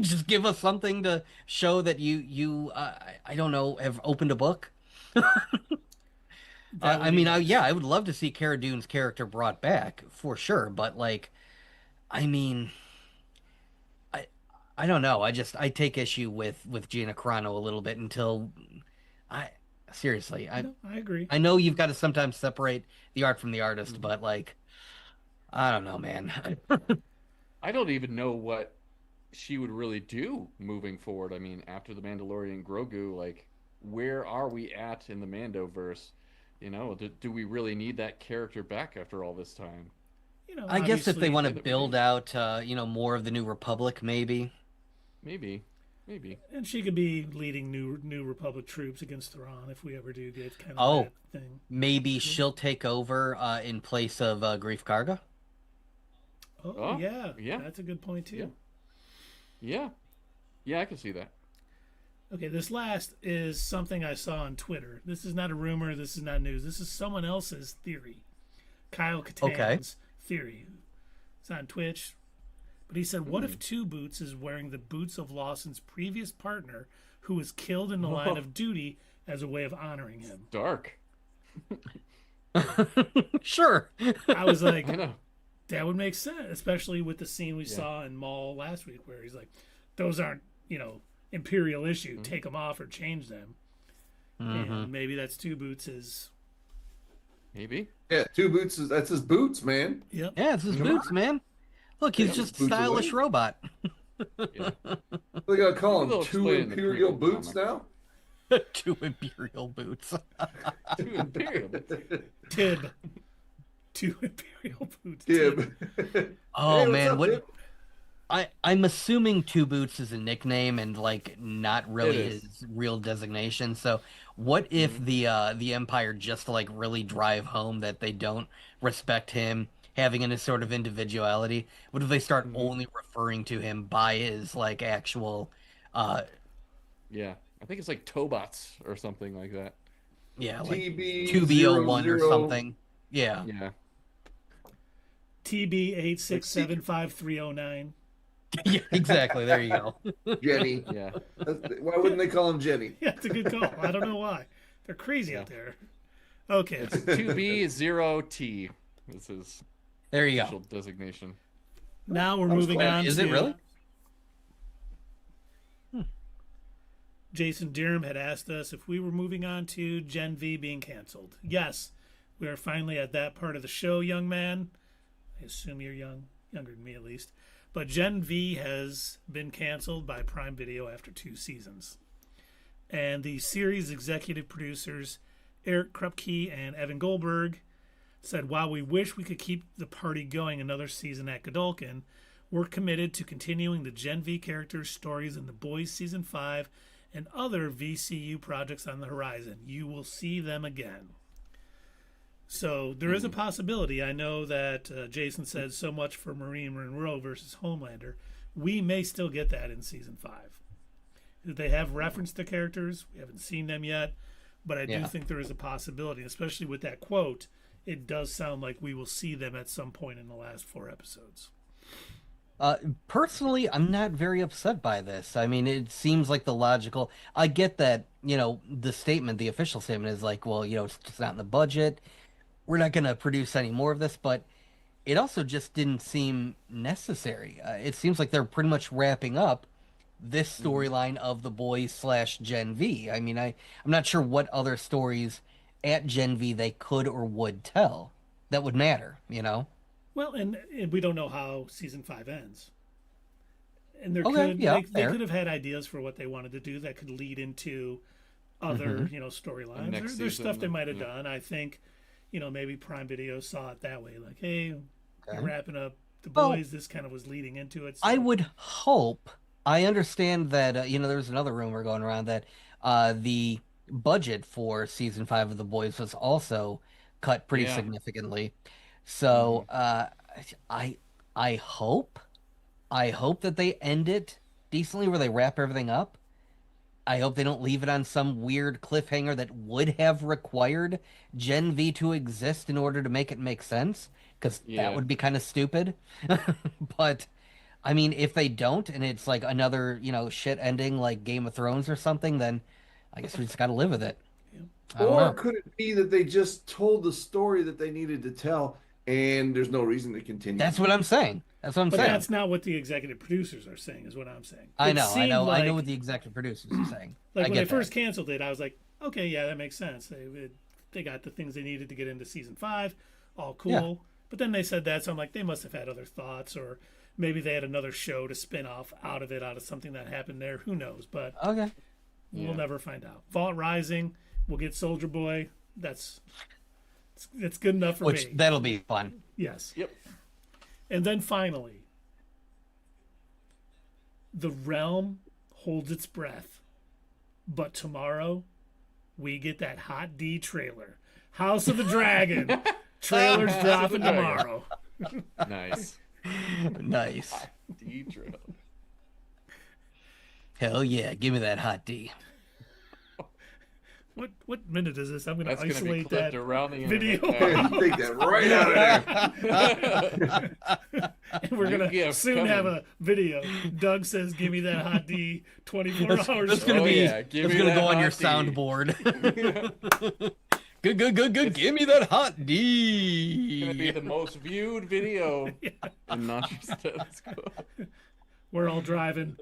Just give us something to show that you I don't know, have opened a book. That would I be mean, nice. I would love to see Cara Dune's character brought back for sure, but I mean, I don't know. I take issue with Gina Carano a little bit until seriously, No, I agree. I know you've got to sometimes separate the art from the artist, but I don't know, man. I don't even know what she would really do moving forward. I mean, after the Mandalorian Grogu, where are we at in the Mandoverse? Do we really need that character back after all this time? I guess if they obviously- want to Either build way. out, more of the New Republic, maybe. Maybe. And she could be leading New Republic troops against Thrawn if we ever do get kind of Oh. that thing. Maybe she'll take over in place of Grief Karga. Oh, yeah. That's a good point too. Yeah. Yeah, I can see that. Okay, this last is something I saw on Twitter. This is not a rumor. This is not news. This is someone else's theory. Kyle Katan's theory. It's on Twitch. But he said, what if Two Boots is wearing the boots of Lawson's previous partner who was killed in the line of duty as a way of honoring him? Dark. Sure. I was like, I know. that would make sense, especially with the scene we saw in Mall last week where he's like, those aren't, Imperial issue. Take them off or change them. And maybe that's Two Boots' Maybe. Yeah, Two Boots that's his boots, man. Yep. Yeah, it's his boots, man. Look, he's just a boots stylish away. robot. Yeah. They gotta call Maybe they'll him Two explain in the Imperial prequel Boots comic. now. 2 Imperial boots. Two Imperial. Tib. Two Imperial Boots. Tib. Oh Hey, what's man, up, what? Tib? I'm assuming Two Boots is a nickname and like not really It is. his real designation. So what if the Empire just like really drive home that they don't respect him having any sort of individuality? What if they start only referring to him by his like actual Yeah. I think it's like Tobots or something like that. yeah, like TB 2B01 or 00. something. Yeah. Yeah. TB8675309. Yeah, exactly. There you go. Jenny. Yeah. Why wouldn't they call him Jenny? Yeah, it's a good call. I don't know why. They're crazy out there. Okay. 2B0T. This is There you official go. designation. Now we're moving glad- on Is to... it really? Jason Durham had asked us if we were moving on to Gen V being canceled. Yes, we are finally at that part of the show, young man. I assume you're young, younger than me at least. But Gen V has been canceled by Prime Video after 2 seasons. And the series executive producers, Eric Krupke and Evan Goldberg, said, while we wish we could keep the party going another season at Godolkin, we're committed to continuing the Gen V characters' stories in The Boys Season 5 and other VCU projects on the horizon. You will see them again. So there is a possibility. I know that Jason said so much for Maureen Monroe versus Homelander. We may still get that in Season 5. They have referenced the characters. We haven't seen them yet. But I do think there is a possibility, especially with that quote. It does sound like we will see them at some point in the last 4 episodes. Personally, I'm not very upset by this. I mean, it seems like the logical. I get that, the statement, the official statement is like, well, it's just not in the budget. We're not going to produce any more of this, but it also just didn't seem necessary. It seems like they're pretty much wrapping up this storyline of the boys / Gen V. I mean, I'm not sure what other stories at Gen V they could or would tell that would matter, Well, and we don't know how Season 5 ends. And they fair. could have had ideas for what they wanted to do that could lead into other, storylines. Next There's season, stuff they might have yeah. done. I think, maybe Prime Video saw it that way. Like, hey, you're wrapping up the Well, boys. This kind of was leading into it. So. I would hope. I understand that there's another rumor going around that the budget for season 5 of The Boys was also cut pretty significantly. So I hope that they end it decently where they wrap everything up. I hope they don't leave it on some weird cliffhanger that would have required Gen V to exist in order to make it make sense, because that would be kind of stupid. But I mean, if they don't, and it's like another, shit ending like Game of Thrones or something, then I guess we just got to live with it. I don't Or know. could it be that they just told the story that they needed to tell and there's no reason to continue? That's what I'm saying. That's what I'm But saying. that's not what the executive producers are saying, is what I'm saying. I It know seemed I know like- what the executive producers are saying. Like I when get they that. first canceled it, I was like, okay, yeah, that makes sense. They got the things they needed to get into season 5, all cool. Yeah. But then they said that, so I'm like, they must have had other thoughts, or maybe they had another show to spin off out of something that happened there. Who knows? But Okay. we'll never find out. Vault Rising, we'll get Soldier Boy. That's good enough for Which me. that'll be fun. Yes. Yep. And then finally, the realm holds its breath, but tomorrow we get that Hot D trailer. House of the Dragon trailers House of dropping the Dragon. tomorrow. Nice. Nice. D-drill. Hell yeah, give me that hot D. What minute is this? I'm going That's to going to be isolate clipped that around the video. internet. Take that right out of there. And we're New going to gift soon coming. have a video. Doug says, "Give me that Hot D 24 hours." That's gonna Oh, be yeah, give that's me gonna that go on your hot D. soundboard. Good. Give me that hot It's D. gonna be the most viewed video in Not Your Status Quo. We're all driving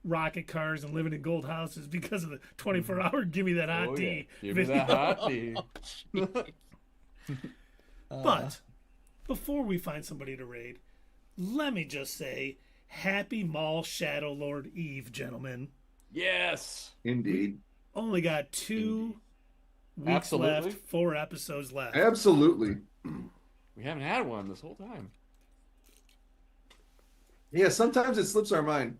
rocket cars and living in gold houses because of the 24-hour "Give Me That Hot D" Give me video. that hot D. But before we find somebody to raid, let me just say, happy Mall Shadow Lord Eve, gentlemen. Yes. Indeed. Only got 2 weeks Absolutely. left, 4 episodes left. Absolutely. We haven't had one this whole time. Yeah, sometimes it slips our mind.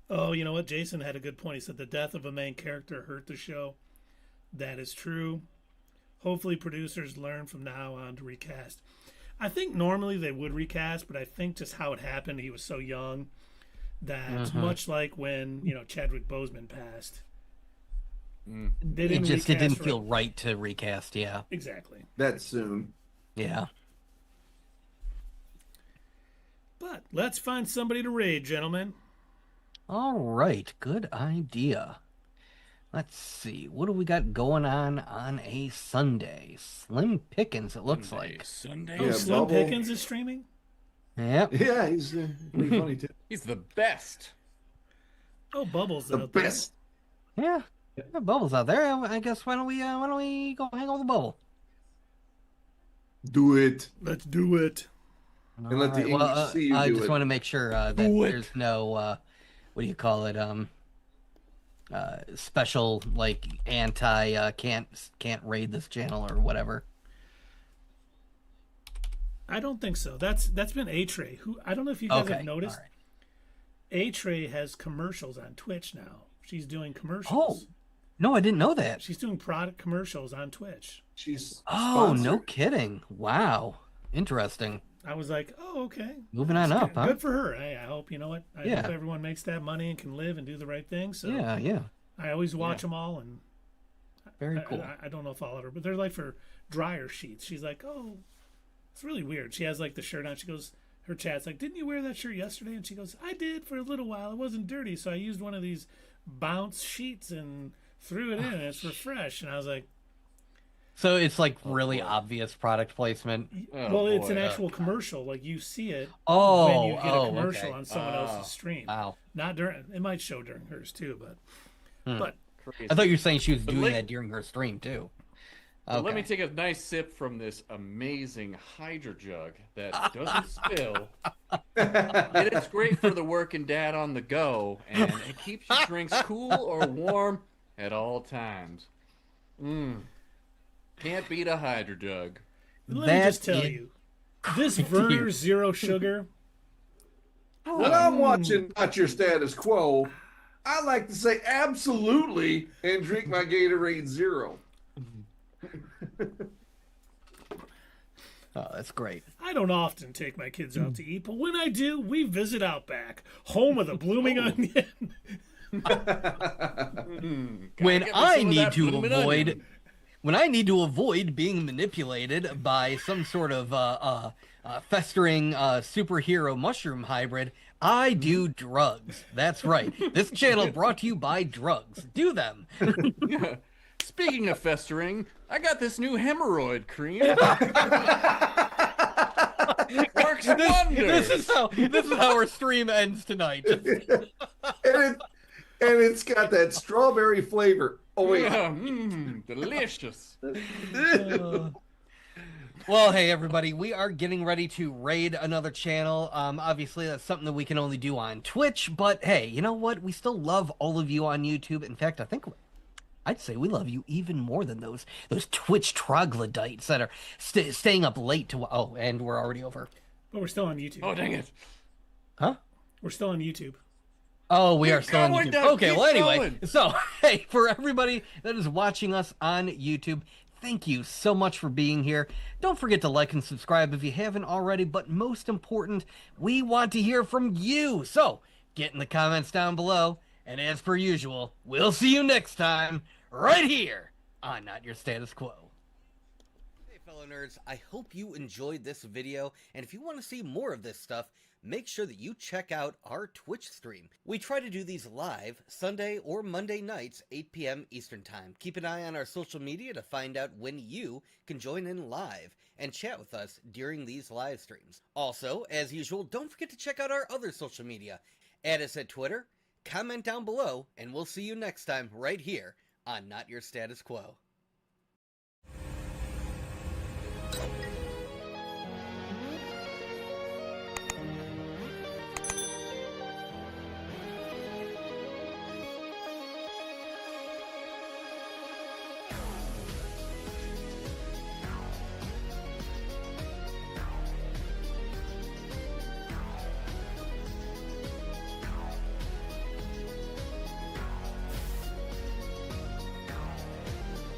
Oh, you know what? Jason had a good point. He said the death of a main character hurt the show. That is true. Hopefully producers learn from now on to recast. I think normally they would recast, but I think just how it happened, he was so young that much like when, Chadwick Boseman passed. They It didn't just recast didn't feel right to recast. Yeah. Exactly. That soon. Yeah. But let's find somebody to raid, gentlemen. All right. Good idea. Let's see. What do we got going on a Sunday? Slim Pickens, it looks like. Sunday. Oh, Yeah, Slim Bubble. Pickens is streaming? Yep. Yeah, he's pretty funny too. He's the best. Oh, Bubbles The out there. best. Yeah. Yeah, Bubble's out there. I guess why don't we go hang out with Bubble? Do it. Let's do it. And let the All right, English see you I do just it. want to make sure that Do it. there's no what do you call it? Special like anti can't raid this channel or whatever. I don't think so. That's been A-Tray. Who I don't know if you guys Okay. have noticed. All right. A-Tray has commercials on Twitch now. She's doing Oh, commercials. no, I didn't know that. She's doing product commercials on Twitch. She's Oh, sponsored. no kidding. Wow. Interesting. I was like, oh, okay. Moving on That's up, good, huh? good for her. I hope, you know what? I Yeah. hope everyone makes that money and can live and do the right thing. So Yeah. I always watch them all, and Very cool. I don't know if I'll let her, but they're like for dryer sheets. She's like, oh, it's really weird. She has like the shirt on. She goes, her chat's like, didn't you wear that shirt yesterday? And she goes, I did for a little while. It wasn't dirty, so I used one of these bounce sheets and threw it in, and it's refreshed. And I was like, So it's like really obvious product placement. Oh, well, it's boy. an actual commercial. Like you see it Oh, when you get a commercial okay. on someone else's stream. Wow. Not during. It might show during hers too, but Crazy. I thought you were saying she was doing let- that during her stream too. But let Okay. me take a nice sip from this amazing Hydra jug that doesn't spill. And it's great for the working dad on the go, and it keeps your drinks cool or warm at all times. Can't beat a Hydra jug. let me That just tell is- you, this Verner Zero Sugar. When I'm watching Not Your Status Quo, I like to say absolutely and drink my Gatorade Zero. Oh, that's great. I don't often take my kids out to eat, but when I do, we visit Outback, home of the blooming onion. When get me I some of need that to bloomin' avoid onion. when I need to avoid being manipulated by some sort of festering superhero mushroom hybrid, I do drugs. That's right. This channel brought to you by drugs. Do them. Speaking of festering, I got this new hemorrhoid cream. Works wonders. This is how our stream ends tonight. And it's got that strawberry flavor. Oh wait, Yeah, delicious. Well, hey everybody, we are getting ready to raid another channel. Obviously that's something that we can only do on Twitch, but hey, you know what? We still love all of you on YouTube. In fact, I'd say we love you even more than those Twitch troglodytes that are staying up late to. Oh, and we're already over. But we're still on YouTube. Oh, dang it. Huh? We're still on YouTube. Oh, we are Keep still on going, YouTube. Doug, Okay, keep well, anyway, going. so hey, for everybody that is watching us on YouTube, thank you so much for being here. Don't forget to like and subscribe if you haven't already, but most important, we want to hear from you. So get in the comments down below, and as per usual, we'll see you next time right here on Not Your Status Quo. Alright fellow nerds, I hope you enjoyed this video, and if you want to see more of this stuff, make sure that you check out our Twitch stream. We try to do these live, Sunday or Monday nights, 8 p.m. Eastern Time. Keep an eye on our social media to find out when you can join in live and chat with us during these live streams. Also, as usual, don't forget to check out our other social media. Add us at Twitter, comment down below, and we'll see you next time right here on Not Your Status Quo.